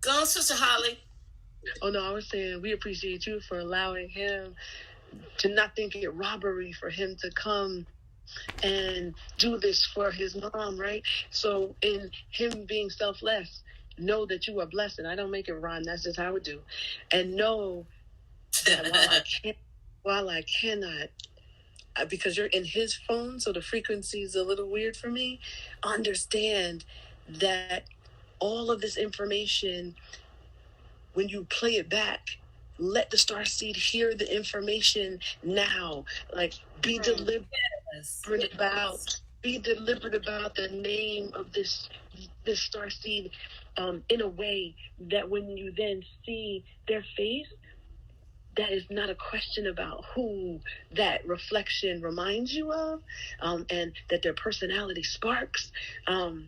Go on, Sister Holly. Oh no, I was saying we appreciate you for allowing him to not think it robbery for him to come and do this for his mom, right? So in him being selfless, know that you are blessed. And I don't make it rhyme. That's just how I do. And know that while I cannot, because you're in his phone, so the frequency is a little weird for me, understand that all of this information, when you play it back, let the starseed hear the information now. Like, be deliberate about the name of this starseed in a way that when you then see their face, that is not a question about who that reflection reminds you of, and that their personality sparks, and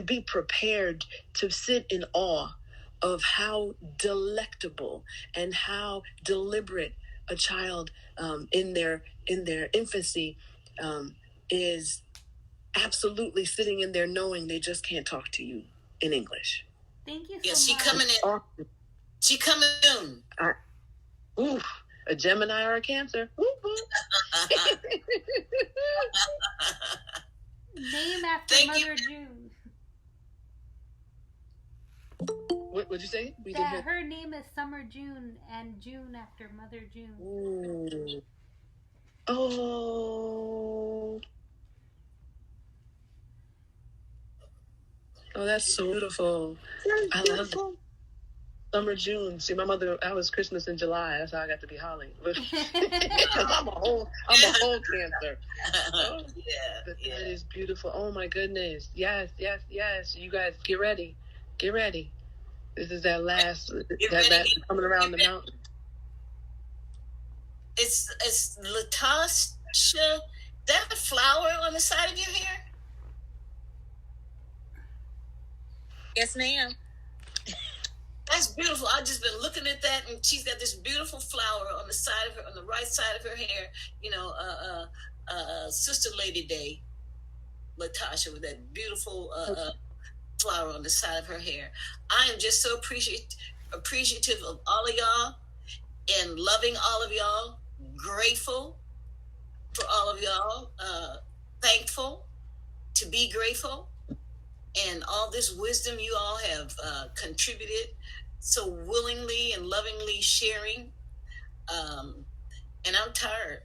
be prepared to sit in awe of how delectable and how deliberate a child in their infancy is absolutely sitting in there knowing they just can't talk to you in English. Thank you so Yes, much. She coming in. Ooh, a Gemini or a Cancer. Name after Thank Mother you. June. What'd you say? That her name is Summer June, and June after Mother June. Ooh. Oh, that's so beautiful. I love it. Summer June. See, my mother, I was Christmas in July. That's how I got to be Holly. Because I'm a whole Cancer. Oh, that is beautiful. Oh my goodness. Yes. You guys get ready. This is that last coming around the mountain. It's Latasha. That a flower on the side of your hair? Yes, ma'am. That's beautiful. I've just been looking at that, and she's got this beautiful flower on the side of her, on the right side of her hair. You know, Sister Lady Day, Latasha, with that beautiful flower on the side of her hair. I am just so appreciative of all of y'all, and loving all of y'all. Grateful for all of y'all. Thankful to be grateful, and all this wisdom you all have contributed so willingly and lovingly sharing. And I'm tired.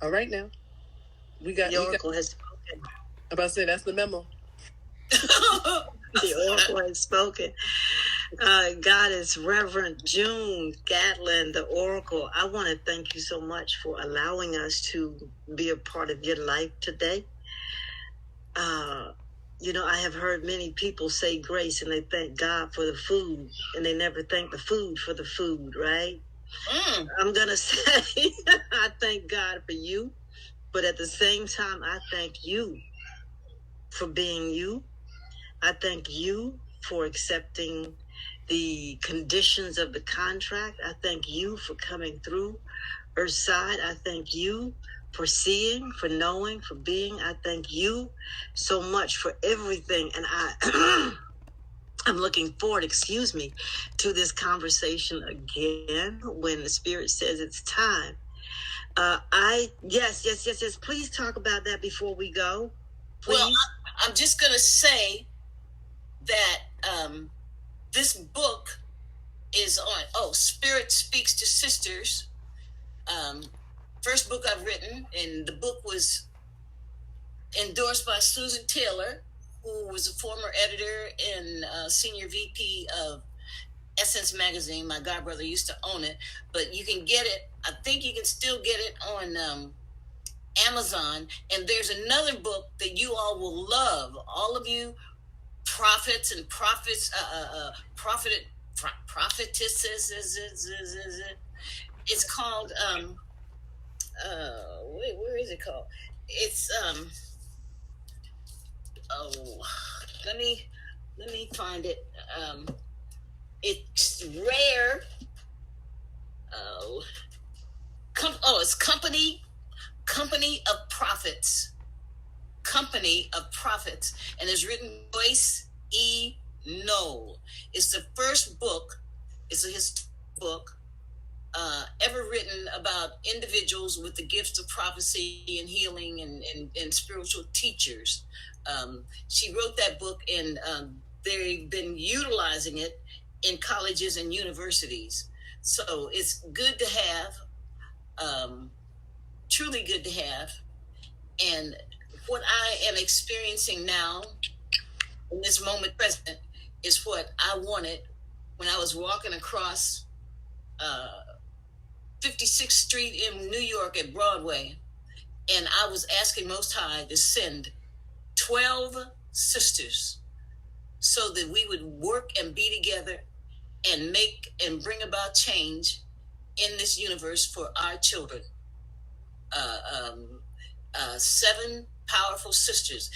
All right, now the Oracle has spoken. I'm about to say that's the memo. The Oracle has spoken. Goddess Reverent June Gatlin, the Oracle, I want to thank you so much for allowing us to be a part of your life today. You know, I have heard many people say grace and they thank God for the food, and they never thank the food for the food, right? I'm going to say I thank God for you, but at the same time, I thank you for being you. I thank you for accepting the conditions of the contract. I thank you for coming through Earthside. I thank you for seeing, for knowing, for being. I thank you so much for everything. And I'm looking forward, to this conversation again when the Spirit says it's time. Yes. Please talk about that before we go. Please. Well, I'm just going to say that this book is on, Spirit Speaks to Sisters. First book I've written, and the book was endorsed by Susan Taylor, who was a former editor and senior VP of Essence Magazine. My godbrother used to own it, but you can get it. I think you can still get it on Amazon. And there's another book that you all will love. All of you prophets and prophetesses. It's called where is it called? It's let me find it. It's rare. It's Company of Prophets. Company of Prophets, and it's written by Joyce E. Knoll. It's the first book. It's a historical book ever written about individuals with the gifts of prophecy and healing and spiritual teachers. She wrote that book, and they've been utilizing it in colleges and universities. So it's good to have, truly good to have. And what I am experiencing now in this moment present is what I wanted when I was walking across 56th Street in New York at Broadway, and I was asking Most High to send 12 sisters so that we would work and be together and make and bring about change in this universe for our children. 7 powerful sisters,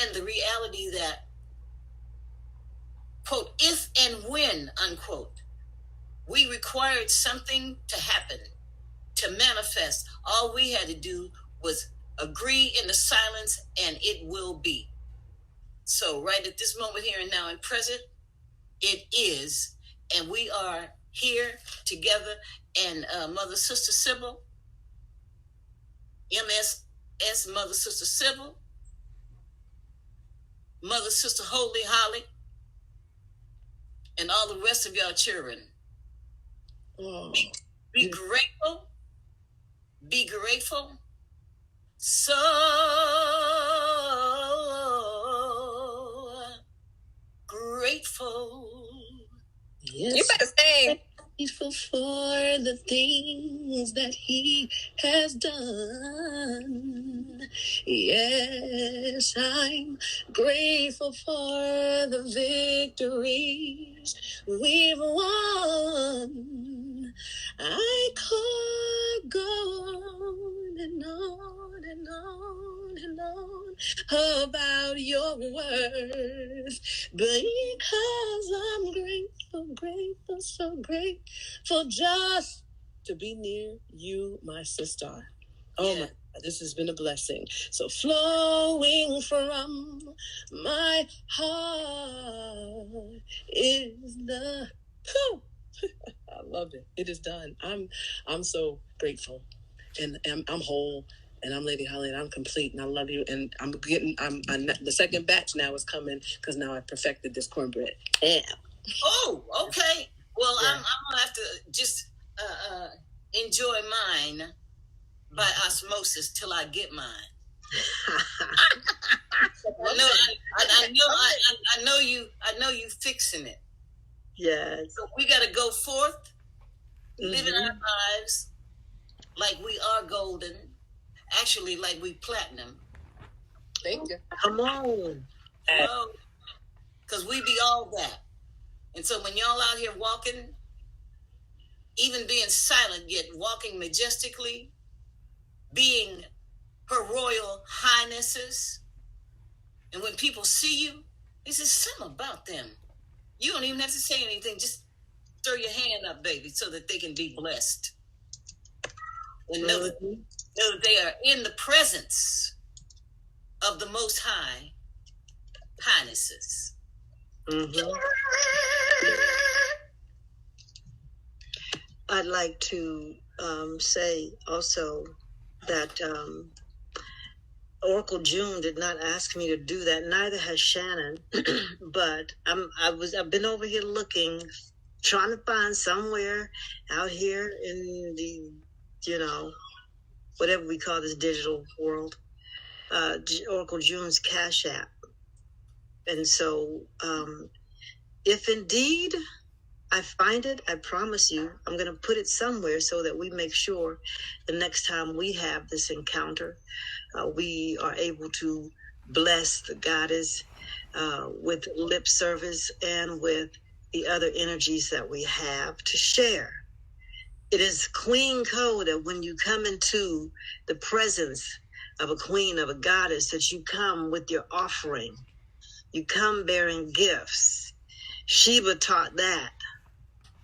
and the reality that, quote, if and when, unquote, we required something to happen, to manifest. All we had to do was agree in the silence, and it will be. So right at this moment, here and now and present, it is. And we are here together. And Mother Sister Sybil, MSS Mother Sister Sybil, Mother Sister Holy Holly, and all the rest of y'all children. Be grateful. Be grateful. So grateful. Yes. You better sing. Grateful for the things that he has done. Yes, I'm grateful for the victories we've won. I could go on and on and on and on about your worth, because I'm grateful, so grateful just to be near you, my sister. Oh my God, this has been a blessing. So flowing from my heart is the I love it. It is done. I'm so grateful, and I'm whole, and I'm Lady Holly, and I'm complete, and I love you. And I'm the second batch now is coming because now I perfected this cornbread. Yeah. Oh, okay. Well, yeah. I'm gonna have to just enjoy mine by osmosis till I get mine. I know you fixing it. Yes. So we got to go forth, living our lives like we are golden, actually like we platinum. Thank you. Come on. Because we be all that. And so when y'all out here walking, even being silent, yet walking majestically, being her royal highnesses, and when people see you, they say something about them. You don't even have to say anything. Just throw your hand up, baby, so that they can be blessed. And know So they are in the presence of the Most High Highnesses. Mm-hmm. I'd like to say also that Oracle June did not ask me to do that. Neither has Shannon. But I've been over here looking, trying to find somewhere out here in the, whatever we call this digital world, Oracle June's Cash App. And so, if indeed I find it, I promise you, I'm going to put it somewhere so that we make sure the next time we have this encounter, we are able to bless the goddess with lip service and with the other energies that we have to share. It is queen code that when you come into the presence of a queen, of a goddess, that you come with your offering. You come bearing gifts. Sheba taught that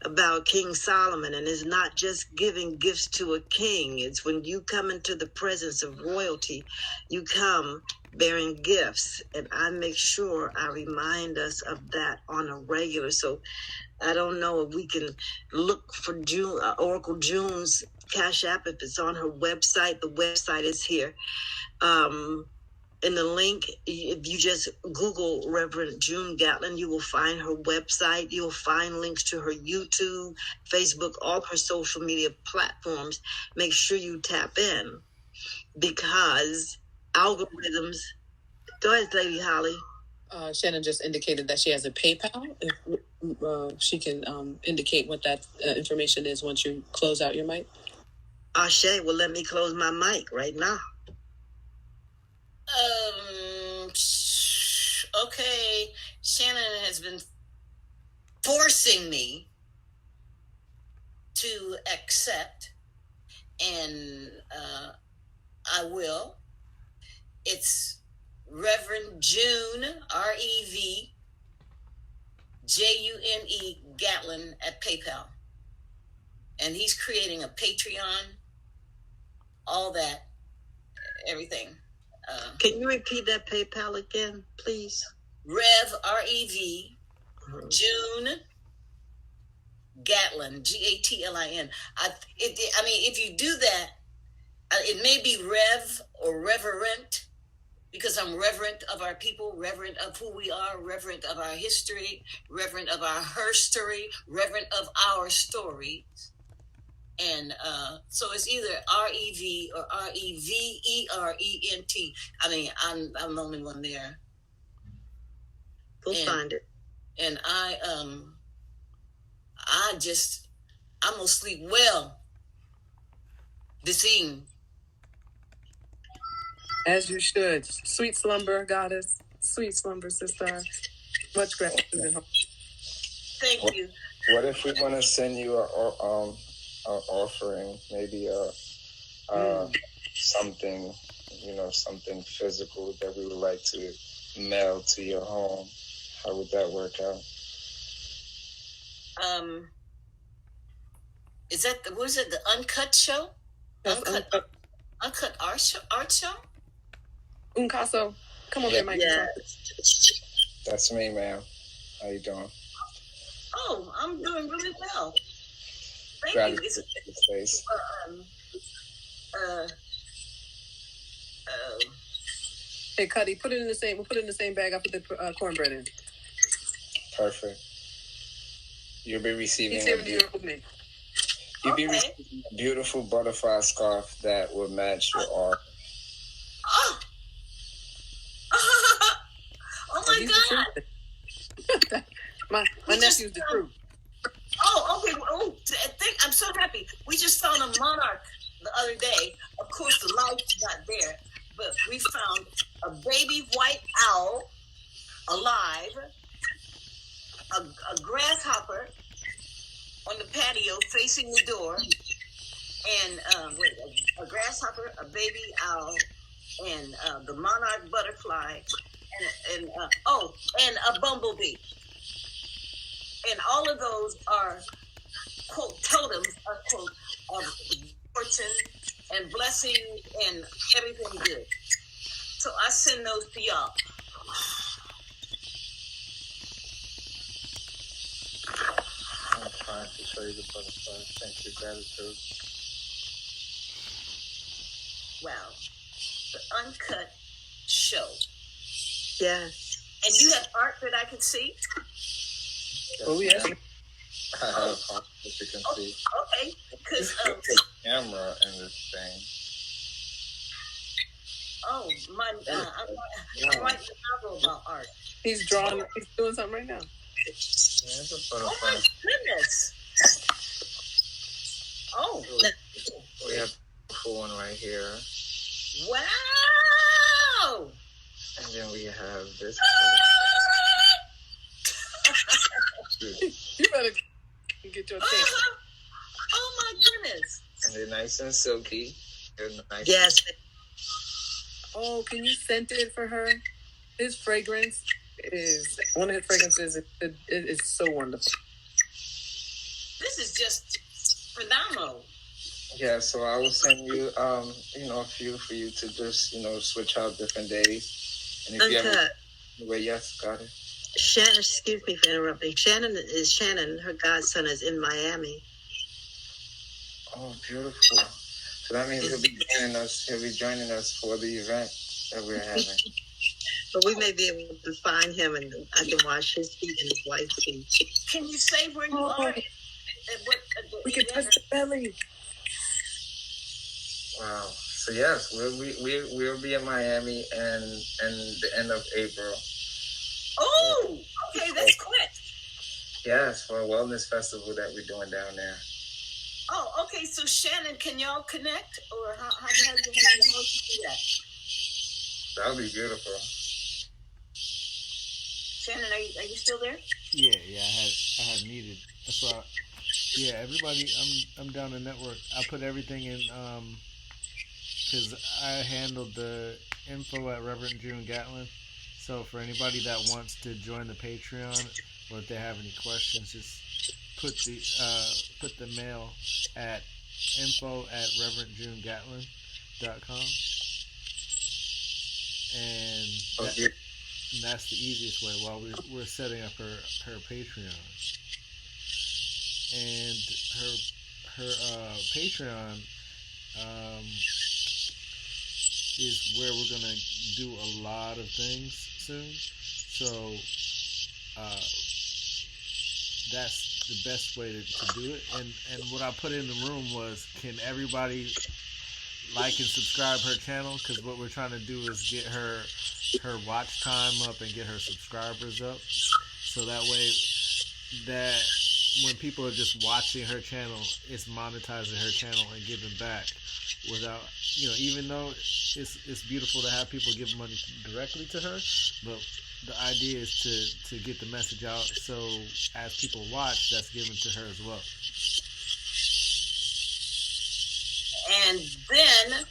about King Solomon, and it's not just giving gifts to a king. It's when you come into the presence of royalty, you come bearing gifts, and I make sure I remind us of that on a regular. So I don't know if we can look for June, Oracle June's Cash App, if it's on her website. The website is here. In the link, if you just Google Reverend June Gatlin, you will find her website. You'll find links to her YouTube, Facebook, all her social media platforms. Make sure you tap in, because algorithms. Go ahead, Lady Holly. Shannon just indicated that she has a PayPal. If she can indicate what that information is once you close out your mic. Ashe, well, let me close my mic right now. Okay, Shannon has been forcing me to accept, and I will. It's Reverend June, REVJUNE Gatlin at PayPal. And he's creating a Patreon, all that, everything. Can you repeat that PayPal again, please? Rev, R-E-V, June, Gatlin, Gatlin. I mean, if you do that, it may be Rev or Reverent, because I'm reverent of our people, reverent of who we are, reverent of our history, reverent of our herstory, reverent of our story. And so it's either R-E-V or REVERENT. I mean, I'm the only one there. We'll find it. And I'm gonna sleep well this evening. As you should. Sweet slumber, goddess. Sweet slumber, sister. Much gratitude and hope. Thank you. What if we want to send you an offering, maybe something, something physical that we would like to mail to your home? How would that work out? Is that the Uncut show? Uncut art show? Uncaso, come on there, Mike. Yeah. That's me, ma'am. How you doing? Oh, I'm doing really well. Thank Gratitude you. to your face. Hey, Cuddy, put it in the same. We'll put it in the same bag I put the cornbread in. Perfect. You'll be receiving receiving a beautiful butterfly scarf that will match your art. Oh, oh my God! my nephew's the truth. Oh, okay. Oh, I'm so happy. We just found a monarch the other day. Of course, the light's not there, but we found a baby white owl alive, a grasshopper on the patio facing the door, and a grasshopper, a baby owl, and the monarch butterfly, and a bumblebee. And all of those are, quote, totems, quote, of fortune and blessing and everything good. So I send those to y'all. I'm trying to show you the butterflies. Thank you, gratitude. Wow. The uncut show. Yes. And you have art that I can see? Oh, yeah. I have art that you can see. Okay. Because camera in this thing. oh, I'm writing a novel about art. He's drawing. He's doing something right now. Yeah, it's a Oh butterfly. my goodness. Oh. We have a full one right here. Wow. And then we have this. You better get your thing. Oh my goodness. And they're nice and silky. They're nice. Yes. Oh, can you scent it for her? His fragrance is one of his fragrances. It is so wonderful. This is just phenomenal. Yeah, so I will send you, a few for you to just, switch out different days. And if you Uncut. ever, yes, got it. Shannon, excuse me for interrupting. Shannon, her godson is in Miami. Oh, beautiful. So that means he'll be joining us for the event that we're having. But we may be able to find him, and I can wash his feet and his wife's feet. Can you say where you are? We can touch the belly. Wow. So yes, we'll be in Miami and the end of April. Oh, okay, that's quick. Yes, for a wellness festival that we're doing down there. Oh, okay. So Shannon, can y'all connect, or how do you do that? That would be beautiful. Shannon, are you still there? Yeah, I had needed. That's why. Yeah, everybody, I'm down the network. I put everything in because I handled the info at Reverent June Gatlin. So for anybody that wants to join the Patreon, or if they have any questions, just put the mail at info@reverendjunegatlin.com, and that's the easiest way while we're setting up her Patreon. And her Patreon is where we're gonna do a lot of things soon. So that's the best way to do it. And what I put in the room was, can everybody like and subscribe her channel? Because what we're trying to do is get her watch time up and get her subscribers up. So that way that when people are just watching her channel, it's monetizing her channel and giving back without, even though it's beautiful to have people give money directly to her, but the idea is to get the message out, so as people watch, that's given to her as well. And then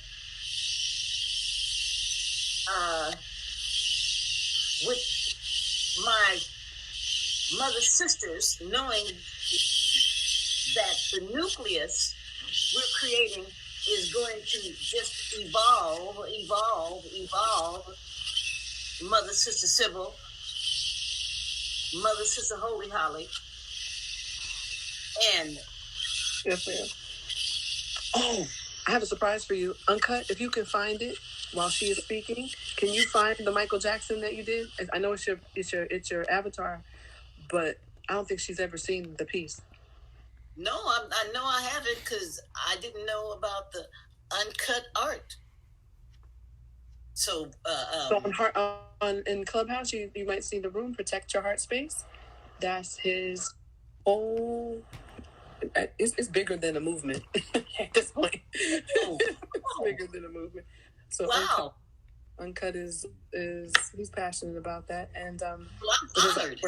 with my mother's sisters, knowing that the nucleus we're creating is going to just evolve. Mother, Sister Sybil, Mother, Sister Holy Holly, and Yes, ma'am. Oh, I have a surprise for you. Uncut, if you can find it while she is speaking, can you find the Michael Jackson that you did? I know it's your avatar, but I don't think she's ever seen the piece. no, I know I haven't, because I didn't know about the uncut art. So, in Clubhouse, you might see the room, Protect Your Heart Space. That's his whole. It's bigger than a movement at this point. It's bigger than a movement. So wow. Uncut is he's passionate about that, and I'm honored.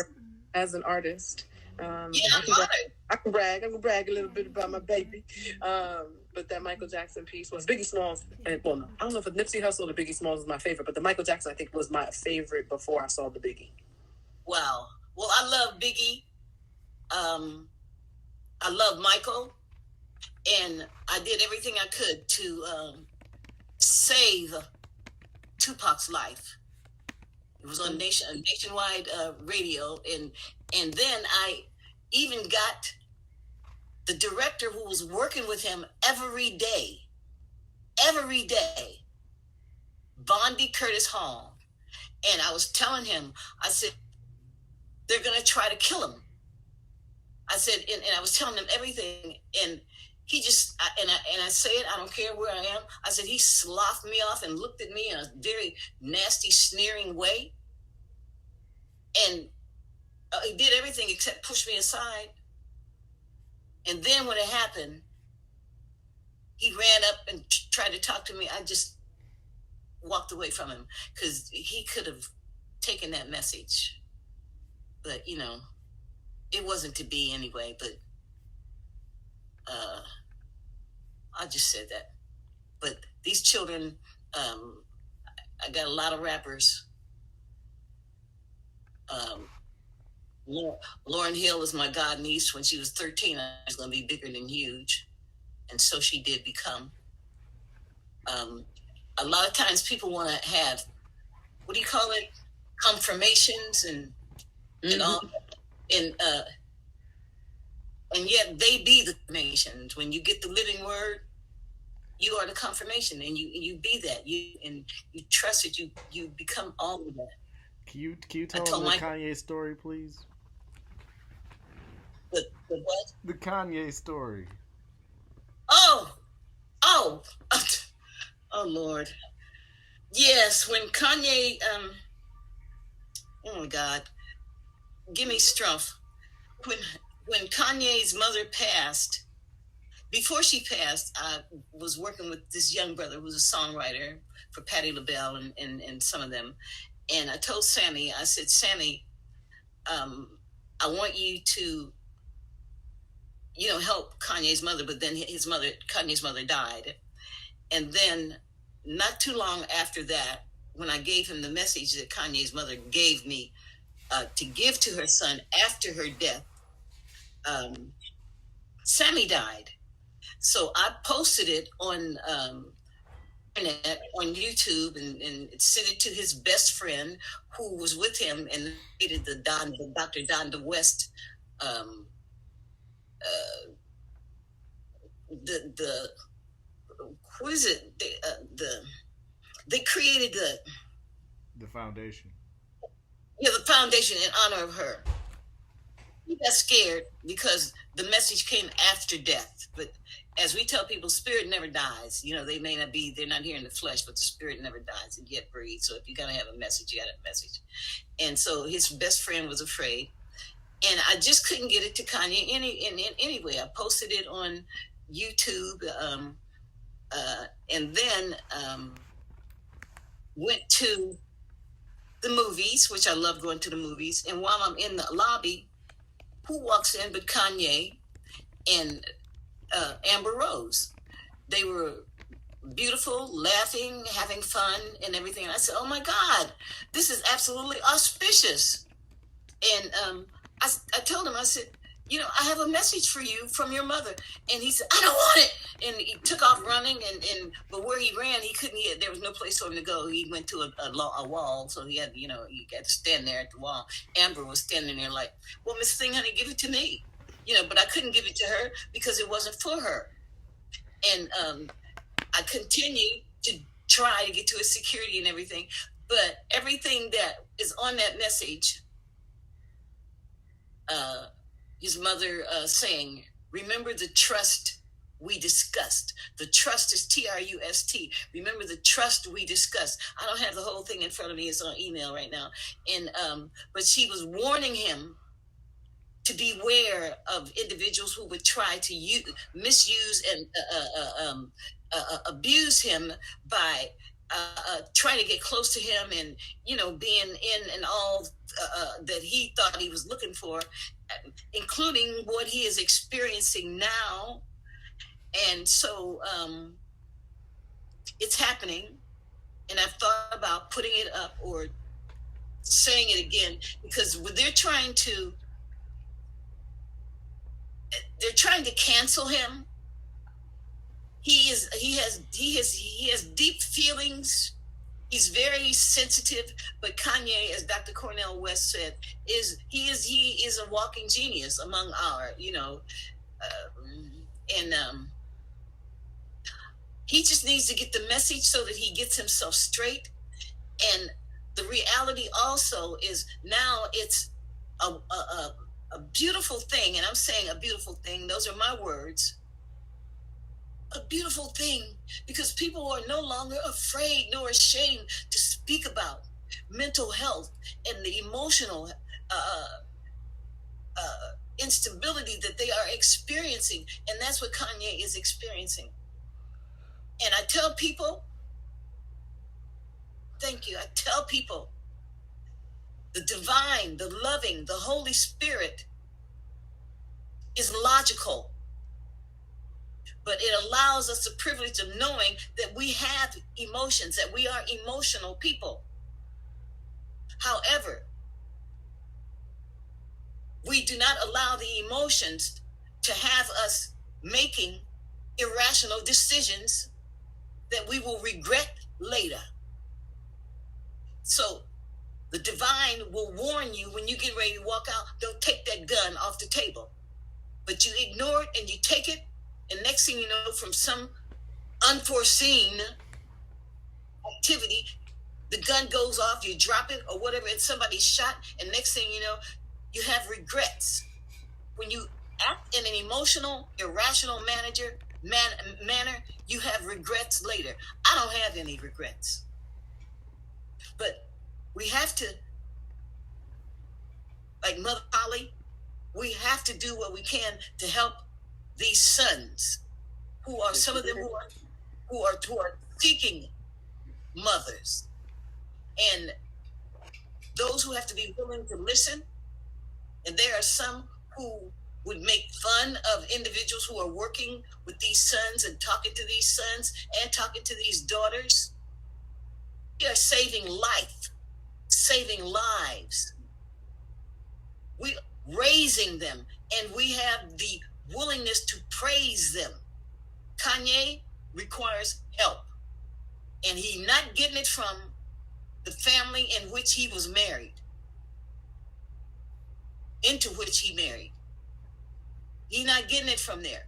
As an artist. I'm honored. I can brag a little bit about my baby. But that Michael Jackson piece was Biggie Smalls. And, well, no, I don't know if Nipsey Hussle or Biggie Smalls is my favorite, but the Michael Jackson, I think, was my favorite before I saw the Biggie. Wow. Well, I love Biggie. I love Michael. And I did everything I could to save Tupac's life. It was on nationwide radio, and then I even got the director who was working with him every day, Bondi Curtis Hall, and I was telling him, I said, they're going to try to kill him. I said, and I was telling him everything, and he just, and I say it, I don't care where I am. I said, he sloughed me off and looked at me in a very nasty, sneering way. And he did everything except push me aside. And then when it happened, he ran up and tried to talk to me. I just walked away from him because he could have taken that message. But, you know, it wasn't to be anyway. But I just said that. But these children, I got a lot of rappers. Lauryn Hill is my god niece. When she was 13, I was going to be bigger than huge. And so she did become. A lot of times people want to have, what do you call it? Confirmations and all. And yet they be the confirmations. When you get the living word, you are the confirmation, and you be that. You trust it. You become all of that. Can you tell them the Kanye story, please? The what? The Kanye story. Oh, Lord. Yes, when Kanye, oh my God, give me strength. When Kanye's mother passed, before she passed, I was working with this young brother who was a songwriter for Patti LaBelle and some of them. And I told Sammy, I said, Sammy, I want you to, help Kanye's mother. But then Kanye's mother died. And then not too long after that, when I gave him the message that Kanye's mother gave me to give to her son after her death, Sammy died. So I posted it on internet, on YouTube, and sent it to his best friend who was with him and created the Dr. Donda West, what is it? They created the foundation. Yeah, the foundation in honor of her. He got scared because the message came after death. But as we tell people, spirit never dies. They're not here in the flesh, but the spirit never dies. It yet breathes. So if you're going to have a message, you got a message. And so his best friend was afraid. And I just couldn't get it to Kanye in any way. I posted it on YouTube, and then went to the movies, which I love going to the movies. And while I'm in the lobby, who walks in but Kanye and Amber Rose? They were beautiful, laughing, having fun, and everything. And I said, "Oh my God, this is absolutely auspicious." And I told him, I said, I have a message for you from your mother. And he said, "I don't want it." And he took off running, but where he ran, there was no place for him to go. He went to a wall, so he had, he got to stand there at the wall. Amber was standing there like, "Well, Miss Thing, honey, give it to me." But I couldn't give it to her because it wasn't for her. And I continued to try to get to his security and everything. But everything that is on that message, his mother saying, "Remember the trust we discussed." The trust is TRUST. Remember the trust we discussed. I don't have the whole thing in front of me. It's on email right now. And but she was warning him to beware of individuals who would try to misuse and abuse him by trying to get close to him and, being in and all that he thought he was looking for, including what he is experiencing now. And so it's happening. And I've thought about putting it up or saying it again, because they're trying to cancel him. he has deep feelings. He's very sensitive, but Kanye, as Dr. Cornel West said, he is a walking genius among our, he just needs to get the message so that he gets himself straight. And the reality also is now it's a beautiful thing, and I'm saying a beautiful thing. Those are my words. A beautiful thing, because people are no longer afraid nor ashamed to speak about mental health and the emotional instability that they are experiencing. And that's what Kanye is experiencing. And I tell people, thank you. I tell people the divine, the loving, the Holy Spirit is logical, but it allows us the privilege of knowing that we have emotions, that we are emotional people. However, we do not allow the emotions to have us making irrational decisions that we will regret later. So the divine will warn you when you get ready to walk out, don't take that gun off the table. But you ignore it and you take it, and next thing you know, from some unforeseen activity, the gun goes off, you drop it or whatever, and somebody's shot, and next thing you know, you have regrets. When you act in an emotional, irrational manner, you have regrets later. I don't have any regrets. But we have to, like Mother Holly, we have to do what we can to help these sons who are, some of them who are seeking mothers, and those who have to be willing to listen. And there are some who would make fun of individuals who are working with these sons and talking to these sons and talking to these daughters. We are saving lives. We raising them, and we have the willingness to praise them. Kanye requires help, and he's not getting it from the family in which he was married, into which he married. He's not getting it from there.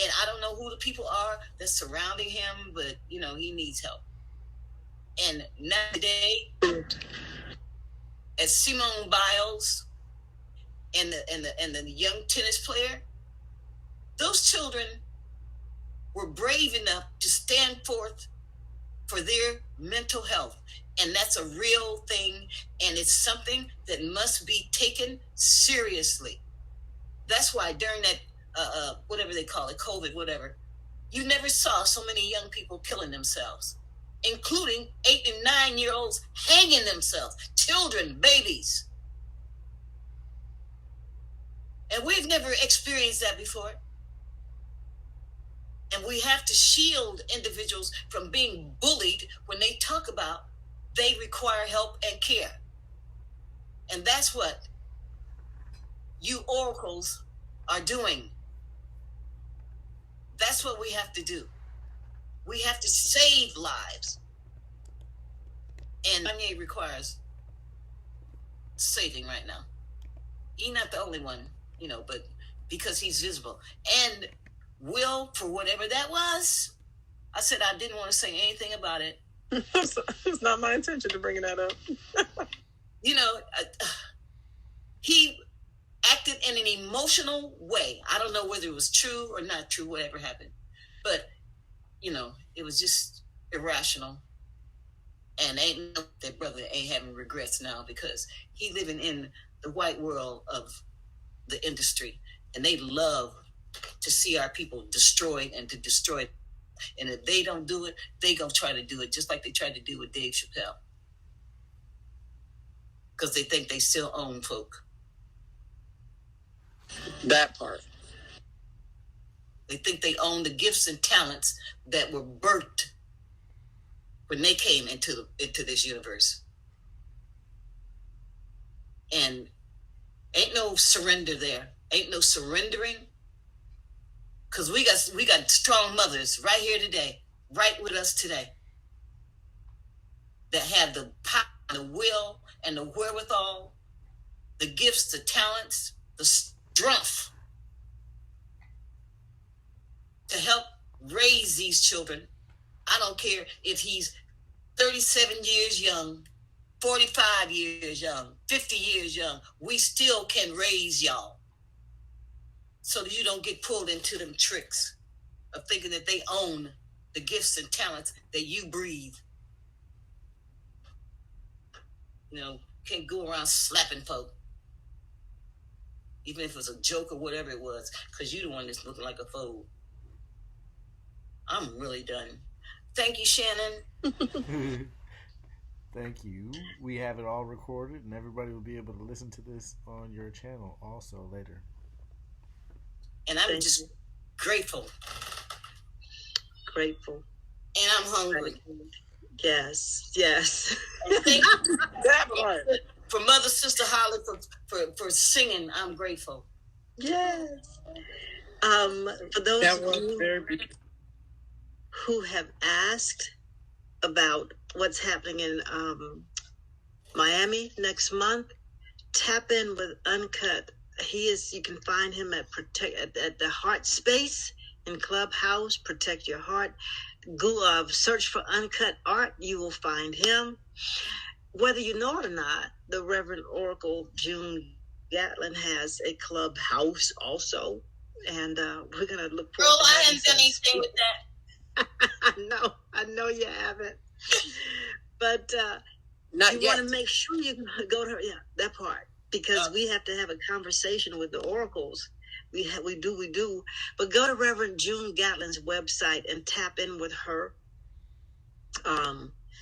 And I don't know who the people are that's surrounding him, but he needs help. And nowadays, as Simone Biles and the young tennis player, those children were brave enough to stand forth for their mental health. And that's a real thing, and it's something that must be taken seriously. That's why during that, whatever they call it, COVID, whatever, you never saw so many young people killing themselves, including 8 and 9-year-olds hanging themselves, children, babies. And we've never experienced that before. And we have to shield individuals from being bullied when they talk about they require help and care. And that's what you oracles are doing. That's what we have to do. We have to save lives. And Kanye requires saving right now. He's not the only one, but because he's visible. And Will, for whatever that was, I said I didn't want to say anything about it. It's not my intention to bring that up. He acted in an emotional way. I don't know whether it was true or not true, whatever happened. But, it was just irrational. And that brother ain't having regrets now, because he living in the white world of the industry. And they love to see our people destroyed and to destroy it. And if they don't do it, they gonna try to do it just like they tried to do with Dave Chappelle. Because they think they still own folk. That part. They think they own the gifts and talents that were birthed when they came into this universe. And ain't no surrender there. Ain't no surrendering. Because we got strong mothers right here today, right with us today, that have the power, the will, and the wherewithal, the gifts, the talents, the strength to help raise these children. I don't care if he's 37 years young, 45 years young, 50 years young. We still can raise y'all so that you don't get pulled into them tricks of thinking that they own the gifts and talents that you breathe. You know, can't go around slapping folk, even if it was a joke or whatever it was, because you're the one that's looking like a fool. I'm really done. Thank you, Shannon. Thank you. We have it all recorded, and everybody will be able to listen to this on your channel also later. And I'm just grateful. Grateful. And I'm hungry. Yes, yes. And thank you that part. For Mother Sister Holly for singing. I'm grateful. Yes. For those That of was you very beautiful. who have asked about what's happening in Miami next month, tap in with Uncut. You can find him at the Heart Space in Clubhouse. Protect Your Heart. Go search for Uncut Art. You will find him. Whether you know it or not, the Reverend Oracle June Gatlin has a clubhouse also, and we're gonna look forward. Girl, I haven't done anything with that. I know you haven't, but Not you yet. want to make sure you can go to her. Yeah, that part, because we have to have a conversation with the oracles. We do. But go to Reverend June Gatlin's website and tap in with her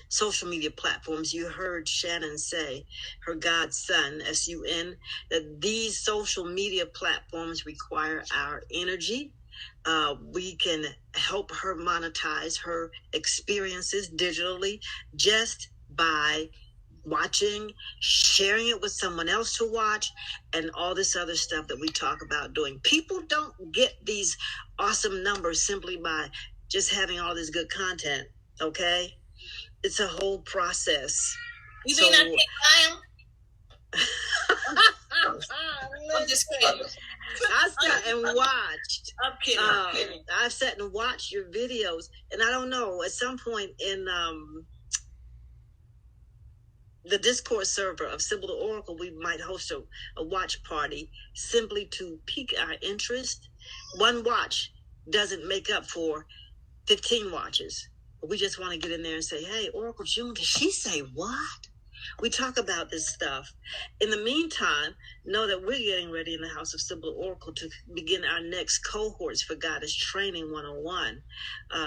social media platforms. You heard Shannon say, her godson, SUN, that these social media platforms require our energy. We can help her monetize her experiences digitally just by watching, sharing it with someone else to watch, and all this other stuff that we talk about doing. People don't get these awesome numbers simply by just having all this good content, okay? It's a whole process. You think I take time? I'm just kidding. I sat and watched. I'm kidding. I sat and watched your videos, and I don't know, at some point in the Discord server of Sybil the Oracle, we might host a watch party simply to pique our interest. One watch doesn't make up for 15 watches. We just want to get in there and say, hey, Oracle June, did she say what? We talk about this stuff. In the meantime, know that we're getting ready in the House of Sybil Oracle to begin our next cohorts for Goddess Training 101.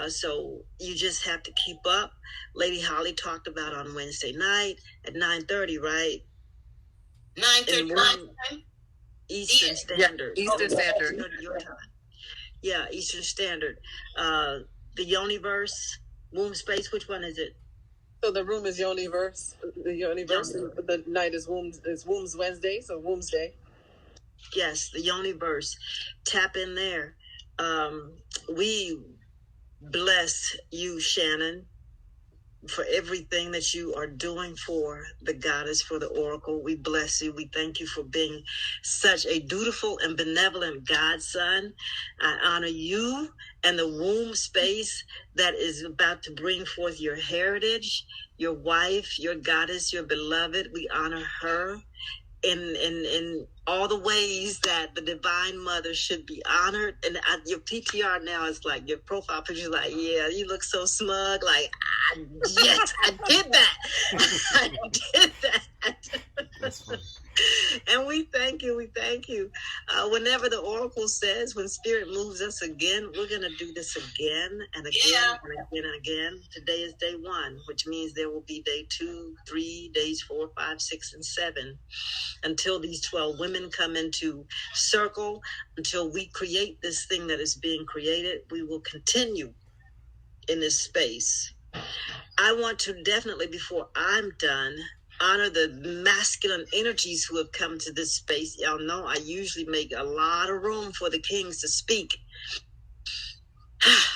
So you just have to keep up. Lady Holly talked about on Wednesday night at 9:30, right? 9:30 Eastern Standard. Yeah, Eastern Standard. Your time. Yeah, Eastern Standard. The Universe, Womb Space, which one is it? So the room is Yoniverse. The Yoniverse. The night is Wombs Wednesday, so Wombs Day. Yes, the Universe. Tap in there. We bless you, Shannon, for everything that you are doing for the Goddess, for the Oracle. We bless you. We thank you for being such a dutiful and benevolent godson. I honor you and the womb space that is about to bring forth your heritage, your wife, your goddess, your beloved. We honor her in all the ways that the Divine Mother should be honored. And your PTR now is like, your profile picture is like, yeah, you look so smug. Like, yes, I did that. I did that. That's funny. And we thank you. Whenever the Oracle says, when Spirit moves us again, we're going to do this again and again and again and again. Today is day 1, which means there will be day 2, 3, days 4, 5, 6, and 7. Until these 12 women come into circle, until we create this thing that is being created, we will continue in this space. I want to definitely, before I'm done, honor the masculine energies who have come to this space. Y'all know I usually make a lot of room for the kings to speak.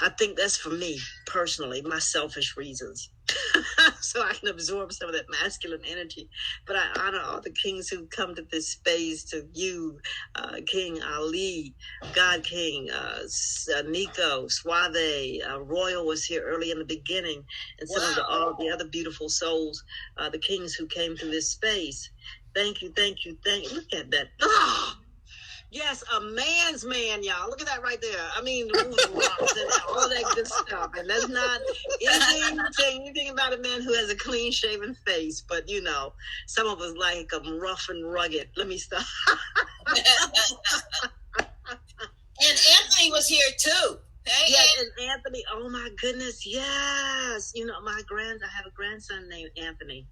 I think that's for me personally, my selfish reasons. So I can absorb some of that masculine energy. But I honor all the kings who come to this space, to you, King Ali, God King, Nico, Suave, Royal was here early in the beginning, and some of all the other beautiful souls, the kings who came to this space. Thank you, thank you, thank you. Look at that. Oh! Yes, a man's man, y'all. Look at that right there. I mean, all that good stuff. And that's not anything about a man who has a clean-shaven face. But, you know, some of us like them rough and rugged. Let me stop. And Anthony was here, too. Hey, yes, and Anthony. Oh, my goodness, yes. You know, I have a grandson named Anthony.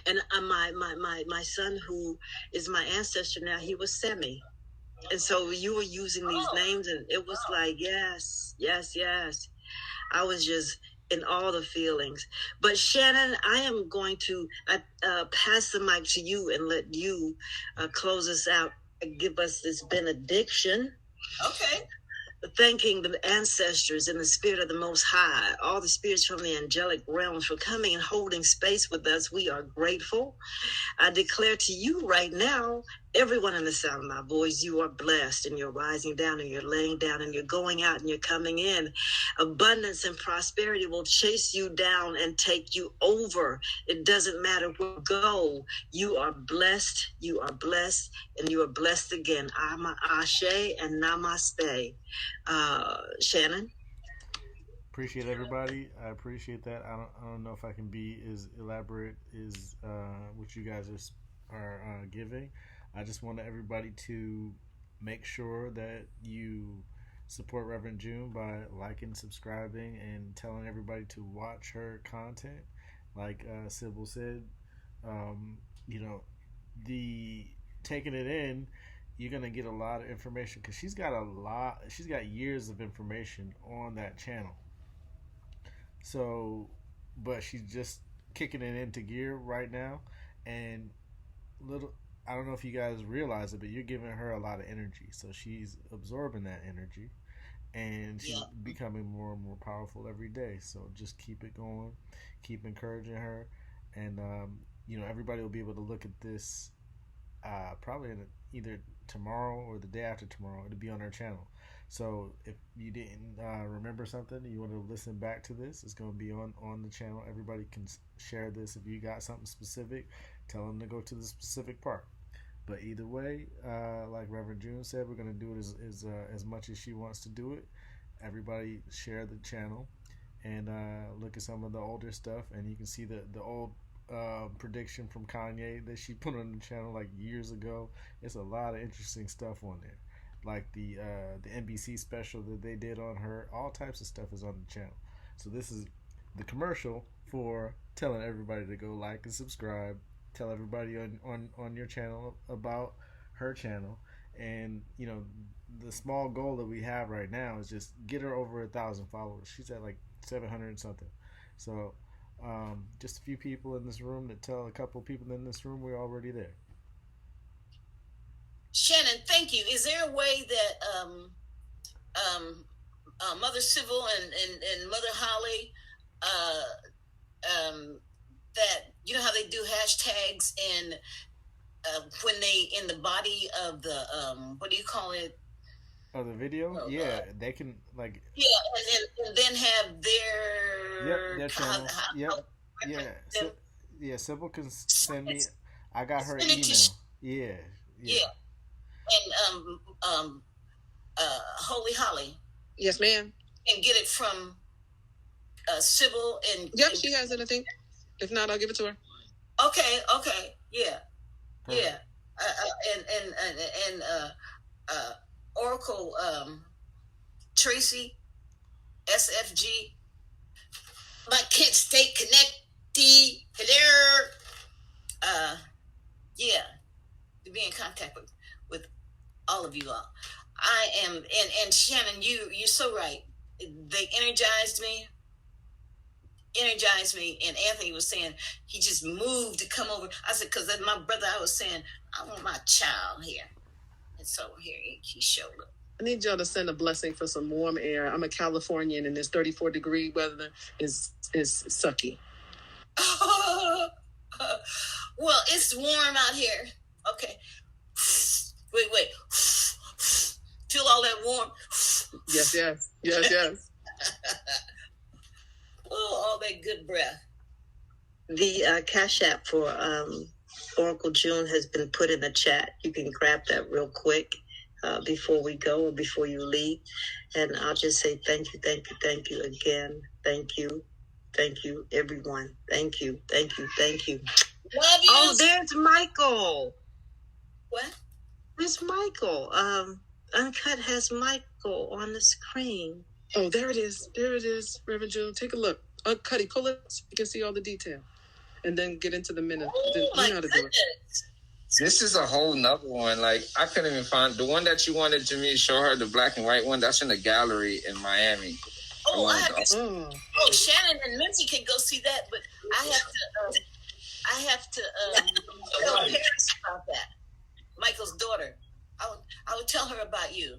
And my son, who is my ancestor now, he was Semi. And so you were using these names, and it was like, yes. I was just in all the feelings. But Shannon, I am going to pass the mic to you and let you close us out and give us this benediction. Okay. Thanking the ancestors and the spirit of the Most High, all the spirits from the angelic realms for coming and holding space with us. We are grateful. I declare to you right now, everyone in the sound of my voice, you are blessed, and you're rising down and you're laying down and you're going out and you're coming in. Abundance and prosperity will chase you down and take you over. It doesn't matter where you go. You are blessed, and you are blessed again. Ashe and Namaste. Shannon? Appreciate everybody. I appreciate that. I don't know if I can be as elaborate as what you guys are giving. I just want everybody to make sure that you support Reverend June by liking, subscribing, and telling everybody to watch her content. Like Sybil said, you know, the taking it in, you're gonna get a lot of information because she's got years of information on that channel. So, but she's just kicking it into gear right now, and I don't know if you guys realize it, but you're giving her a lot of energy, so she's absorbing that energy, and she's becoming more and more powerful every day. So just keep it going, keep encouraging her, and you know, everybody will be able to look at this probably either tomorrow or the day after tomorrow. It'll be on our channel. So if you didn't remember something, you want to listen back to this, it's going to be on the channel. Everybody can share this. If you got something specific, tell them to go to the specific part. But either way, like Reverend June said, we're going to do it as much as she wants to do it. Everybody share the channel and look at some of the older stuff, and you can see the old prediction from Kanye that she put on the channel like years ago. It's a lot of interesting stuff on there, like the NBC special that they did on her. All types of stuff is on the channel. So this is the commercial for telling everybody to go like and subscribe. Tell everybody on your channel about her channel. And you know, the small goal that we have right now is just get her over 1,000 followers. She's at like 700 and something. So just a few people in this room that tell a couple people in this room we're already there. Shannon, thank you. Is there a way that Mother Sybil and Mother Holly, that you know how they do hashtags and when they in the body of the what do you call it? Oh, the video? Yeah, they can like. Yeah, and then have their channel. Sybil can send me. I got her email. Yeah. And Holy Holly. Yes, ma'am. And get it from Sybil and. Yep, she has it. I think. If not, I'll give it to her. Okay. Yeah. Perfect. Yeah. And Oracle Tracy SFG. My kids stay connected. Hello. Yeah. To be in contact with all of you all. I am and Shannon, you're so right. They energized me. And Anthony was saying he just moved to come over. I said, because my brother, I was saying, I want my child here. And so here he showed up. I need y'all to send a blessing for some warm air. I'm a Californian, and this 34-degree weather is sucky. Well, it's warm out here. Okay. Wait. Feel all that warm. Yes. Oh, all that good breath. The Cash App for Oracle June has been put in the chat. You can grab that real quick before we go or before you leave. And I'll just say thank you again. Thank you, everyone. Thank you. Love you. Oh, there's Michael. What? There's Michael. Uncut has Michael on the screen. Oh, there it is, Reverend June. Take a look. Cuddy, pull it so you can see all the detail. And then get into the minute. Oh, my goodness. This is a whole nother one. Like, I couldn't even find the one that you wanted to me show her, the black and white one. That's in the gallery in Miami. Oh, Shannon and Minty can go see that, but I have to tell Paris about that. Michael's daughter. I would tell her about you.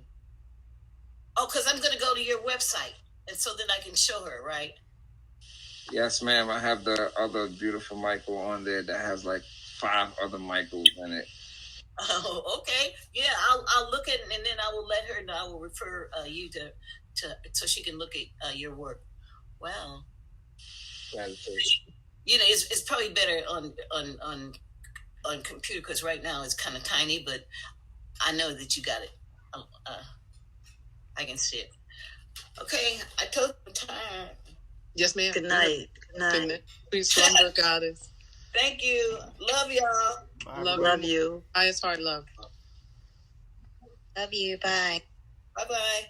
Oh, because I'm going to go to your website, and so then I can show her, right? Yes, ma'am. I have the other beautiful Michael on there that has like 5 other Michaels in it. Oh, okay. Yeah, I'll look at it, and then I will let her know. I will refer you to so she can look at your work. Wow. You know, it's probably better on computer because right now it's kind of tiny, but I know that you got it. I can see it. Okay, I told you time. Yes, ma'am. Good night. Please slumber, goddess. Thank you. Love y'all. Bye. Love you. Highest heart love. Love you. Bye. Bye-bye.